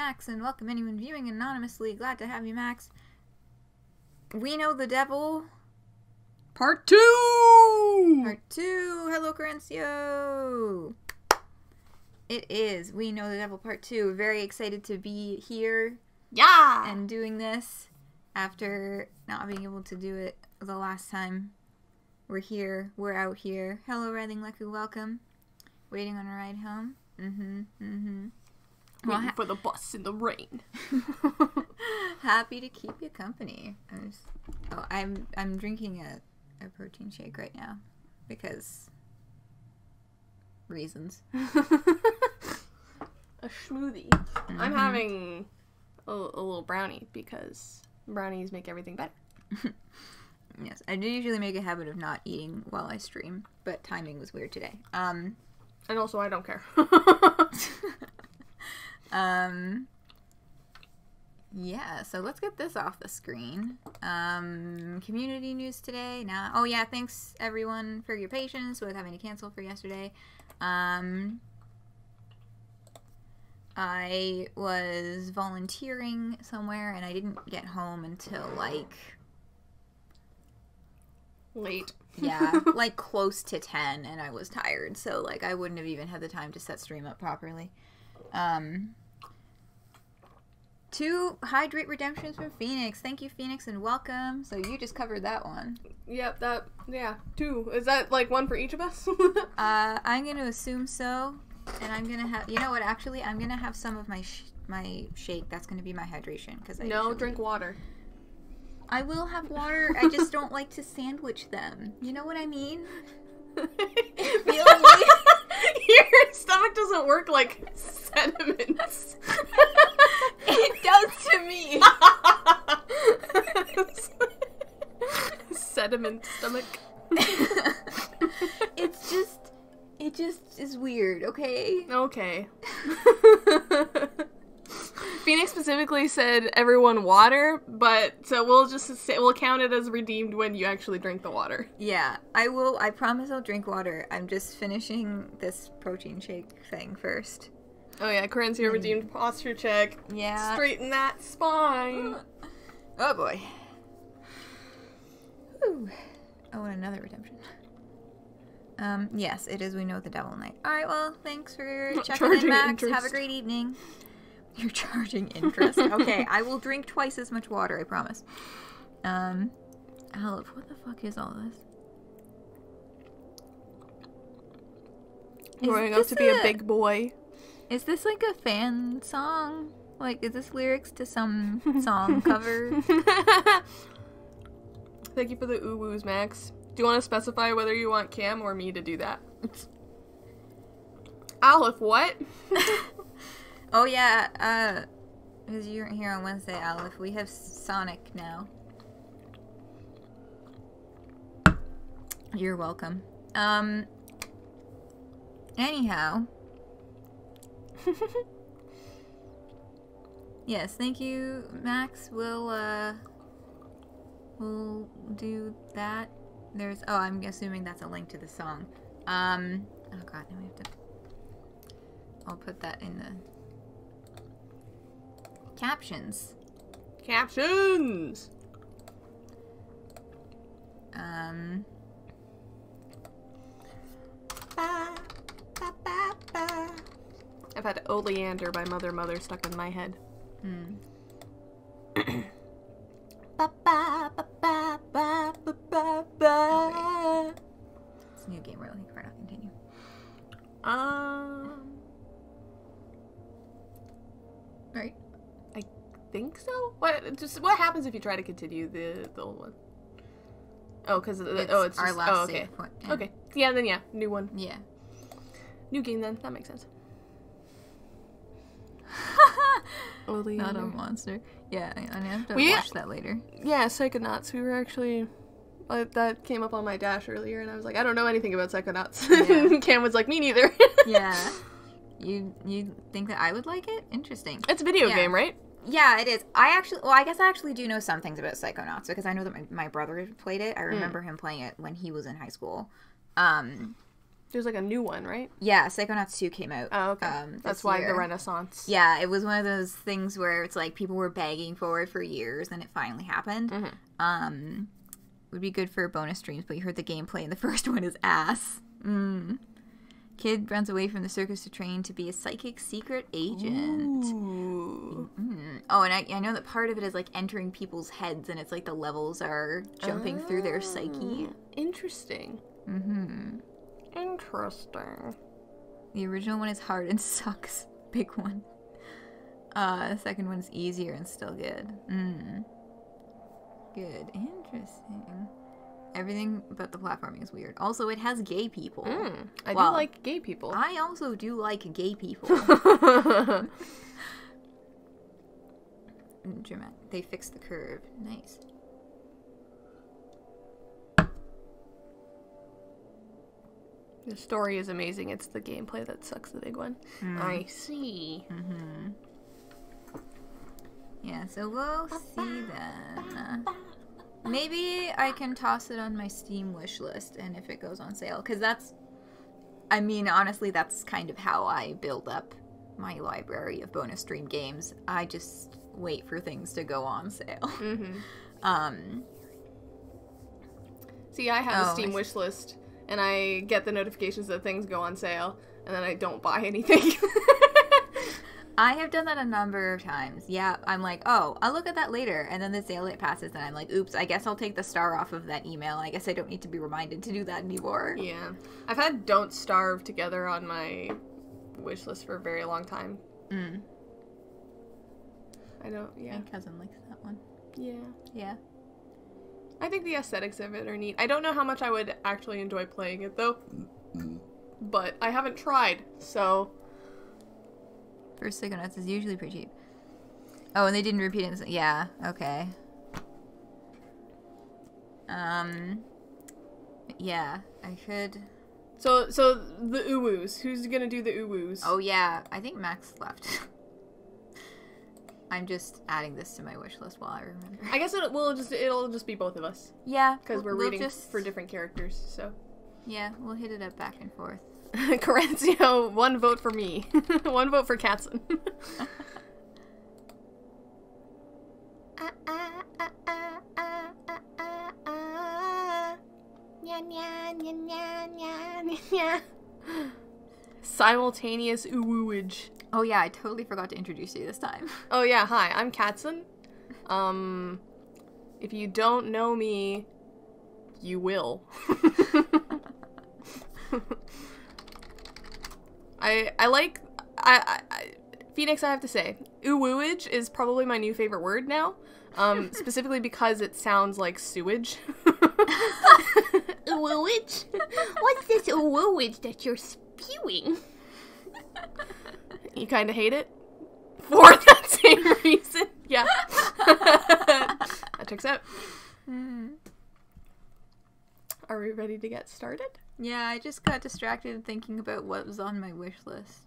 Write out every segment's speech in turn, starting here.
Max, and welcome anyone viewing anonymously. Glad to have you, Max. We Know the Devil. Part 2! Part 2. Hello, Corencio. It is We Know the Devil Part 2. Very excited to be here. Yeah! And doing this after not being able to do it the last time. We're here. We're out here. Hello, Writhing Leku. Welcome. Waiting on a ride home. Waiting for the bus in the rain. Happy to keep you company. I'm drinking a protein shake right now because reasons. A smoothie. I'm having a little brownie because brownies make everything better. Yes, I do usually make a habit of not eating while I stream, but timing was weird today. And also I don't care. Yeah, so let's get this off the screen. Community news today. Now, oh yeah, thanks everyone for your patience with having to cancel for yesterday. I was volunteering somewhere and I didn't get home until like late. Yeah, like close to 10, and I was tired, so like I wouldn't have even had the time to set stream up properly. 2 hydrate redemptions from Phoenix. Thank you, Phoenix, and welcome. So you just covered that one. Yep, 2. Is that like one for each of us? I'm gonna assume so, and I'm gonna have. You know what? Actually, I'm gonna have some of my shake. That's gonna be my hydration because no, drink water. I will have water. I just don't like to sandwich them. You know what I mean? Your stomach doesn't work like sediments. It does to me. Sediment stomach. It just is weird, okay? Okay. Phoenix specifically said everyone water, but so we'll count it as redeemed when you actually drink the water. Yeah, I will. I promise I'll drink water. I'm just finishing this protein shake thing first. Oh yeah, Corencio redeemed posture check. Yeah. Straighten that spine. Oh boy. Whew. Oh, and another redemption. Yes, it is We Know the Devil Night. Alright, well, thanks for checking in, Max. Interest. Have a great evening. You're charging interest. Okay, I will drink twice as much water, I promise. Olive, what the fuck is all this? Growing up to be a big boy. Is this like a fan song? Like, is this lyrics to some song cover? Thank you for the ooh-woos, Max. Do you want to specify whether you want Cam or me to do that? Aleph, what? Oh yeah, because you weren't here on Wednesday, Aleph, we have Sonic now. You're welcome. Anyhow. Yes, thank you, Max. We'll do that. I'm assuming that's a link to the song. Oh god, now we have to... I'll put that in the... Captions. Captions! I've had Oleander by Mother Mother stuck in my head. Okay. It's a new game, really. We're not continue. Right. I think so. What happens if you try to continue the old one? Oh, because it's our just, last okay. save point. Yeah. Okay. Yeah, then new one. Yeah. New game then. That makes sense. Not a monster. Yeah, I have to watch that later. Yeah, Psychonauts. We were actually... that came up on my dash earlier, and I was like, I don't know anything about Psychonauts. Yeah. Cam was like, me neither. Yeah. You think that I would like it? Interesting. It's a video game, right? Yeah, it is. I guess I actually do know some things about Psychonauts, because I know that my brother played it. I remember him playing it when he was in high school. There's like a new one, right? Yeah, Psychonauts 2 came out. Oh, okay. That's why the Renaissance. Yeah, it was one of those things where it's like people were begging for it for years, and it finally happened. Would be good for bonus streams, but you heard the gameplay, and the first one is ass. Kid runs away from the circus to train to be a psychic secret agent. Ooh. Oh, and I know that part of it is like entering people's heads, and it's like the levels are jumping through their psyche. Interesting. Interesting. The original one is hard and sucks. Big one. The second one's easier and still good. Good. Interesting. Everything but the platforming is weird. Also, it has gay people. I do like gay people. I also do like gay people. Dramatic. They fixed the curve. Nice. The story is amazing. It's the gameplay that sucks, the big one. I see. Yeah, so we'll see then. Maybe I can toss it on my Steam wish list, and if it goes on sale, because that's, I mean, honestly, that's kind of how I build up my library of bonus stream games. I just wait for things to go on sale. See, I have a Steam wish list, and I get the notifications that things go on sale, and then I don't buy anything. I have done that a number of times. Yeah, I'm like, oh, I'll look at that later. And then the sale date passes, and I'm like, oops, I guess I'll take the star off of that email. I guess I don't need to be reminded to do that anymore. Yeah. I've had Don't Starve together on my wish list for a very long time. I don't, yeah. My cousin likes that one. Yeah. Yeah. I think the aesthetics of it are neat. I don't know how much I would actually enjoy playing it, though. But I haven't tried, so... First Psychonauts is usually pretty cheap. Oh, and they didn't repeat it. Yeah, okay. Yeah, I could... So the uwoos. Who's gonna do the uwoos? Oh, yeah. I think Max left. I'm just adding this to my wish list while I remember. I guess it'll just be both of us. Yeah. Because we're reading for different characters, so... Yeah, we'll hit it up back and forth. Corancio, 1 vote for me. 1 vote for Katzen. Simultaneous uwooage. Oh yeah, I totally forgot to introduce you this time. Oh yeah, hi, I'm Katzen. If you don't know me, you will. Phoenix, I have to say, uwooage is probably my new favorite word now, specifically because it sounds like sewage. Uwooage? What's this uwooage that you're spewing? You kind of hate it? For that same reason? Yeah. That checks out. Are we ready to get started? Yeah, I just got distracted thinking about what was on my wish list.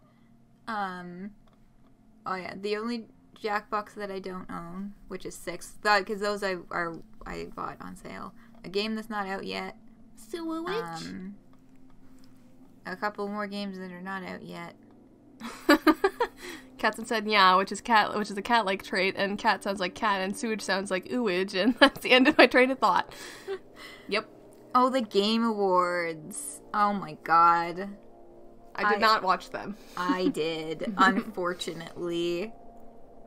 Oh yeah, the only Jackbox that I don't own, which is 6, because those I bought on sale. A game that's not out yet. A couple more games that are not out yet. Katzen said yeah, which is a cat-like trait, and cat sounds like cat, and sewage sounds like ooage, and that's the end of my train of thought. Yep. Oh, the Game Awards. Oh my god. I did not watch them. I did, unfortunately.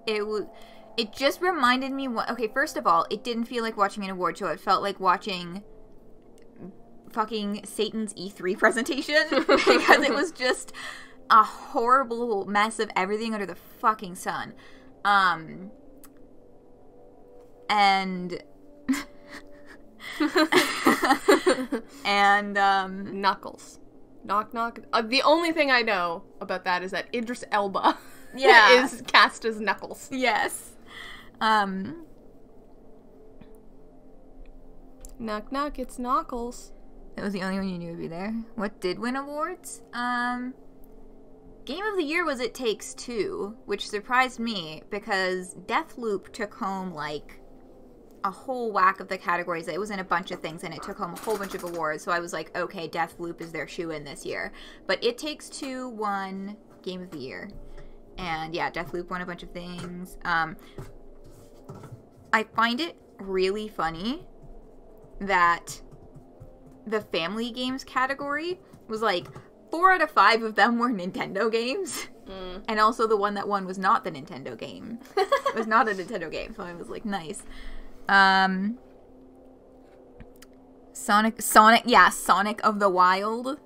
It just reminded me okay, first of all, it didn't feel like watching an award show. It felt like watching fucking Satan's E3 presentation because it was just a horrible mess of everything under the fucking sun. And Knuckles. Knock knock. The only thing I know about that is that Idris Elba is cast as Knuckles. Yes. Knock knock, it's Knuckles. That was the only one you knew would be there. What did win awards? Game of the Year was It Takes Two, which surprised me because Deathloop took home like a whole whack of the categories. It was in a bunch of things, and it took home a whole bunch of awards. So I was like, okay, Deathloop is their shoe-in this year. But It Takes Two won Game of the Year. And yeah, Deathloop won a bunch of things. I find it really funny that the family games category was like 4 out of 5 of them were Nintendo games. And also the one that won was not the Nintendo game. It was not a Nintendo game, so I was like, nice. Sonic of the Wild.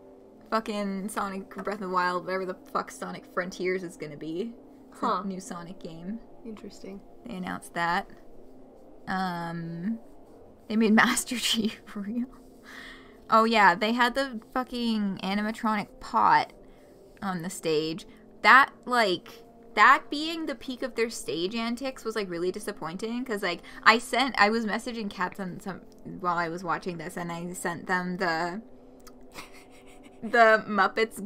Fucking Sonic Breath of the Wild, whatever the fuck Sonic Frontiers is gonna be. It's a new Sonic game. Interesting. They announced that. They made Master Chief for real. Oh yeah, they had the fucking animatronic pot on the stage. That being the peak of their stage antics was, like, really disappointing, because, like, I was messaging Katzen while I was watching this, and I sent them the Muppets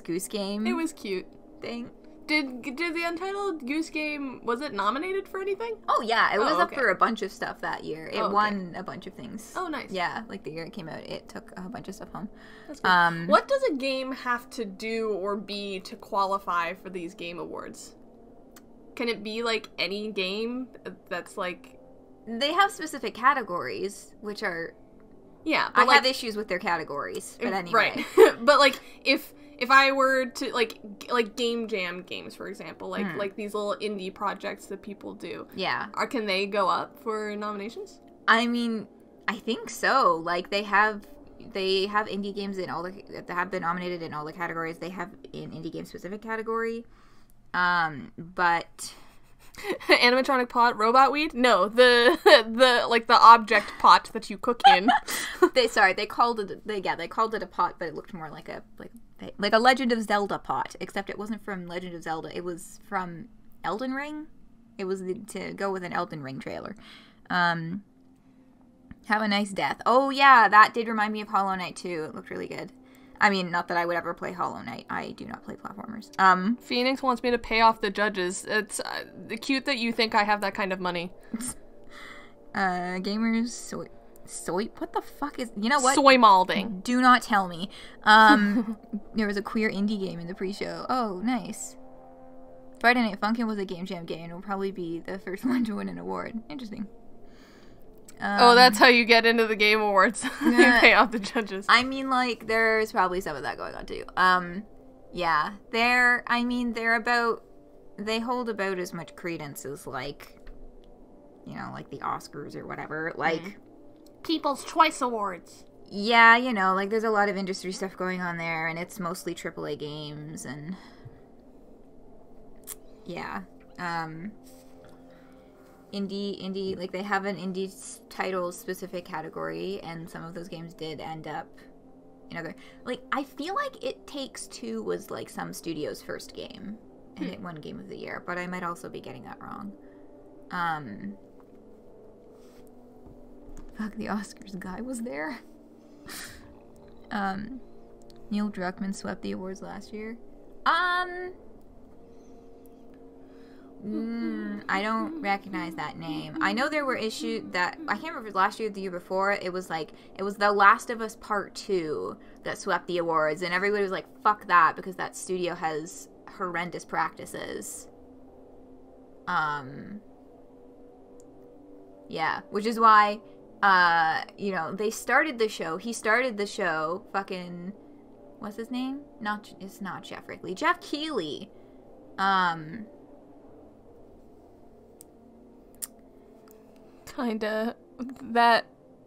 Goose Game. It was cute. Thing. Did the Untitled Goose Game, was it nominated for anything? Oh, yeah. It was up for a bunch of stuff that year. It won a bunch of things. Oh, nice. Yeah, like the year it came out, it took a bunch of stuff home. That's good. What does a game have to do or be to qualify for these game awards? Can it be, like, any game that's, like... They have specific categories, which are... Yeah, but I have issues with their categories, but anyway. Right. But, like, if I were to, like Game Jam games, for example, like these little indie projects that people do. Yeah. Can they go up for nominations? I mean, I think so. Like, they have indie games in all that have been nominated in all the categories. They have an indie game specific category. But... Animatronic pot, robot weed? No, the object pot that you cook in. They called it a pot, but it looked more like a Legend of Zelda pot, except it wasn't from Legend of Zelda. It was from Elden Ring. It was to go with an Elden Ring trailer. Have a Nice Death. Oh yeah, that did remind me of Hollow Knight too. It looked really good. I mean, not that I would ever play Hollow Knight. I do not play platformers. Phoenix wants me to pay off the judges. It's cute that you think I have that kind of money. Gamers soy. What the fuck is? You know what? Soy malding. Do not tell me. There was a queer indie game in the pre-show. Oh, nice. Friday Night Funkin' was a Game Jam game, and will probably be the first one to win an award. Interesting. That's how you get into the Game Awards. You pay off the judges. I mean, like, there's probably some of that going on, too. Yeah. They hold about as much credence as, like, you know, like the Oscars or whatever. Like... People's Choice Awards. Yeah, you know, like, there's a lot of industry stuff going on there, and it's mostly AAA games, and... Yeah. Indie, like, they have an indie title specific category, and some of those games did end up in other, like, I feel like It Takes Two was, like, some studio's first game, and it won Game of the Year, but I might also be getting that wrong. Fuck, the Oscars guy was there. Neil Druckmann swept the awards last year. I don't recognize that name. I know there were issues that, I can't remember if it was last year or the year before, it was The Last of Us Part 2 that swept the awards, and everybody was like, fuck that, because that studio has horrendous practices. Yeah, which is why, you know, he started the show, fucking, what's his name? It's not Jeff Wrigley. Jeff Keighley. Kinda.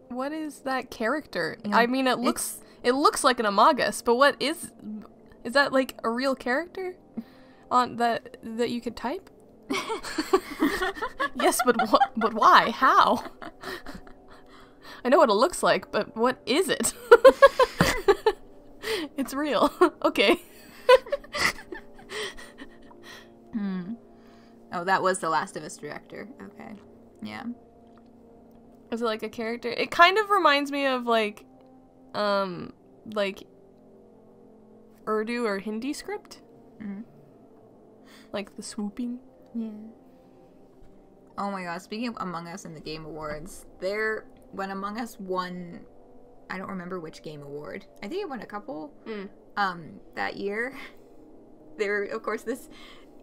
What is that character? Yeah, I mean, it looks like an Amogus, but what is that, like, a real character on that you could type? Yes, but why? How? I know what it looks like, but what is it? It's real. Okay. Oh, that was the Last of Us director. Okay. Yeah. Is it like a character? It kind of reminds me of like Urdu or Hindi script. Mm-hmm. Like the swooping. Yeah. Oh my god, speaking of Among Us and the Game Awards, when Among Us won, I don't remember which game award. I think it won a couple that year. There, of course,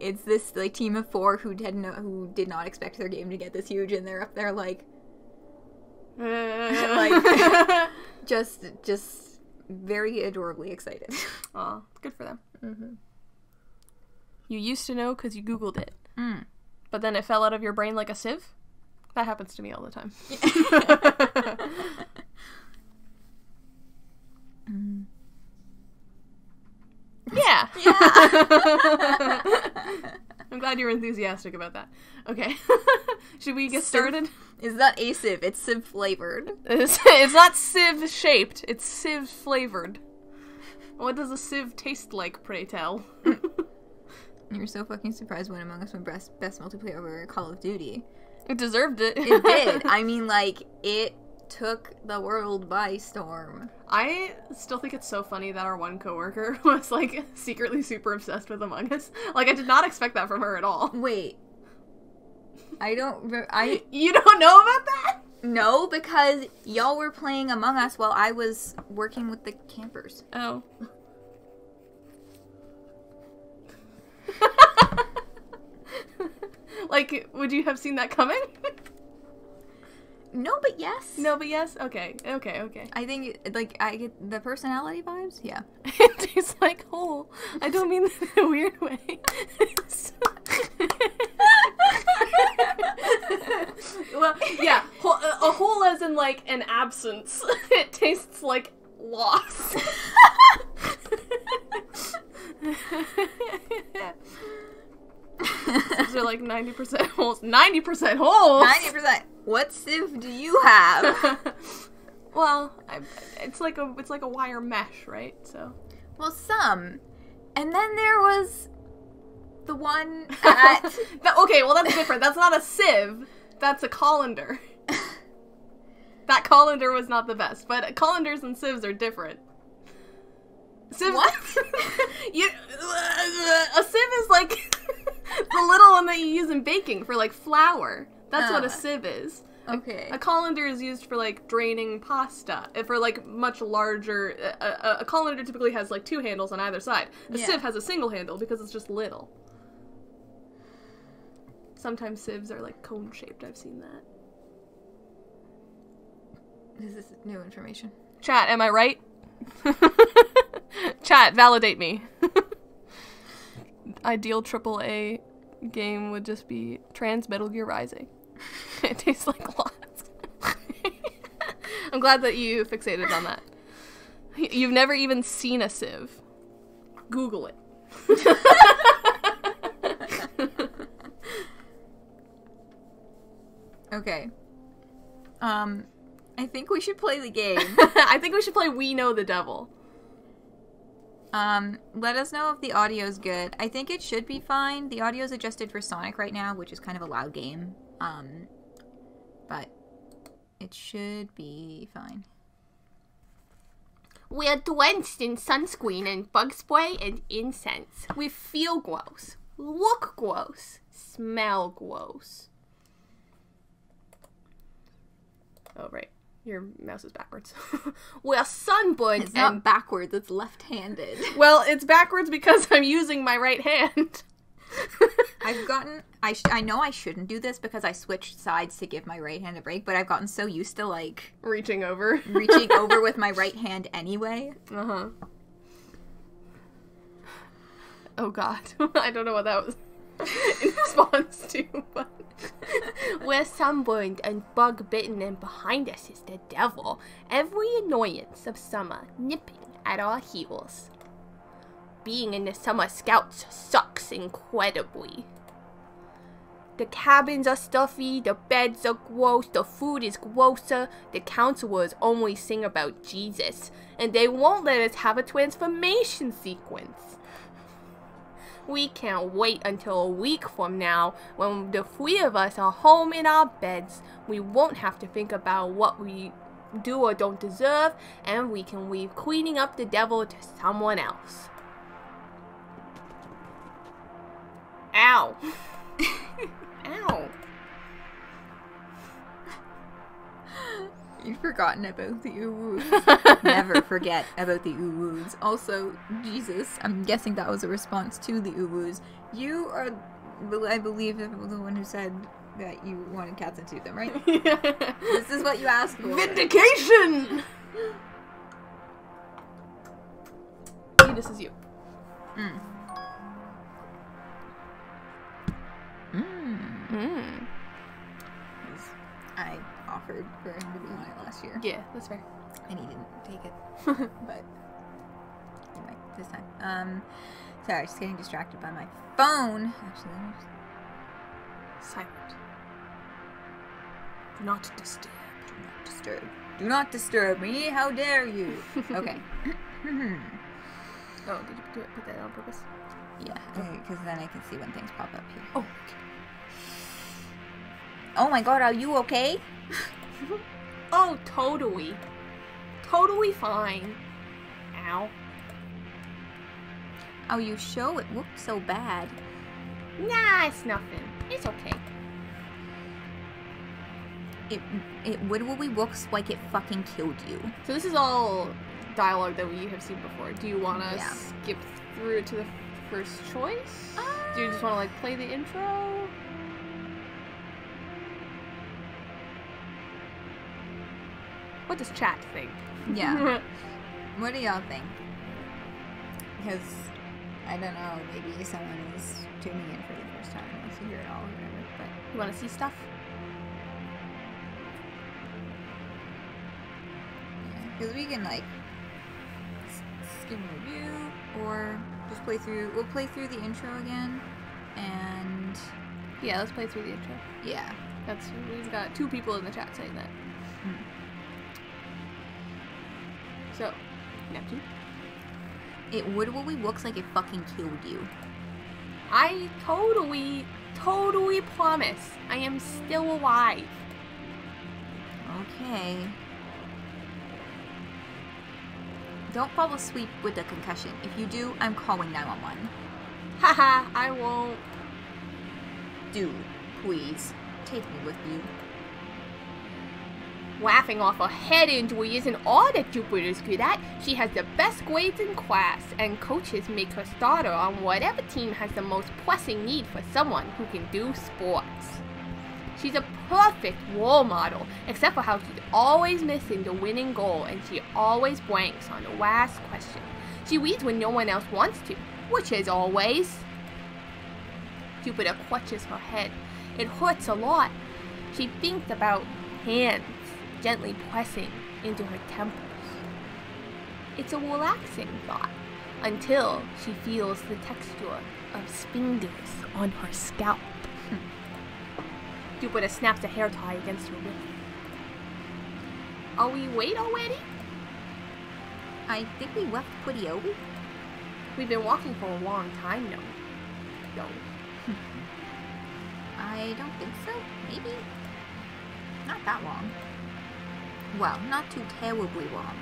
it's this like team of 4 who did not expect their game to get this huge, and they're up there like just very adorably excited. Aw, good for them. Mm-hmm. You used to know because you Googled it. Mm. But then it fell out of your brain like a sieve? That happens to me all the time. Yeah. I'm glad you were enthusiastic about that. Okay. Should we get started? It's not a sieve, it's sieve flavored. It's not sieve shaped, it's sieve flavored. What does a sieve taste like, pray tell? You're so fucking surprised when Among Us won best multiplayer over Call of Duty. It deserved it. It did. I mean, like, it took the world by storm. I still think it's so funny that our one coworker was, like, secretly super obsessed with Among Us. Like, I did not expect that from her at all. Wait. You don't know about that? No, because y'all were playing Among Us while I was working with the campers. Oh. Like, would you have seen that coming? No, but yes. No, but yes? Okay. I think, like, I get the personality vibes? Yeah. It tastes like hole. I don't mean that in a weird way. Well, yeah. A hole as in, like, an absence. It tastes like loss. These are like 90% holes. 90% holes? 90%. What sieve do you have? Well, it's like a wire mesh, right? So. Well, some. And then there was the one at... Okay, well that's different. That's not a sieve. That's a colander. That colander was not the best, but colanders and sieves are different. Sieve... What? A sieve is like the little one that you use in baking for like flour. That's what a sieve is. Okay. A colander is used for like draining pasta. For like much larger, a colander typically has like 2 handles on either side. A sieve has a single handle because it's just little. Sometimes sieves are like cone shaped. I've seen that. This is new information. Chat, am I right? Chat, validate me. Ideal AAA game would just be Trans Metal Gear Rising. It tastes like lots. I'm glad that you fixated on that. You've never even seen a sieve. Google it. Okay. I think we should play the game. I think we should play We Know the Devil. Let us know if the audio's good. I think it should be fine. The audio's adjusted for Sonic right now, which is kind of a loud game. But it should be fine. We're drenched in sunscreen and bug spray and incense. We feel gross, look gross, smell gross. Oh, right. Your mouse is backwards. We're sunburned. It's not backwards, it's left-handed. Well, it's backwards because I'm using my right hand. I know I shouldn't do this because I switched sides to give my right hand a break, but I've gotten so used to, like... Reaching over with my right hand anyway. Uh-huh. Oh, God. I don't know what that was in response to, but... We're sunburned and bug-bitten, and behind us is the devil. Every annoyance of summer nipping at our heels. Being in the Summer Scouts sucks incredibly. The cabins are stuffy, the beds are gross, the food is grosser, the counselors only sing about Jesus, and they won't let us have a transformation sequence. We can't wait until a week from now when the 3 of us are home in our beds. We won't have to think about what we do or don't deserve, and we can leave cleaning up the devil to someone else. Ow. Ow. You've forgotten about the uwoos. Never forget about the uwoos. Also, Jesus, I'm guessing that was a response to the uwoos. You are, I believe, the one who said that you wanted Katzen to them, right? This is what you asked for. Vindication! This is you. I offered for him to be on it last year. Yeah, that's fair. And he didn't take it. But anyway, this time. Sorry, just getting distracted by my phone. Actually, let me just... Silent. Do not disturb. Do not disturb. Do not disturb me. How dare you? Okay. Oh, did you put that on purpose? Yeah, because then I can see when things pop up here. Oh, okay. Oh my god, are you okay? Oh, totally. Totally fine. Ow. Oh, you show it looked so bad. Nah, it's nothing. It's okay. It literally looks like it fucking killed you. So this is all dialogue that we have seen before. Do you want to Yeah. skip through it to the first choice? Do you just want to, like, play the intro? What does chat think? Yeah. What do y'all think? Because, I don't know, maybe someone is tuning in for the first time and wants to hear it all or whatever, but... You want to see stuff? Yeah, because we can, like, skim review, or just play through... We'll play through the intro again, and... Yeah, let's play through the intro. Yeah. We've got 2 people in the chat saying that. So, Neptune. It literally looks like it fucking killed you. I totally promise I am still alive. Okay. Don't fall asleep with a concussion. If you do, I'm calling 911. Haha, I won't. Dude, please, take me with you. Laughing off a head injury isn't all that Jupiter's good at. She has the best grades in class, and coaches make her starter on whatever team has the most pressing need for someone who can do sports. She's a perfect role model, except for how she's always missing the winning goal and she always blanks on the last question. She reads when no one else wants to, which is always. Jupiter clutches her head. It hurts a lot. She thinks about hands gently pressing into her temples. It's a relaxing thought, until she feels the texture of fingers on her scalp. Jupiter snaps a hair tie against her lip. Are we late already? I think we left pretty early. We've been walking for a long time now. No. I don't think so. Maybe? Not that long. Well, not too terribly long.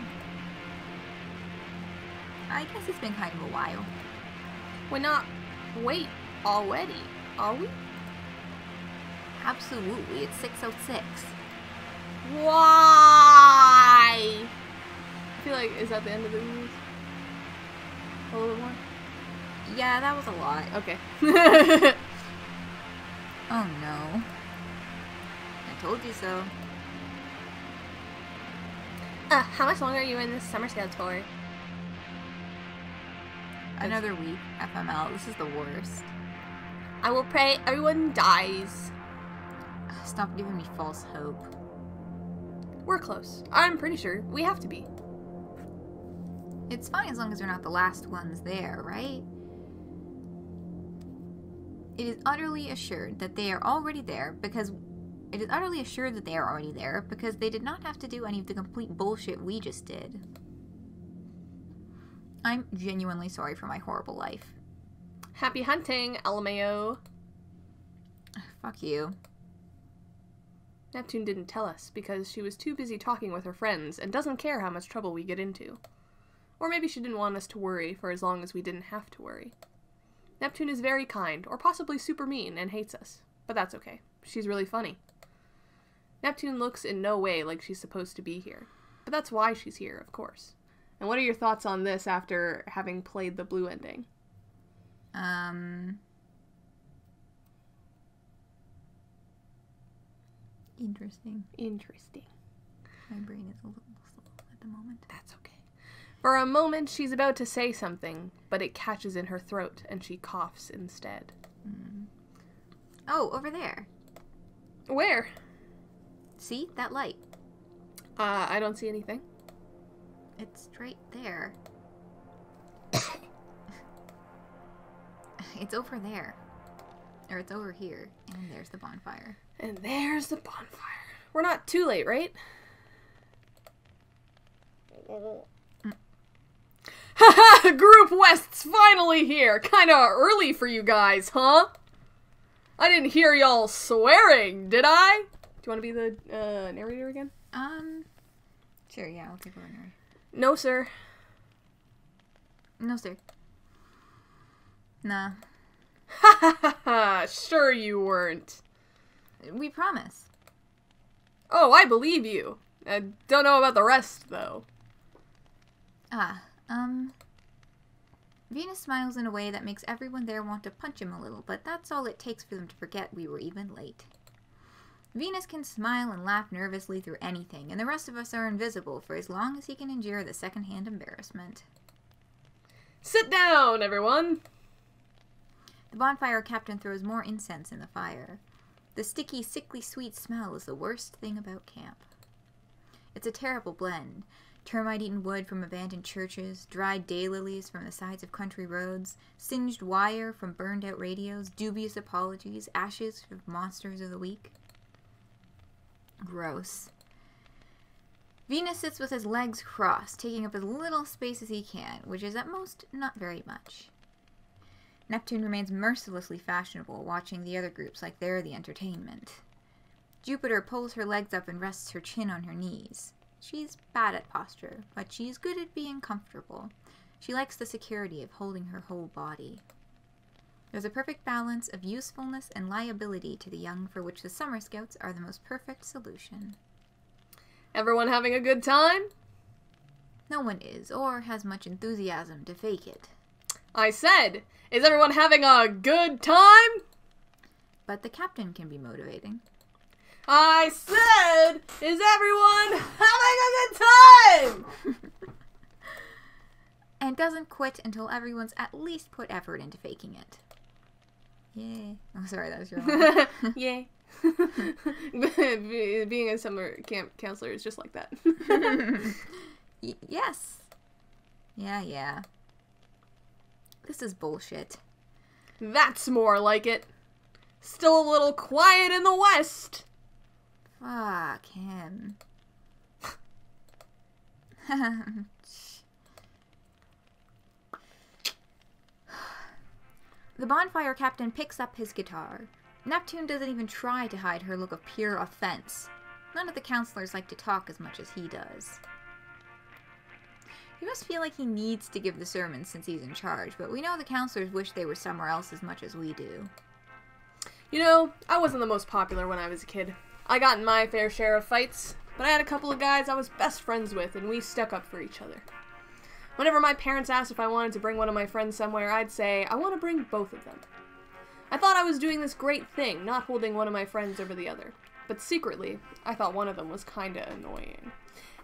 I guess it's been kind of a while. We're not late already, are we? Absolutely, it's 6:06. Why? I feel like, is that the end of the news? A little bit more? Yeah, that was a lot. Okay. Oh no. I told you so. How much longer are you in this summer scouts for? Another week, FML. This is the worst. I will pray everyone dies. Stop giving me false hope. We're close. I'm pretty sure we have to be. It's fine as long as we're not the last ones there, right? It is utterly assured that they are already there because they did not have to do any of the complete bullshit we just did. I'm genuinely sorry for my horrible life. Happy hunting, LMAO. Fuck you. Neptune didn't tell us because she was too busy talking with her friends and doesn't care how much trouble we get into. Or maybe she didn't want us to worry for as long as we didn't have to worry. Neptune is very kind, or possibly super mean, and hates us. But that's okay. She's really funny. Neptune looks in no way like she's supposed to be here. But that's why she's here, of course. And what are your thoughts on this after having played the blue ending? Interesting. Interesting. My brain is a little slow at the moment. That's okay. For a moment, she's about to say something, but it catches in her throat, and she coughs instead. Oh, over there. Where? See? That light. I don't see anything. It's right there. It's over there. Or it's over here. And there's the bonfire. And there's the bonfire. We're not too late, right? Haha! Group West's finally here! Kinda early for you guys, huh? I didn't hear y'all swearing, did I? Do you want to be the narrator again? Sure, yeah, I'll take over narrator. No, sir. No, sir. Nah. Ha ha ha ha! Sure you weren't. We promise. Oh, I believe you. I don't know about the rest, though. Venus smiles in a way that makes everyone there want to punch him a little, but that's all it takes for them to forget we were even late. Venus can smile and laugh nervously through anything, and the rest of us are invisible for as long as he can endure the second-hand embarrassment. Sit down, everyone! The bonfire captain throws more incense in the fire. The sticky, sickly sweet smell is the worst thing about camp. It's a terrible blend. Termite-eaten wood from abandoned churches, dried daylilies from the sides of country roads, singed wire from burned-out radios, dubious apologies, ashes from monsters of the week. Gross. Venus sits with his legs crossed, taking up as little space as he can, which is at most not very much. Neptune remains mercilessly fashionable, watching the other groups like they're the entertainment. Jupiter pulls her legs up and rests her chin on her knees. She's bad at posture, but she's good at being comfortable. She likes the security of holding her whole body. There's a perfect balance of usefulness and liability to the young, for which the Summer Scouts are the most perfect solution. Everyone having a good time? No one is, or has much enthusiasm to fake it. I said, is everyone having a good time? But the captain can be motivating. I said, is everyone having a good time? And doesn't quit until everyone's at least put effort into faking it. Yay. Oh, sorry, that was your line. Yay. Being a summer camp counselor is just like that. Yes. Yeah. This is bullshit. That's more like it. Still a little quiet in the West. Fuck him. The bonfire captain picks up his guitar. Neptune doesn't even try to hide her look of pure offense. None of the counselors like to talk as much as he does. He must feel like he needs to give the sermon since he's in charge, but we know the counselors wish they were somewhere else as much as we do. You know, I wasn't the most popular when I was a kid. I got in my fair share of fights, but I had a couple of guys I was best friends with, and we stuck up for each other. Whenever my parents asked if I wanted to bring one of my friends somewhere, I'd say, I want to bring both of them. I thought I was doing this great thing, not holding one of my friends over the other. But secretly, I thought one of them was kinda annoying.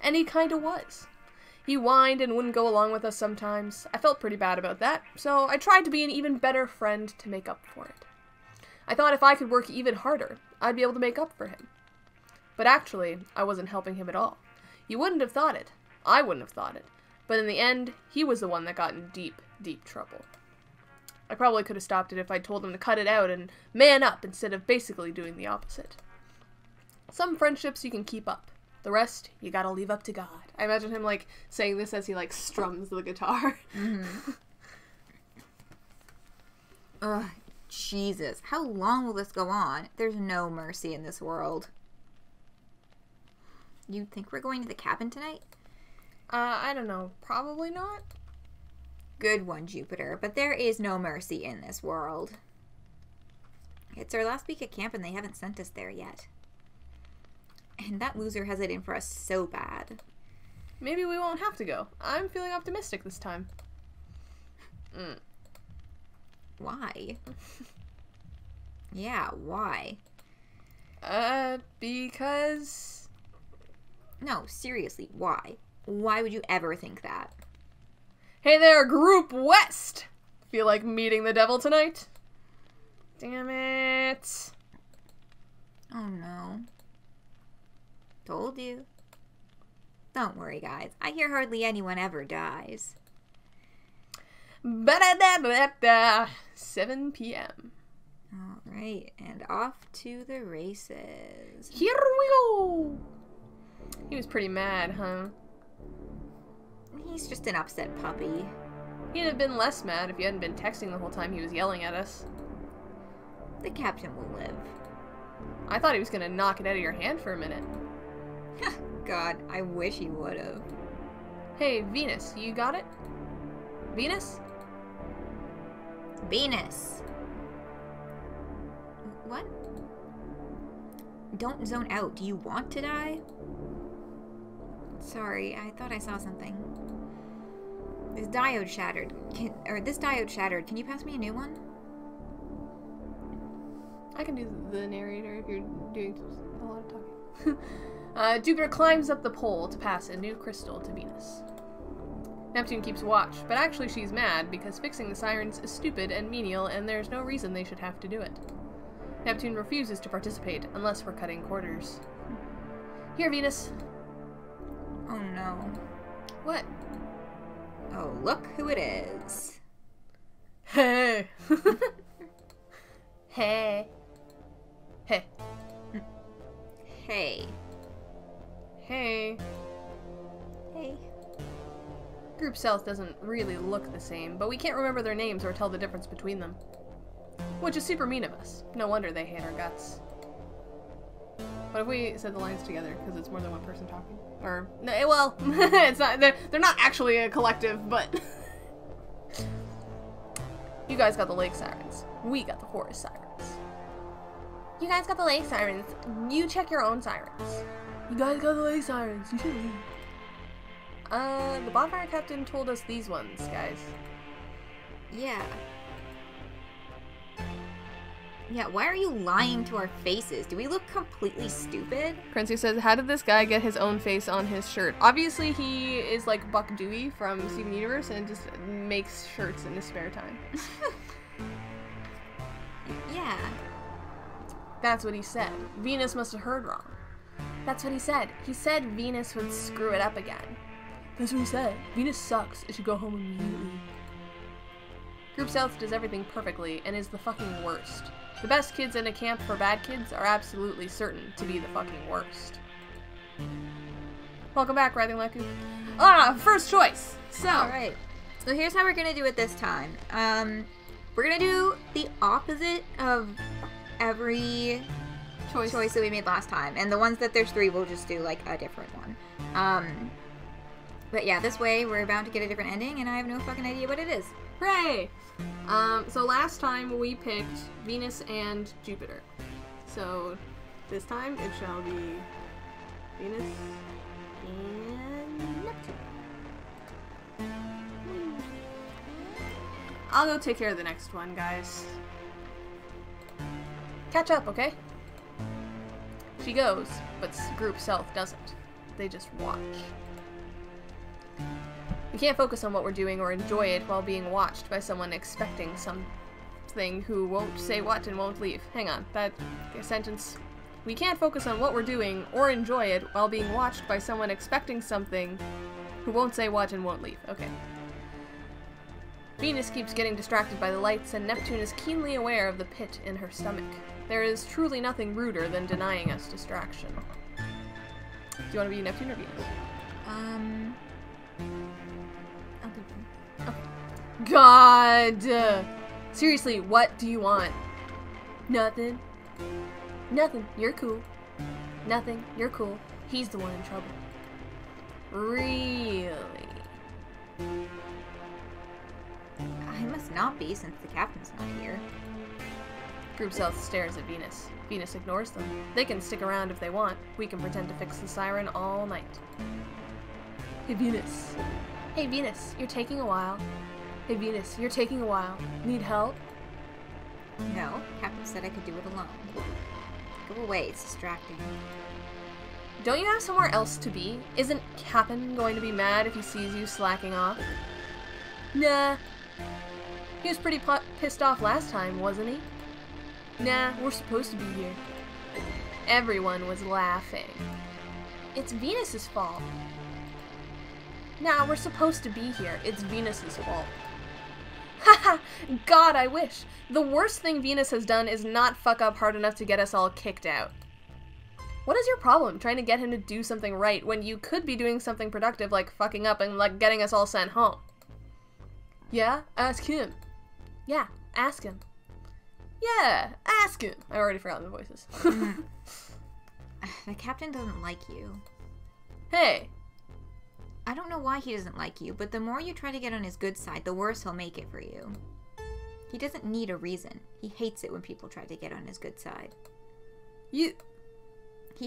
And he kinda was. He whined and wouldn't go along with us sometimes. I felt pretty bad about that, so I tried to be an even better friend to make up for it. I thought if I could work even harder, I'd be able to make up for him. But actually, I wasn't helping him at all. You wouldn't have thought it. I wouldn't have thought it. But in the end, he was the one that got in deep, deep trouble. I probably could have stopped it if I'd told him to cut it out and man up instead of basically doing the opposite. Some friendships you can keep up. The rest, you gotta leave up to God. I imagine him, like, saying this as he, like, strums the guitar. Mm-hmm. Ugh, Jesus. How long will this go on? There's no mercy in this world. You think we're going to the cabin tonight? I don't know. Probably not. Good one, Jupiter. But there is no mercy in this world. It's our last week at camp and they haven't sent us there yet. And that loser has it in for us so bad. Maybe we won't have to go. I'm feeling optimistic this time. Why? Yeah, why? Because... No, seriously, why? Why would you ever think that? Hey there, Group West! Feel like meeting the devil tonight? Damn it. Oh no. Told you. Don't worry, guys. I hear hardly anyone ever dies. 7 p.m. Alright, and off to the races. Here we go! He was pretty mad, huh? He's just an upset puppy. He'd have been less mad if you hadn't been texting the whole time he was yelling at us. The captain will live. I thought he was gonna knock it out of your hand for a minute. God, I wish he would've. Hey, Venus, you got it? Venus? Venus! What? Don't zone out. Do you want to die? Sorry, I thought I saw something. This diode shattered. This diode shattered. Can you pass me a new one? I can do the narrator if you're doing a lot of talking. Jupiter climbs up the pole to pass a new crystal to Venus. Neptune keeps watch, but actually she's mad because fixing the sirens is stupid and menial and there's no reason they should have to do it. Neptune refuses to participate unless we're cutting quarters. Here, Venus. Oh no. What? Oh, look who it is. Hey! Hey. Hey. Hey. Hey. Hey. Group South doesn't really look the same, but we can't remember their names or tell the difference between them. Which is super mean of us. No wonder they hate our guts. What if we said the lines together, because it's more than one person talking? Or, no, well, it's not, they're not actually a collective, but... You guys got the lake sirens. We got the forest sirens. You guys got the lake sirens. You check your own sirens. You guys got the lake sirens. You should leave. The bonfire captain told us these ones, guys. Yeah. Yeah, why are you lying to our faces? Do we look completely stupid? Princy says, how did this guy get his own face on his shirt? Obviously, he is like Buck Dewey from Steven Universe and just makes shirts in his spare time. Yeah. That's what he said. Venus must have heard wrong. That's what he said. He said Venus would screw it up again. That's what he said. Venus sucks. It should go home immediately. Group South does everything perfectly and is the fucking worst. The best kids in a camp for bad kids are absolutely certain to be the fucking worst. Welcome back, Writhing Leku. First choice! So, alright. So here's how we're gonna do it this time. We're gonna do the opposite of every choice that we made last time. And the ones that there's 3, we'll just do like a different one. But yeah, this way we're bound to get a different ending and I have no fucking idea what it is. Hooray! So last time we picked Venus and Jupiter. So this time it shall be Venus and Neptune. I'll go take care of the next one, guys. Catch up, okay? She goes, but Group South doesn't. They just watch. We can't focus on what we're doing or enjoy it while being watched by someone expecting something who won't say what and won't leave. Hang on, that sentence. We can't focus on what we're doing or enjoy it while being watched by someone expecting something who won't say what and won't leave. Okay. Venus keeps getting distracted by the lights and Neptune is keenly aware of the pit in her stomach. There is truly nothing ruder than denying us distraction. Do you want to be Neptune or Venus? Okay. God! Seriously, what do you want? Nothing. Nothing. You're cool. Nothing. You're cool. He's the one in trouble. Really? I must not be since the captain's not here. Group South stares at Venus. Venus ignores them. They can stick around if they want. We can pretend to fix the siren all night. Hey, Venus. Hey, Venus, you're taking a while. Hey, Venus, you're taking a while. Need help? No, Captain said I could do it alone. Go away, it's distracting. Don't you have somewhere else to be? Isn't Captain going to be mad if he sees you slacking off? Nah. He was pretty pissed off last time, wasn't he? Nah, we're supposed to be here. Everyone was laughing. It's Venus's fault. Nah, we're supposed to be here. It's Venus's fault. Haha! God, I wish. The worst thing Venus has done is not fuck up hard enough to get us all kicked out. What is your problem trying to get him to do something right when you could be doing something productive like fucking up and like getting us all sent home? Yeah? Ask him. Yeah, ask him. Yeah, ask him. I already forgot the voices. The captain doesn't like you. Hey. I don't know why he doesn't like you, but the more you try to get on his good side, the worse he'll make it for you. He doesn't need a reason. He hates it when people try to get on his good side. He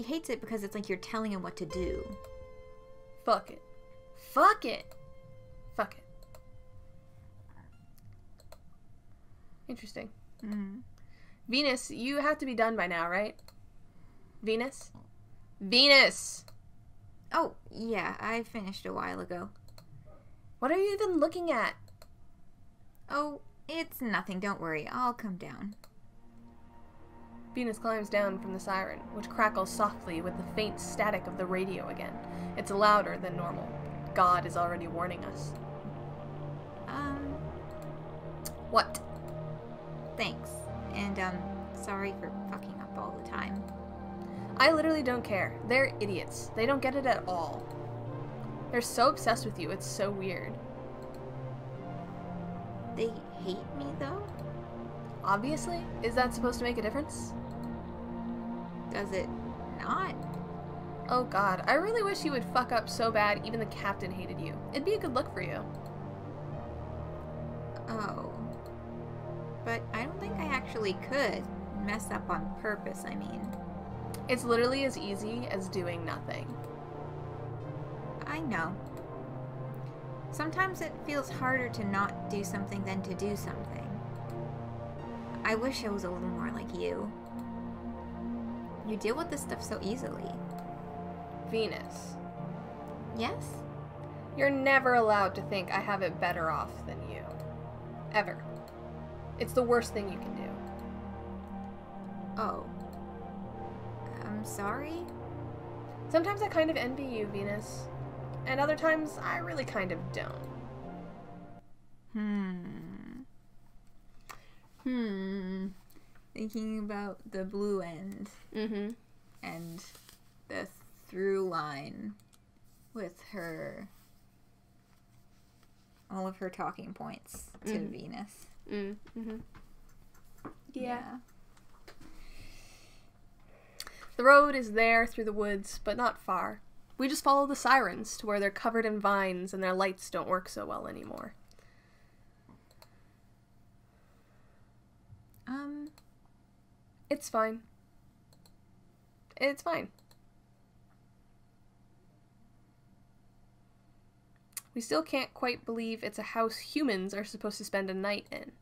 hates it because it's like you're telling him what to do. Fuck it. Fuck it. Fuck it. Interesting. Mm-hmm. Venus, you have to be done by now, right? Venus? Venus! Oh, yeah, I finished a while ago. What are you even looking at? Oh, it's nothing, don't worry. I'll come down. Venus climbs down from the siren, which crackles softly with the faint static of the radio again. It's louder than normal. God is already warning us. What? Thanks. And, sorry for fucking up all the time. I literally don't care. They're idiots. They don't get it at all. They're so obsessed with you, it's so weird. They hate me, though? Obviously. Is that supposed to make a difference? Does it not? Oh god, I really wish you would fuck up so bad even the captain hated you. It'd be a good look for you. Oh. But I don't think I actually could mess up on purpose, I mean. It's literally as easy as doing nothing. I know. Sometimes it feels harder to not do something than to do something. I wish I was a little more like you. You deal with this stuff so easily. Venus. Yes? You're never allowed to think I have it better off than you. Ever. It's the worst thing you can do. Oh. I'm sorry? Sometimes I kind of envy you, Venus. And other times, I really kind of don't. Thinking about the blue end. Mm-hmm. And the through line with her... all of her talking points to Venus. Mm-hmm. Yeah. The road is there through the woods, but not far. We just follow the sirens to where they're covered in vines and their lights don't work so well anymore. It's fine. It's fine. We still can't quite believe it's a house humans are supposed to spend a night in.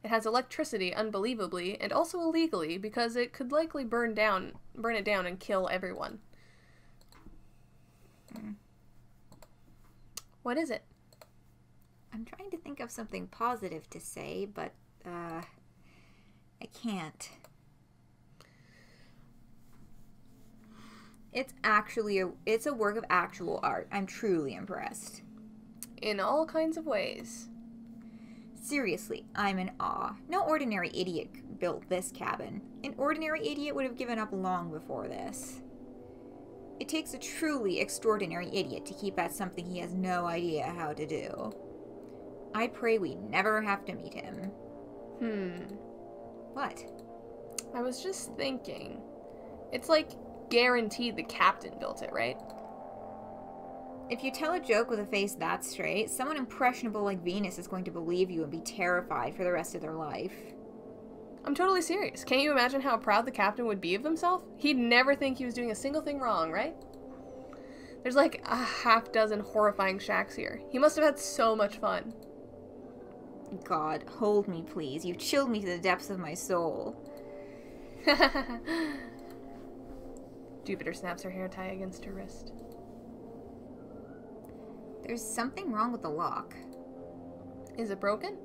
It has electricity unbelievably and also illegally because it could likely burn it down and kill everyone. What is it? I'm trying to think of something positive to say, but I can't. It's a work of actual art. I'm truly impressed. In all kinds of ways. Seriously, I'm in awe. No ordinary idiot built this cabin. An ordinary idiot would have given up long before this. It takes a truly extraordinary idiot to keep at something he has no idea how to do. I pray we never have to meet him. What? I was just thinking. It's like guaranteed the captain built it, right? If you tell a joke with a face that straight, someone impressionable like Venus is going to believe you and be terrified for the rest of their life. I'm totally serious. Can't you imagine how proud the captain would be of himself? He'd never think he was doing a single thing wrong, right? There's like a half dozen horrifying shacks here. He must have had so much fun. God, hold me, please. You've chilled me to the depths of my soul. Jupiter snaps her hair tie against her wrist. There's something wrong with the lock. Is it broken?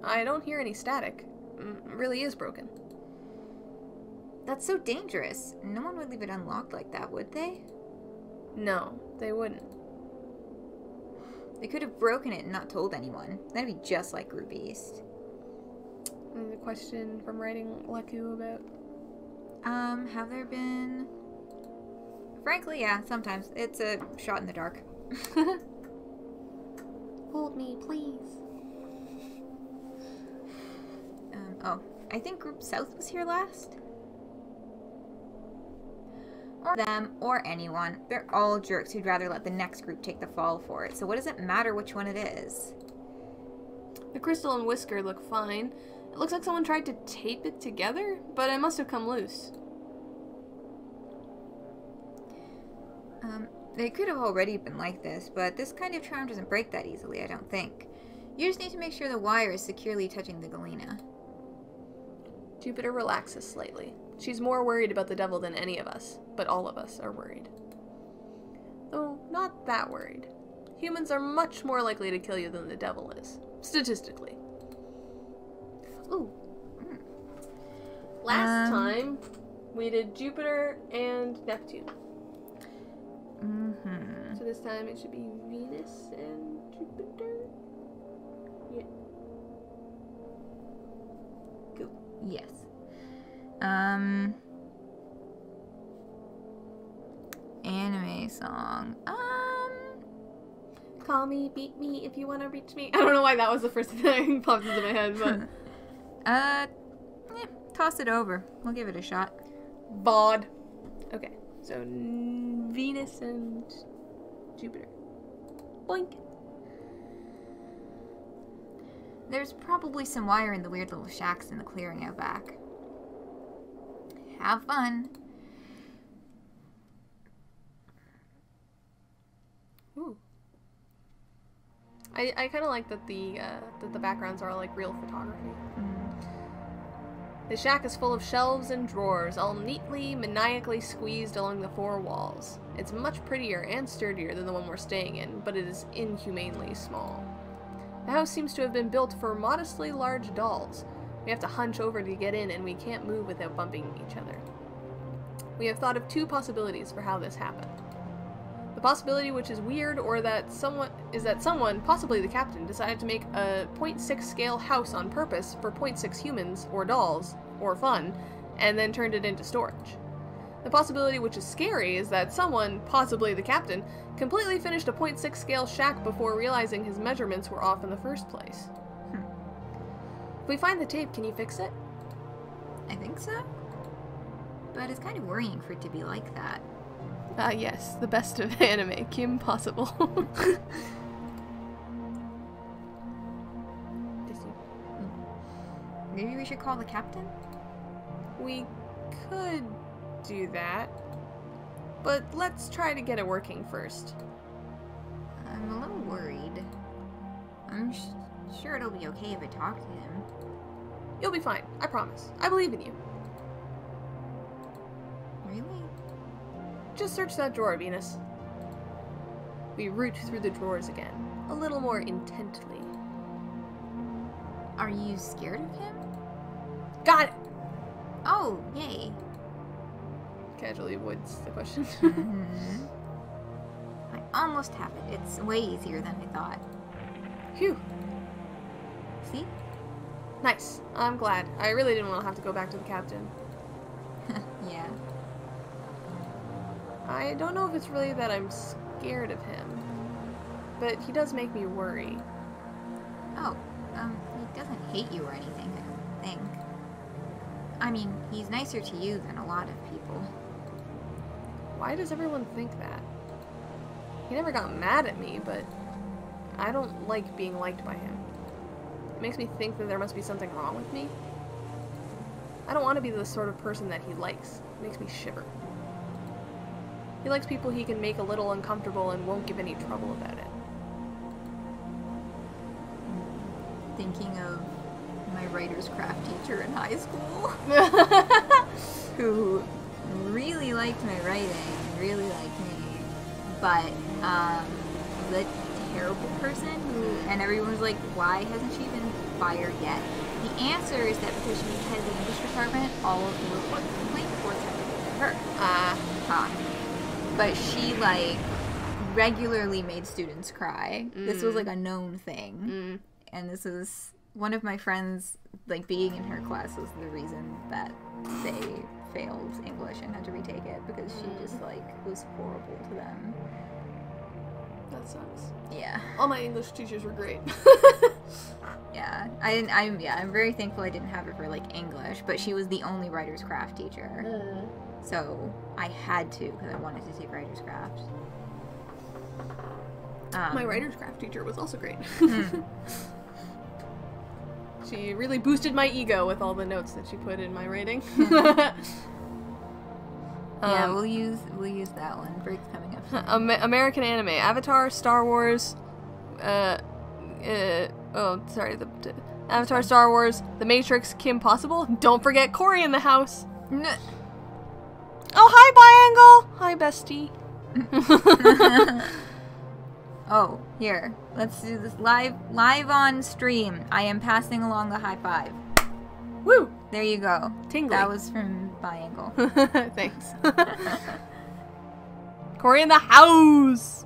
I don't hear any static. It really is broken. That's so dangerous. No one would leave it unlocked like that, would they? No, they wouldn't. They could have broken it and not told anyone. That'd be just like Group East. And the question from writing Leku about? Have there been... Frankly, yeah, sometimes. It's a shot in the dark. Hold me, please. Oh, I think Group South was here last. Or them, or anyone. They're all jerks who'd rather let the next group take the fall for it. So what does it matter which one it is? The crystal and whisker look fine. It looks like someone tried to tape it together, but it must have come loose. They could have already been like this, but this kind of charm doesn't break that easily, I don't think. You just need to make sure the wire is securely touching the galena. Jupiter relaxes slightly. She's more worried about the devil than any of us, but all of us are worried. Though not that worried. Humans are much more likely to kill you than the devil is, statistically. Ooh. Last time, we did Jupiter and Neptune. So this time it should be Venus and Jupiter. Yeah. Cool. Yes. Anime song. Call me, beat me if you want to reach me. I don't know why that was the first thing that popped into my head, but... Toss it over. We'll give it a shot. Bod. Okay, so Venus and Jupiter. Boink. There's probably some wire in the weird little shacks in the clearing out back. Have fun. Ooh. I kind of like that the backgrounds are like real photography. The shack is full of shelves and drawers, all neatly, maniacally squeezed along the four walls. It's much prettier and sturdier than the one we're staying in, but it is inhumanely small. The house seems to have been built for modestly large dolls. We have to hunch over to get in, and we can't move without bumping each other. We have thought of two possibilities for how this happened. The possibility, which is weird, or that someone, possibly the captain, decided to make a 0.6 scale house on purpose for 0.6 humans, or dolls, or fun, and then turned it into storage. The possibility, which is scary, is that someone, possibly the captain, completely finished a 0.6 scale shack before realizing his measurements were off in the first place. If we find the tape, can you fix it? I think so. But it's kind of worrying for it to be like that. Yes, the best of anime, Kim Possible. Maybe we should call the captain? We could do that, but let's try to get it working first. I'm a little worried. I'm sure it'll be okay if I talk to him. You'll be fine, I promise. I believe in you. Really? Just search that drawer, Venus. We root through the drawers again, a little more intently. Are you scared of him? Got it! Oh, yay. Casually avoids the question. I almost have it. It's way easier than I thought. Phew. See? Nice. I'm glad. I really didn't want to have to go back to the captain. Yeah. I don't know if it's really that I'm scared of him, but he does make me worry. Oh, he doesn't hate you or anything, I don't think. I mean, he's nicer to you than a lot of people. Why does everyone think that? He never got mad at me, but I don't like being liked by him. It makes me think that there must be something wrong with me. I don't want to be the sort of person that he likes. It makes me shiver. He likes people he can make a little uncomfortable and won't give any trouble about it. Thinking of my writer's craft teacher in high school who really liked my writing, really liked me, but the terrible person who, and everyone was like, why hasn't she been fired yet? The answer is that because she was head of the English department, all of the reports and complaint reports had to go to her. But she, like, regularly made students cry. This was, like, a known thing. And this was one of my friends, like, being in her class was the reason that they failed English and had to retake it, because she just, like, was horrible to them. That sucks. Yeah. All my English teachers were great. Yeah. I'm very thankful I didn't have her for, like, English, but she was the only writer's craft teacher. So I had to, because I wanted to take writer's craft. My writer's craft teacher was also great. She really boosted my ego with all the notes that she put in my writing. Yeah, we'll use that one. Break's coming up soon. American anime: Avatar, Star Wars. Avatar, Star Wars, The Matrix, Kim Possible. Don't forget Corey in the house. No. Oh, hi, Biangle. Hi, bestie. Oh, here. Let's do this live on stream. I am passing along the high five. Woo! There you go. Tingly. That was from Biangle. Thanks. Corey in the house.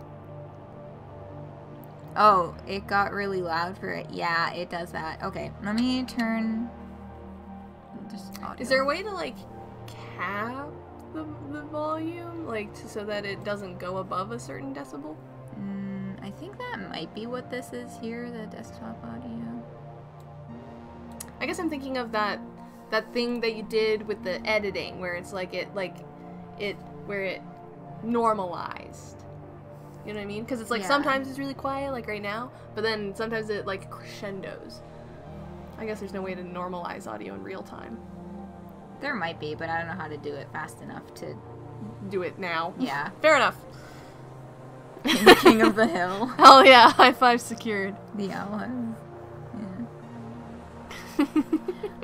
Oh, it got really loud for it. Yeah, it does that. Okay, let me turn just audio. Is there a way to, like, cap the volume, like, so that it doesn't go above a certain decibel? I think that might be what this is here, the desktop audio. I guess I'm thinking of that thing that you did with the editing, where it's like where it normalized. You know what I mean? Because it's like sometimes it's really quiet, like right now, but then sometimes it like crescendos. I guess there's no way to normalize audio in real time. There might be, but I don't know how to do it fast enough to do it now. Yeah. Fair enough. King of the hill. Hell yeah, high five secured. The owl has, yeah.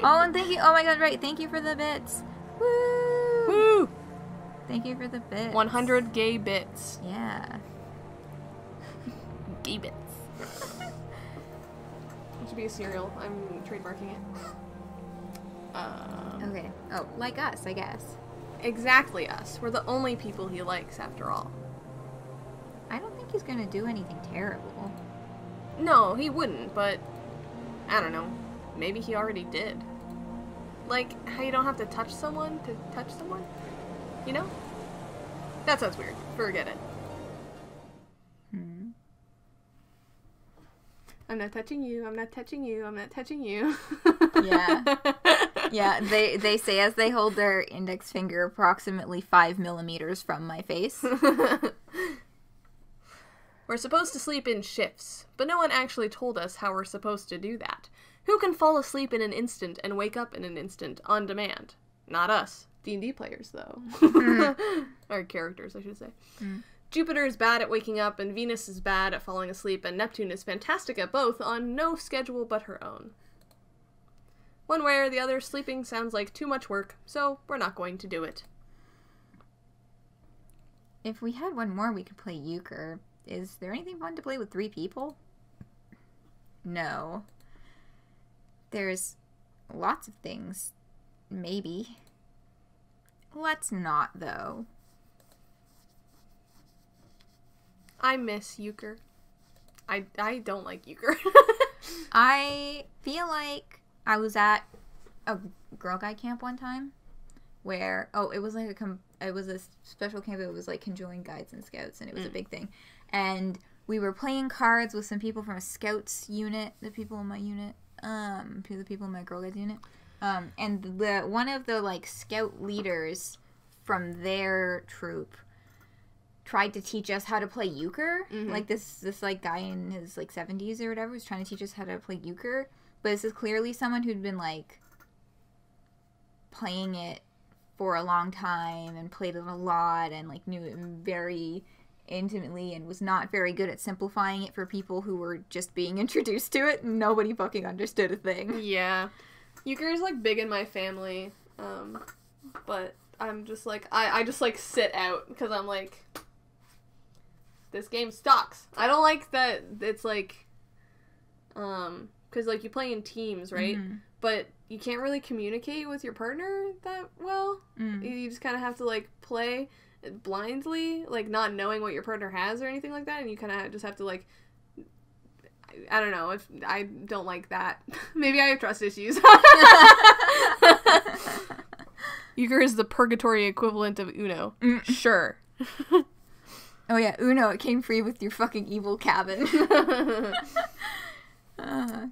Oh, and thank you. Oh my god, right. Thank you for the bits. Woo! Woo! Thank you for the bits. 100 gay bits. Yeah. Gay bits. It should be a cereal. I'm trademarking it. Okay. Oh, like us, I guess. Exactly us. We're the only people he likes, after all. I don't think he's gonna do anything terrible. No, he wouldn't, but I don't know. Maybe he already did. Like, how you don't have to touch someone to touch someone? You know? That sounds weird. Forget it. I'm not touching you, I'm not touching you, I'm not touching you. Yeah. Yeah, they say as they hold their index finger approximately 5 millimeters from my face. We're supposed to sleep in shifts, but no one actually told us how we're supposed to do that. Who can fall asleep in an instant and wake up in an instant on demand? Not us. D&D players, though. Or characters, I should say. Jupiter is bad at waking up, and Venus is bad at falling asleep, and Neptune is fantastic at both on no schedule but her own. One way or the other, sleeping sounds like too much work, so we're not going to do it. If we had one more, we could play euchre. Is there anything fun to play with 3 people? No. There's lots of things. Maybe. Let's not, though. I miss euchre. I don't like euchre. I feel like I was at a Girl Guide camp one time where, it was like it was a special camp. It was like conjoined guides and scouts, and it was a big thing. And we were playing cards with some people from a scouts unit, the people in my unit, the people in my Girl Guides unit. And one of the like scout leaders from their troop tried to teach us how to play euchre. Like this like guy in his like 70s or whatever was trying to teach us how to play euchre. But this is clearly someone who'd been like playing it for a long time and played it a lot and, like, knew it very intimately and was not very good at simplifying it for people who were just being introduced to it. Nobody fucking understood a thing. Yeah. Euchre is, like, big in my family, but I'm just, like, I just, like, sit out, because I'm, like, this game sucks. I don't like that it's, like, because, like, you play in teams, right? Mm-hmm. But you can't really communicate with your partner that well. Mm. You just kind of have to, like, play blindly, like, not knowing what your partner has or anything like that, and you kind of just have to, like, I don't know, if I don't like that. Maybe I have trust issues. Euchre is the purgatory equivalent of Uno. Mm. Sure. Oh yeah, Uno, it came free with your fucking evil cabin.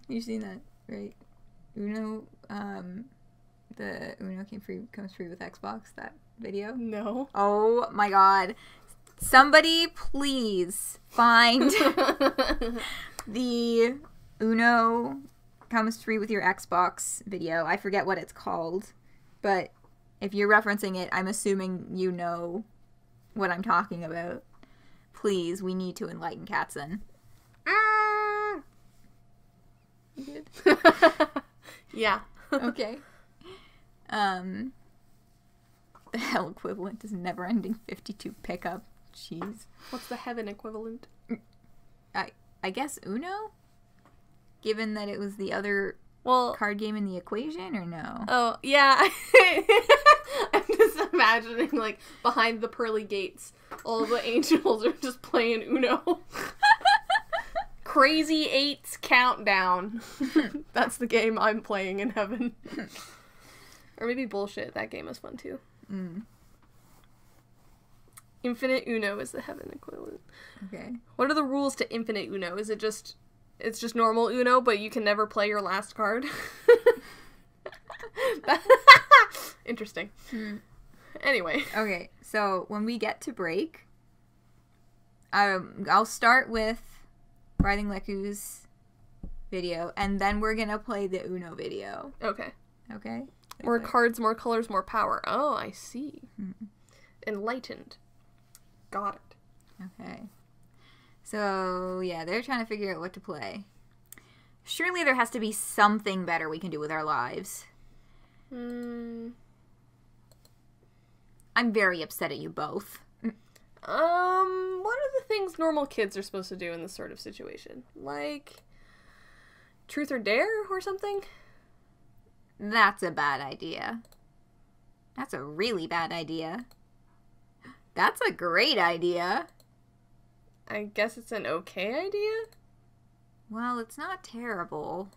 You've seen that, right? Uno, the Uno comes free with Xbox, that video? No. Oh my god. Somebody please find the Uno comes free with your Xbox video. I forget what it's called, but if you're referencing it, I'm assuming you know what I'm talking about. Please, we need to enlighten Katzen. You good? Yeah. Okay. The hell equivalent is never-ending 52 pickup. Jeez. What's the heaven equivalent? I guess Uno? Given that it was the other card game in the equation, or no? Oh, yeah. I'm just imagining, like, behind the pearly gates, all the angels are just playing Uno. Crazy Eights Countdown. That's the game I'm playing in heaven. Or maybe Bullshit. That game is fun, too. Mm. Infinite Uno is the heaven equivalent. Okay. What are the rules to Infinite Uno? Is it just... It's just normal Uno, but you can never play your last card? Interesting. Anyway. Okay, so when we get to break, I'll start with Writhing Leku's video, and then we're gonna play the Uno video. Okay. Okay? More cards, more colors, more power. Oh, I see. Mm-hmm. Enlightened. Got it. Okay. So, yeah, they're trying to figure out what to play. Surely there has to be something better we can do with our lives. I'm very upset at you both. What are the things normal kids are supposed to do in this sort of situation? Like, truth or dare or something? That's a bad idea. That's a really bad idea. That's a great idea. I guess it's an okay idea? Well, it's not terrible.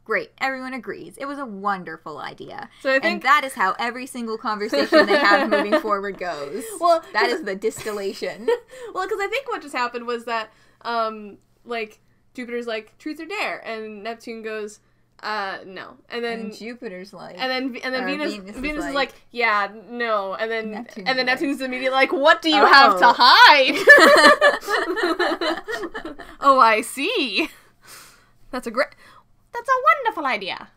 Great. Everyone agrees. It was a wonderful idea. So I think... And that is how every single conversation they have moving forward goes. Well, that is the distillation. Well, because I think what just happened was that, like, Jupiter's like, truth or dare? And Neptune goes, no. And then Jupiter's like... And then Venus is like, yeah, no. And then Neptune's immediately like, what do you have to hide? Oh, I see. That's a wonderful idea.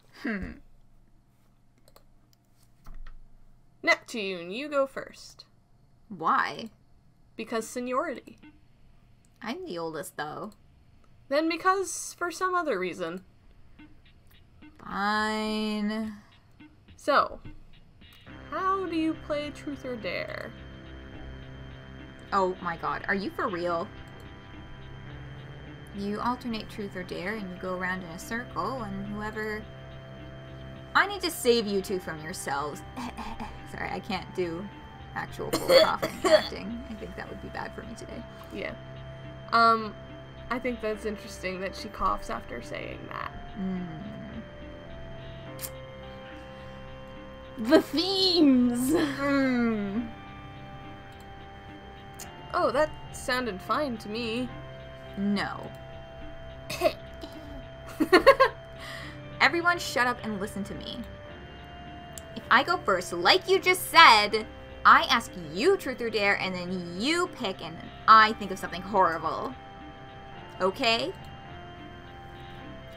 Neptune, you go first. Why? Because seniority. I'm the oldest, though. Then because for some other reason. Fine. So, how do you play truth or dare? Oh my god, are you for real? You alternate truth or dare and you go around in a circle and whoever... I need to save you two from yourselves. Sorry, I can't do actual full coughing acting. I think that would be bad for me today. Yeah. I think that's interesting that she coughs after saying that. The themes! Oh, that sounded fine to me. No. Everyone shut up and listen to me. If I go first, like you just said, I ask you truth or dare, and then you pick, and I think of something horrible. Okay?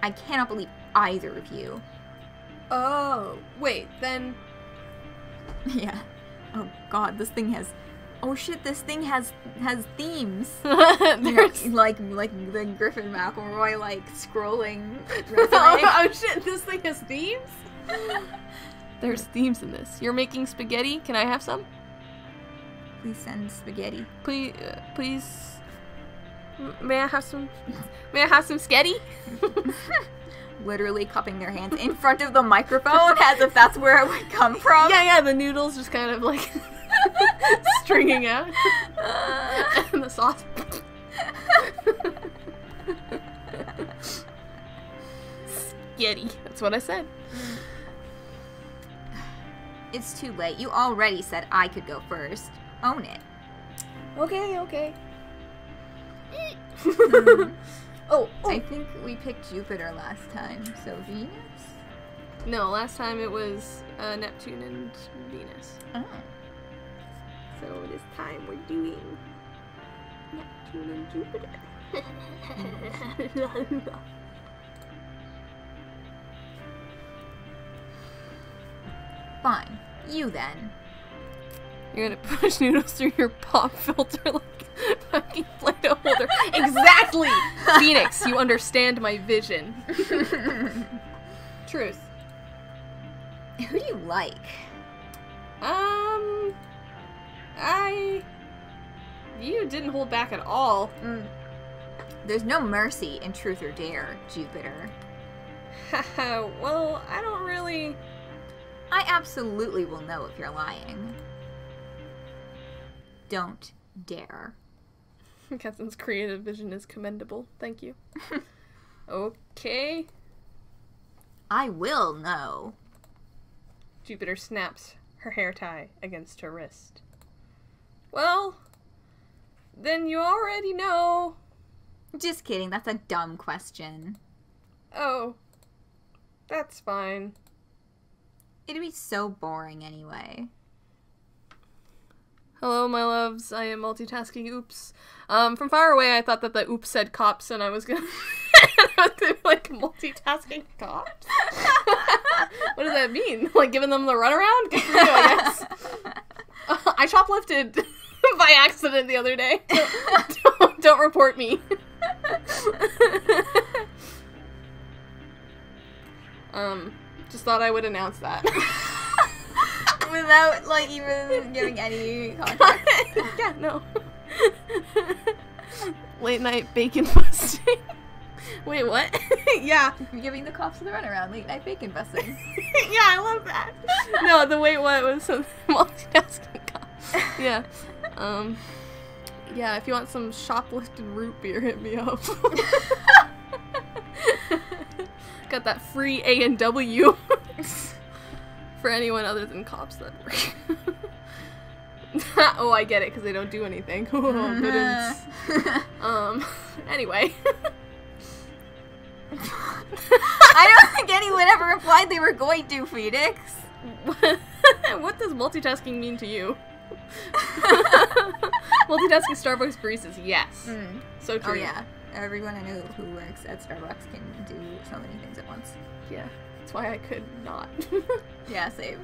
I cannot believe either of you. Oh, wait, then... Yeah. Oh god, this thing has... Oh shit, this thing has themes. There's... like the Griffin McElroy, like, scrolling resume. Oh shit, this thing has themes? There's themes in this. You're making spaghetti? Can I have some? Please send spaghetti. Please... May I have some... May I have some sketty? Literally cupping their hands in front of the microphone as if that's where it would come from. Yeah, the noodles just kind of like stringing out. And the sauce. Sketty. That's what I said. It's too late. You already said I could go first. Own it. Okay. Oh, I think we picked Jupiter last time, so Venus? No, last time it was Neptune and Venus. Oh. So this time we're doing Neptune and Jupiter. Fine. You then. You're gonna push noodles through your pop filter like fucking Play-Doh holder. Exactly! Phoenix, you understand my vision. Truth. Who do you like? You didn't hold back at all. There's no mercy in Truth or Dare, Jupiter. Well, I don't really... I absolutely will know if you're lying. Don't dare. Katzen's creative vision is commendable. Thank you. Okay. I will know. Jupiter snaps her hair tie against her wrist. Well, then you already know. Just kidding, that's a dumb question. Oh, that's fine. It'd be so boring anyway. Hello, my loves. I am multitasking. Oops. From far away, I thought that the oops said cops, and I was gonna be like, multitasking cops? What does that mean? Like, giving them the runaround? Good for you, I guess. I shoplifted by accident the other day. Don't report me. Just thought I would announce that. Without, like, even giving any context. Yeah, no. Late night bacon busting. Wait, what? Yeah. Giving the cops the runaround, late night bacon busting. Yeah, I love that. No, the wait what was some multitasking cops. Yeah. Yeah, if you want some shoplifted root beer, hit me up. Got that free A&W. For anyone other than cops that work. Oh, I get it, because they don't do anything. Anyway. I don't think anyone ever implied they were going to, Phoenix. What does multitasking mean to you? Multitasking Starbucks baristas, yes. So true. Oh yeah, everyone I know who works at Starbucks can do so many things at once. Yeah, that's why I could not. Yeah, same.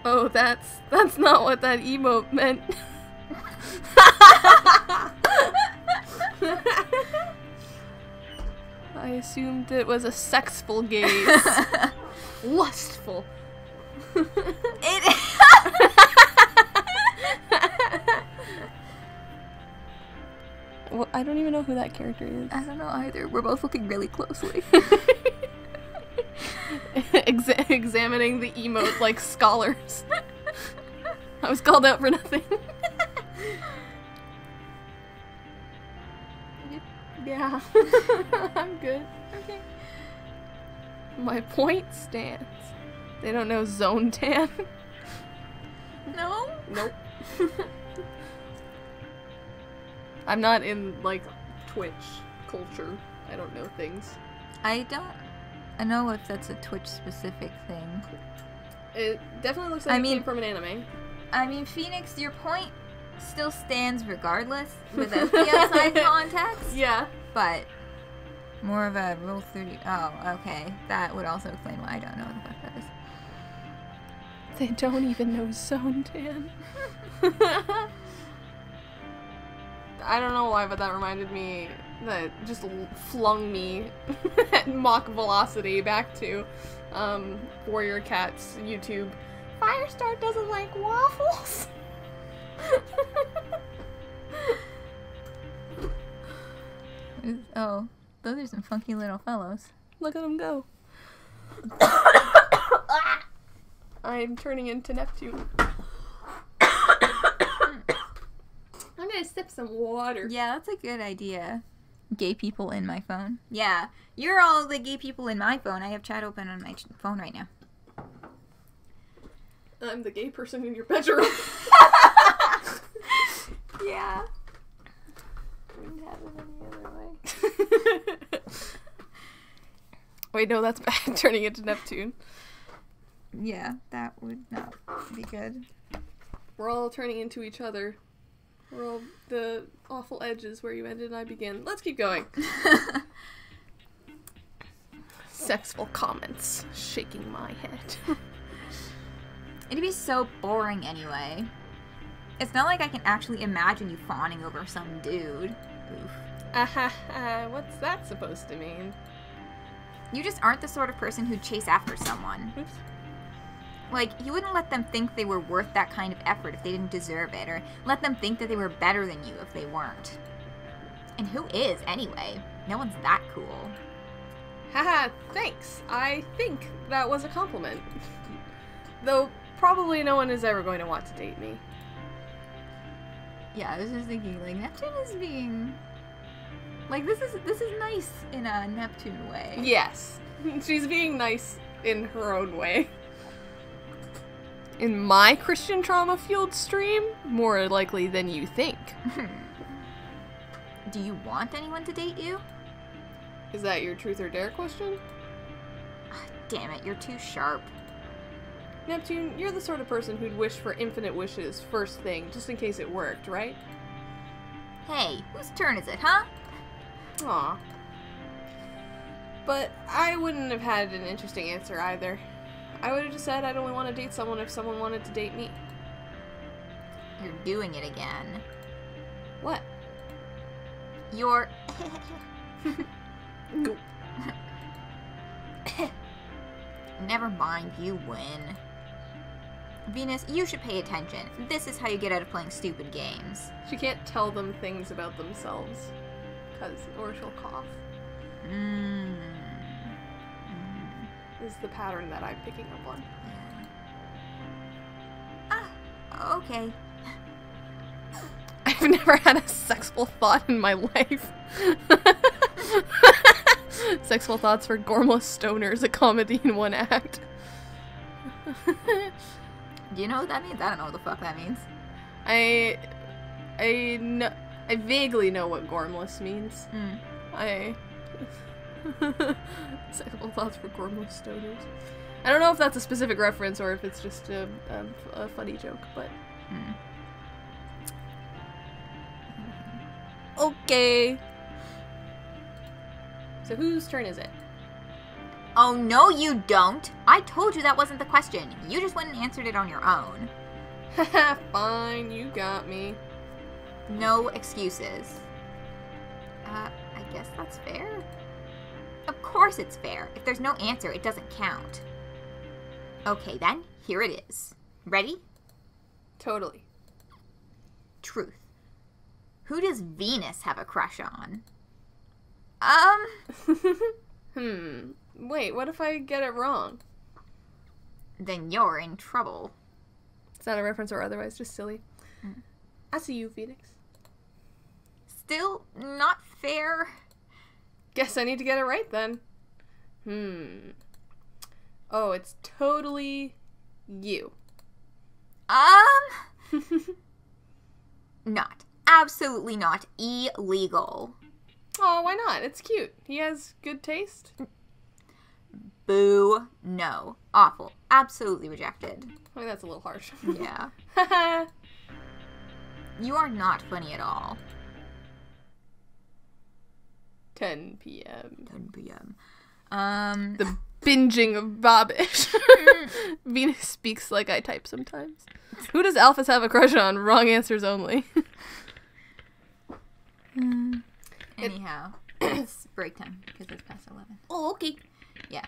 Oh, that's not what that emote meant. I assumed it was a sexful gaze. Lustful. It. Well, I don't even know who that character is. I don't know either. We're both looking really closely. Examining the emote like scholars. I was called out for nothing. Yeah. I'm good. Okay. My point stands. They don't know zone tan. No? Nope. I'm not in, like, Twitch culture. I don't know things. I know if that's a Twitch specific thing. It definitely looks like it came from an anime. I mean, Phoenix, your point still stands regardless without the outside context. Yeah. But More of a Rule 30. Oh, okay. That would also explain why I don't know what the fuck that is. They don't even know Zone Dan. I don't know why, but that reminded me, that just flung me at Mach velocity back to Warrior Cat's YouTube. Firestar doesn't like waffles. Oh, those are some funky little fellows. Look at them go. I'm turning into Neptune. I'm gonna sip some water. Yeah, that's a good idea. Gay people in my phone. Yeah, you're all the gay people in my phone. I have chat open on my phone right now. I'm the gay person in your bedroom. Yeah. Wouldn't have it any other way. Wait, no, that's bad. Turning into Neptune. Yeah, that would not be good. We're all turning into each other. We're all the awful edges where you ended and I begin. Let's keep going. Sexful comments. Shaking my head. It'd be so boring anyway. It's not like I can actually imagine you fawning over some dude. Oof. What's that supposed to mean? You just aren't the sort of person who'd chase after someone. Oops. Like, you wouldn't let them think they were worth that kind of effort if they didn't deserve it, or let them think that they were better than you if they weren't. And who is, anyway? No one's that cool. Haha, thanks. I think that was a compliment. Though, probably no one is ever going to want to date me. Yeah, I was just thinking, like, Neptune is being... Like, this is nice in a Neptune way. Yes. She's being nice in her own way. In my Christian trauma-fueled stream, more likely than you think. Do you want anyone to date you? Is that your truth or dare question? Damn it, you're too sharp. Neptune, you're the sort of person who'd wish for infinite wishes first thing, just in case it worked, right? Hey, whose turn is it, huh? Aw. But I wouldn't have had an interesting answer either. I would have just said I'd only want to date someone if someone wanted to date me. You're doing it again. What? You're... Go. Never mind, you win. Venus, you should pay attention. This is how you get out of playing stupid games. She can't tell them things about themselves, or she'll cough. Is the pattern that I'm picking up on. Ah, okay. I've never had a sexful thought in my life. Sexful thoughts for gormless stoners, a comedy in one act. Do you know what that means? I don't know what the fuck that means. I vaguely know what gormless means. Sexual thoughts for gormless stoners. I don't know if that's a specific reference or if it's just a funny joke, but... Okay. So whose turn is it? Oh, no you don't! I told you that wasn't the question. You just went and answered it on your own. Haha, fine, you got me. No excuses. I guess that's fair. Of course it's fair. If there's no answer, it doesn't count. Okay then, here it is. Ready? Totally. Truth. Who does Venus have a crush on? Wait, what if I get it wrong? Then you're in trouble. Is that a reference or otherwise just silly? I see you, Phoenix. Still not fair. Guess I need to get it right then. Oh, it's totally you. Not. Absolutely not. Illegal. Oh, why not? It's cute. He has good taste. Boo. No. Awful. Absolutely rejected. I mean, that's a little harsh. Yeah. You are not funny at all. 10 p.m. 10 p.m. The binging of Bobbish. Venus speaks like I type sometimes. Who does Alphys have a crush on? Wrong answers only. Anyhow, it's break time because it's past 11. Oh, okay. Yeah.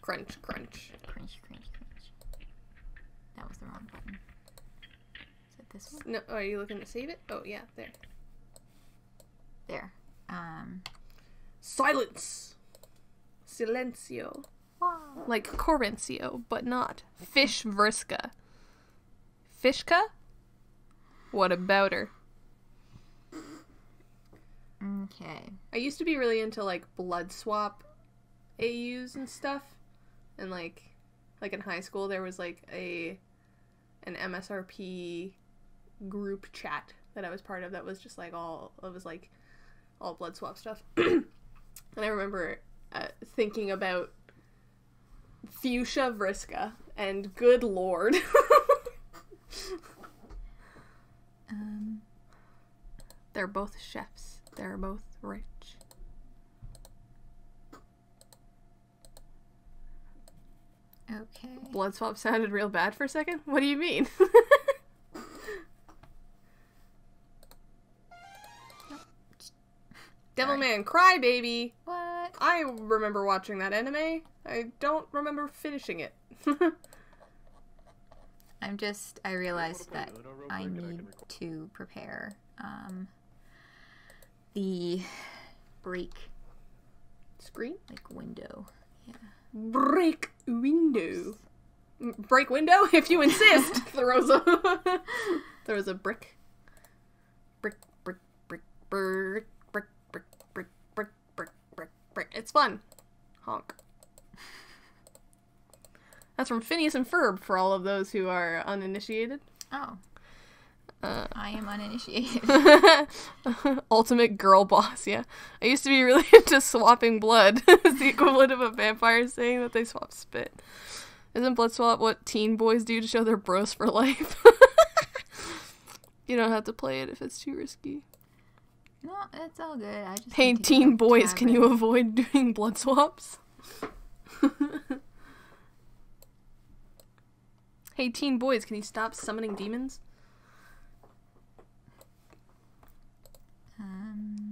Crunch, crunch. Crunch, crunch, crunch. That was the wrong button. Is it this one? No, are you looking to save it? Oh, yeah, there. There. Silence. Silencio. Wow. Like Corincio, but not. Fish Vriska. Fishka? What about her? Okay. I used to be really into, like, blood swap AUs and stuff. And, like in high school, there was, like, an MSRP group chat that I was part of that was just, like, all blood swap stuff. And I remember thinking about Fuchsia Vriska, and good lord. They're both chefs. They're both rich. Okay. Blood swap sounded real bad for a second? What do you mean? Devilman Crybaby. What? I remember watching that anime. I don't remember finishing it. I realized that I need to prepare the break Screen? like window. Yeah. Break window. Break window if you insist. Throws a brick. Brick. It's fun. Honk. That's from Phineas and Ferb for all of those who are uninitiated. Oh. I am uninitiated. Ultimate girl boss, yeah. I used to be really into swapping blood. It's the equivalent of a vampire saying that they swap spit. Isn't blood swap what teen boys do to show their bros for life? You don't have to play it if it's too risky. No, it's all good. I just Hey, need to teen go boys, can you tavern. avoid doing blood swaps? Hey, teen boys, can you stop summoning demons?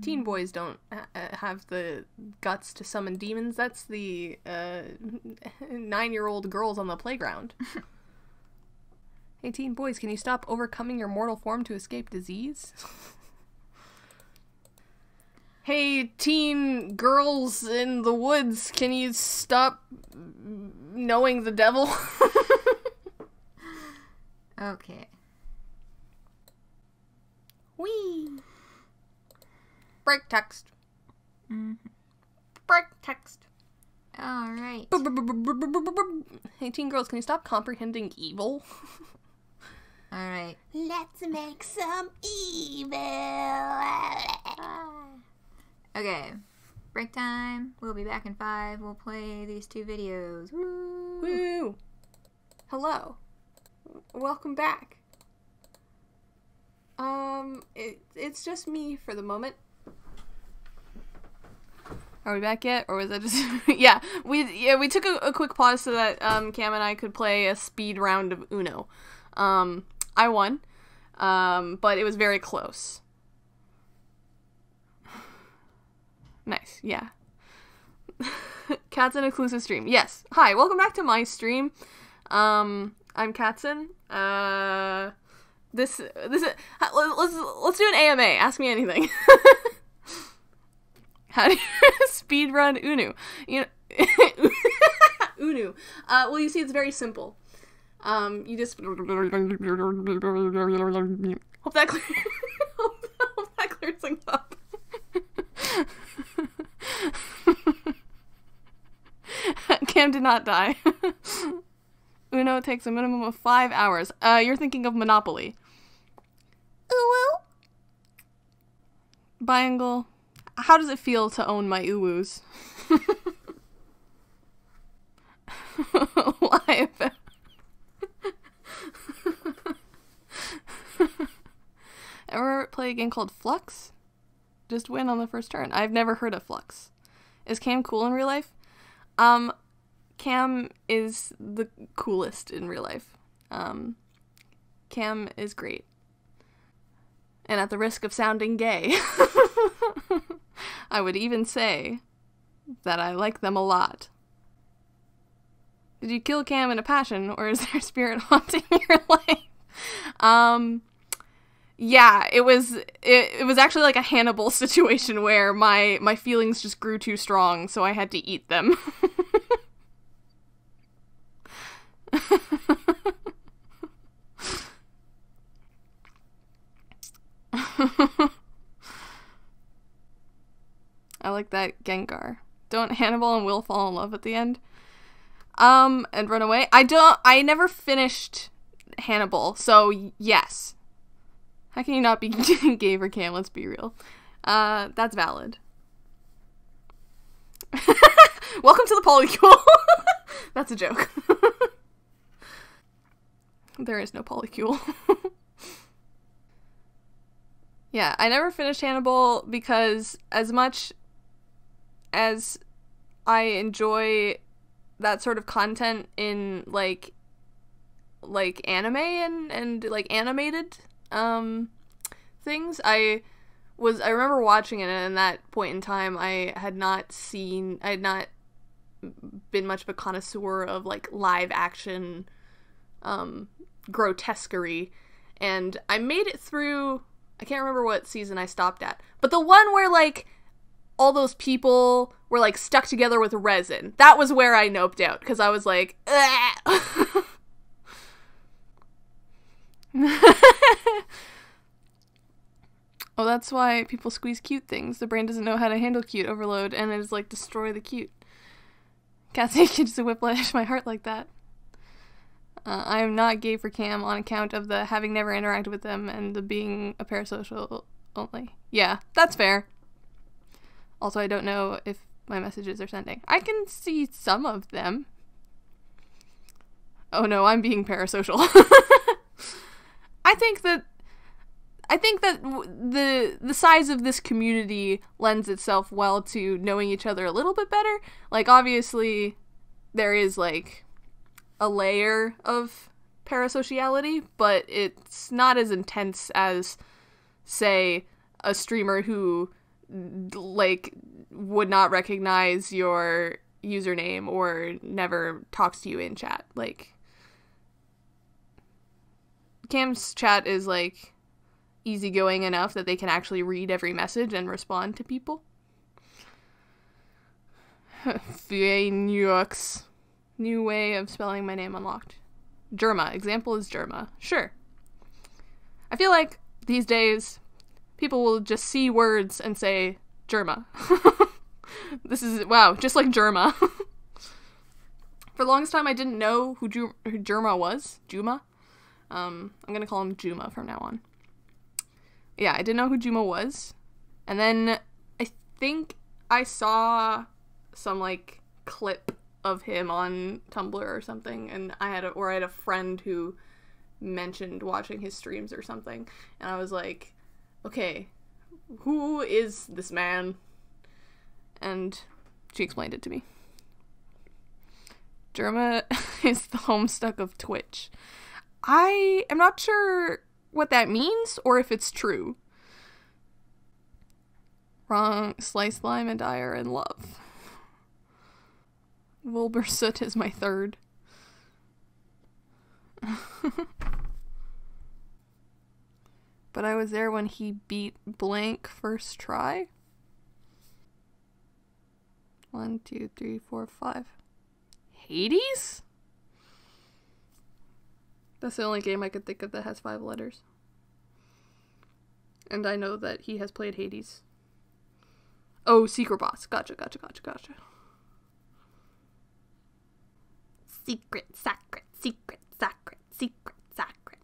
Teen boys don't have the guts to summon demons. That's the 9-year-old girls on the playground. Hey, teen boys, can you stop overcoming your mortal form to escape disease? Hey, teen girls in the woods, can you stop knowing the devil? Okay. Whee! Break text. Mm-hmm. Break text. All right. Hey, teen girls, can you stop comprehending evil? All right. Let's make some evil. Okay. Break time. We'll be back in 5. We'll play these 2 videos. Woo! Woo! Hello. Welcome back. It's just me for the moment. Are we back yet? Or was that just... Yeah, we took a quick pause so that Cam and I could play a speed round of Uno. I won, but it was very close. Nice, yeah. Katzen exclusive stream. Yes. Hi, welcome back to my stream. I'm Katzen. This is, let's do an AMA. Ask me anything. How do you speedrun Uno? You know, Uno. Well, you see, it's very simple. You just hope that hope that clears things up. Cam did not die. Uno takes a minimum of 5 hours. You're thinking of Monopoly. Uwu. Biangle. How does it feel to own my uwus? Lie about. Ever play a game called Flux? just win on the first turn. I've never heard of Flux. Is Cam cool in real life? Cam is the coolest in real life. Cam is great. And at the risk of sounding gay, I would even say that I like them a lot. Did you kill Cam in a passion, or is there a spirit haunting your life? Yeah, it was actually like a Hannibal situation where my feelings just grew too strong, so I had to eat them. I like that Gengar. Don't Hannibal and Will fall in love at the end? And run away? I never finished Hannibal, so yes. How can you not be gay for Cam? Let's be real. That's valid. Welcome to the polycule. That's a joke. There is no polycule. Yeah, I never finished Hannibal because as much as I enjoy that sort of content in like anime and like animated things, I remember watching it, and at that point in time I had not been much of a connoisseur of like live action grotesquerie, and I made it through, I can't remember what season I stopped at, but the one where like all those people were like stuck together with resin, that was where I noped out, because I was like, oh, that's why people squeeze cute things. The brain doesn't know how to handle cute overload, and it is like destroy the cute. Katzen can just whiplash my heart like that. I am not gay for Cam on account of the having never interacted with them and the being a parasocial only. Yeah, that's fair. Also, I don't know if my messages are sending. I can see some of them. Oh no, I'm being parasocial. I think that the size of this community lends itself well to knowing each other a little bit better. Like, obviously, there is, like, a layer of parasociality, but it's not as intense as, say, a streamer who, like, would not recognize your username or never talks to you in chat. Like, Cam's chat is, like, easygoing enough that they can actually read every message and respond to people. Phoenix. New way of spelling my name unlocked. Germa. Example is Germa. Sure. I feel like these days people will just see words and say Germa. This is, wow, just like Germa. For the longest time I didn't know who Germa was. Juma. I'm gonna call him Juma from now on. Yeah, I didn't know who Juma was. And then I think I saw some, like, clip of him on Tumblr or something, and I had a friend who mentioned watching his streams or something, and I was like, okay, who is this man? And she explained it to me. Germa is the homestuck of Twitch. I am not sure what that means or if it's true. Wrong. Slice, Lime, and I are in love. Wilbursoot is my third. But I was there when he beat blank first try. 1, 2, 3, 4, 5. Hades? That's the only game I could think of that has 5 letters. And I know that he has played Hades. Oh, Secret Boss. Gotcha. Secret, sacred, secret, sacred, secret, sacred.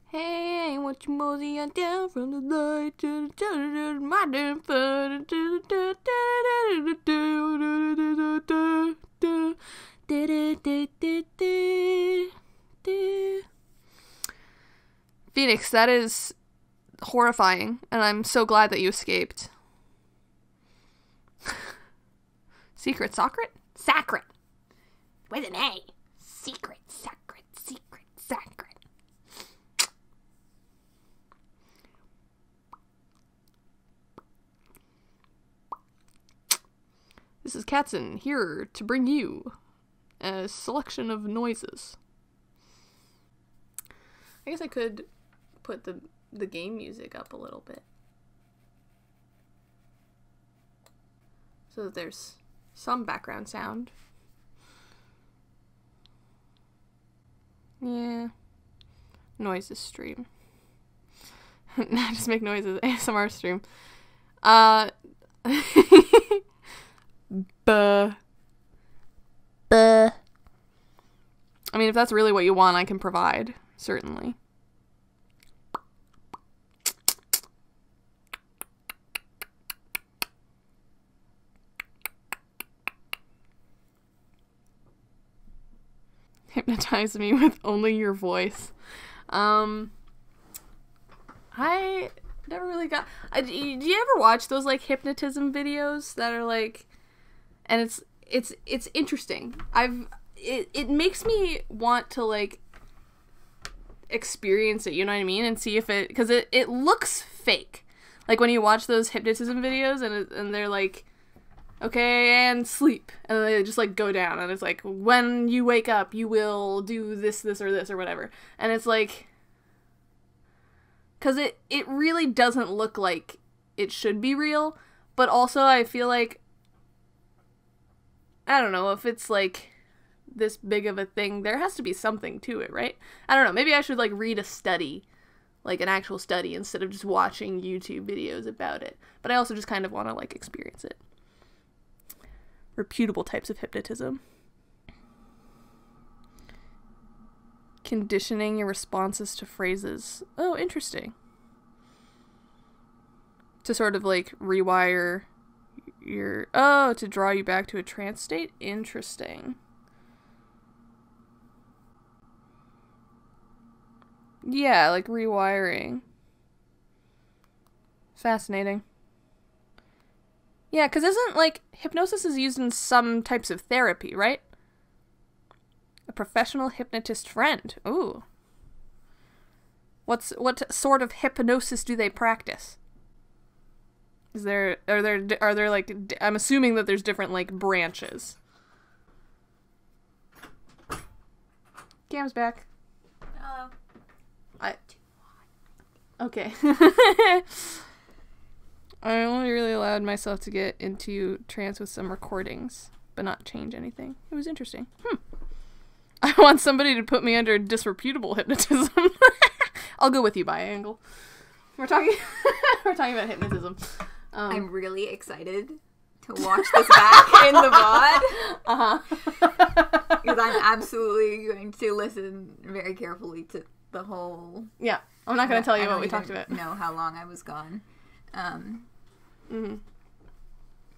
Hey, what you mosey on down from the light to the my damn fun Phoenix, that is horrifying, and I'm so glad that you escaped. Secret, sacred? Sacred. With an A. Secret, sacred, secret, sacred. This is Katzen, here to bring you a selection of noises. I guess I could put the game music up a little bit, so that there's some background sound. Yeah. Noises stream. Just make noises. ASMR stream. Buh. Buh. I mean, if that's really what you want, I can provide. Certainly. Hypnotize me with only your voice. I never really got... do you ever watch those, like, hypnotism videos that are, like... And it's interesting. It makes me want to, like, experience it, you know what I mean? And see if it... Because it looks fake. Like, when you watch those hypnotism videos and they're, like... Okay, and sleep. And then they just, like, go down. And it's like, when you wake up, you will do this, or this, or whatever. And it's like... Because it really doesn't look like it should be real. But also, I feel like... I don't know, if it's, like, this big of a thing, there has to be something to it, right? I don't know, maybe I should, like, read a study. Like, an actual study, instead of just watching YouTube videos about it. But I also just kind of want to, like, experience it. Reputable types of hypnotism. Conditioning your responses to phrases. Oh, interesting. To sort of, like, rewire your... Oh, to draw you back to a trance state? Interesting. Yeah, like rewiring. Fascinating. Yeah, because isn't, like, hypnosis is used in some types of therapy, right? A professional hypnotist friend. Ooh. What sort of hypnosis do they practice? Are there like, I'm assuming that there's different, like, branches. Cam's back. Hello. Okay. I only really allowed myself to get into trance with some recordings, but not change anything. It was interesting. I want somebody to put me under disreputable hypnotism. I'll go with you, Biangle. We're talking about hypnotism. I'm really excited to watch this back in the VOD. Uh-huh. Because I'm absolutely going to listen very carefully to the whole... Yeah. I'm not going to tell you what we talked about. I don't know how long I was gone.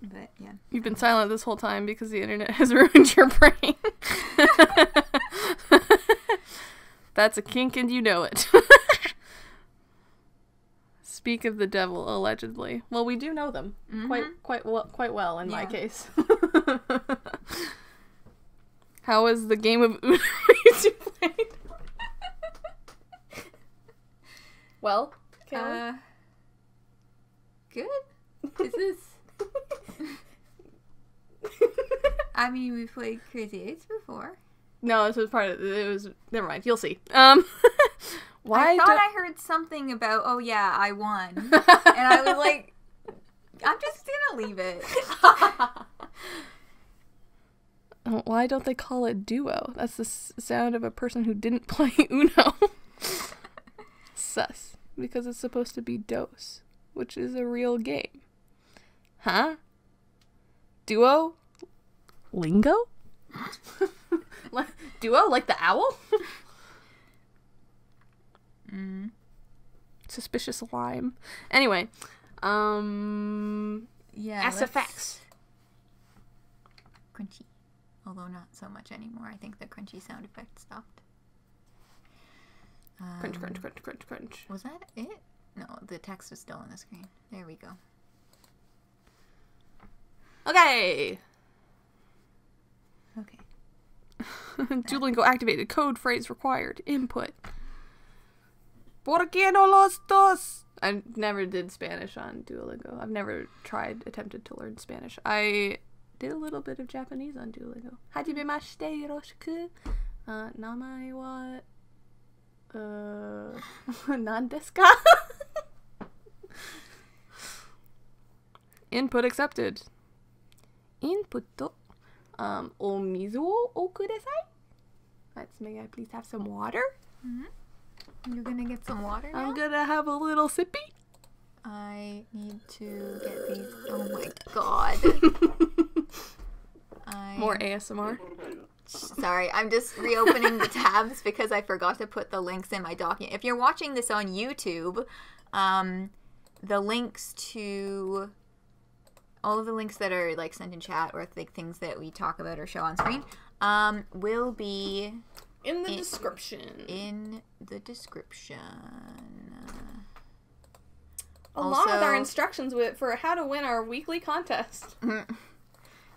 But, yeah. You've been silent this whole time because the internet has ruined your brain. That's a kink and you know it. Speak of the devil, allegedly. Well, we do know them. Quite well in my case. How was the game of Uno you two played? Well, Kayla? Good. This is... I mean, we played Crazy Eights before. No, this was part of it. Was never mind. You'll see. Why? I thought I heard something about. Oh yeah, I won, and I was like, I'm just gonna leave it. Why don't they call it duo? That's the sound of a person who didn't play Uno. Sus. Because it's supposed to be dos, which is a real game. Huh? Duo? Lingo? Duo? Like the owl? Suspicious lime. Anyway. Yeah. SFX. Crunchy. Although not so much anymore. I think the crunchy sound effect stopped. Crunch, crunch, crunch, crunch, crunch. Was that it? No, the text was still on the screen. There we go. Okay. Okay. Duolingo activated. Code phrase required. Input. ¿Por qué no los dos? I never did Spanish on Duolingo. I've never attempted to learn Spanish. I did a little bit of Japanese on Duolingo. Hajimemashite yoroshiku. Namae wa... nan desu ka? Input accepted. Input. O mizu o kudasai? May I please have some water? Mm-hmm. You're gonna get some water now? I'm gonna have a little sippy. I need to get these. Oh my god. More ASMR. Sorry, I'm just reopening the tabs because I forgot to put the links in my document. If you're watching this on YouTube, the links to all of the links that are like sent in chat or things that we talk about or show on screen will be in the description. In the description. Along with our instructions for how to win our weekly contest.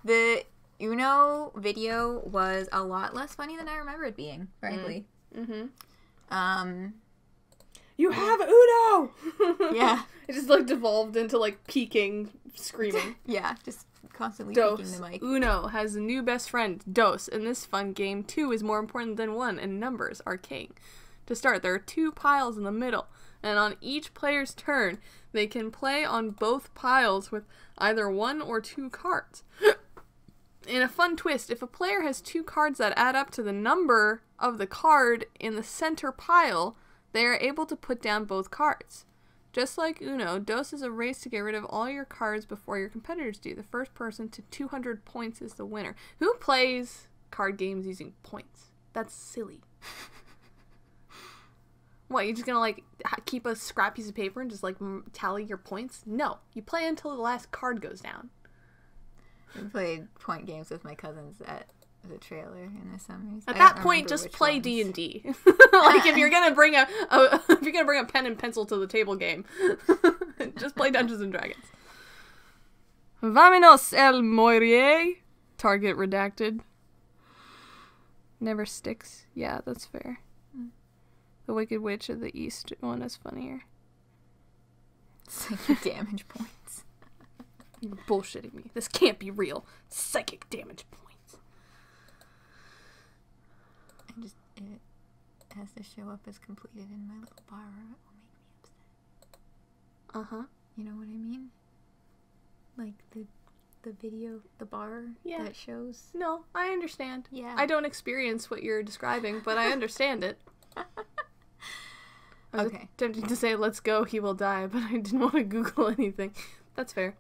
The Uno video was a lot less funny than I remember it being, frankly. Mm-hmm. You have Uno! Yeah. It just like devolved into like peaking, screaming. Yeah, just constantly Dos. peeking the mic. Uno has a new best friend, Dos. In this fun game, 2 is more important than 1, and numbers are king. To start, there are 2 piles in the middle, and on each player's turn, they can play on both piles with either 1 or 2 cards. In a fun twist, if a player has 2 cards that add up to the number of the card in the center pile, they are able to put down both cards. Just like Uno, Dos is a race to get rid of all your cards before your competitors do. The first person to 200 points is the winner. Who plays card games using points? That's silly. What, you're just gonna like keep a scrap piece of paper and just like tally your points? No, you play until the last card goes down. I played point games with my cousins at the trailer in the summers. At that point, just play D&D. Like if you're gonna bring a pen and pencil to the table game, just play Dungeons and Dragons. Vaminos el Moirier. Target redacted. Never sticks. Yeah, that's fair. The Wicked Witch of the East one is funnier. Psychic damage points. You're bullshitting me. This can't be real. Psychic damage points. It has to show up as completed in my little bar or it will make me upset. Uh-huh. You know what I mean? Like the video, the bar that shows. No, I understand. Yeah. I don't experience what you're describing, but I understand it. I was tempted to say, let's go, he will die, but I didn't want to Google anything. That's fair.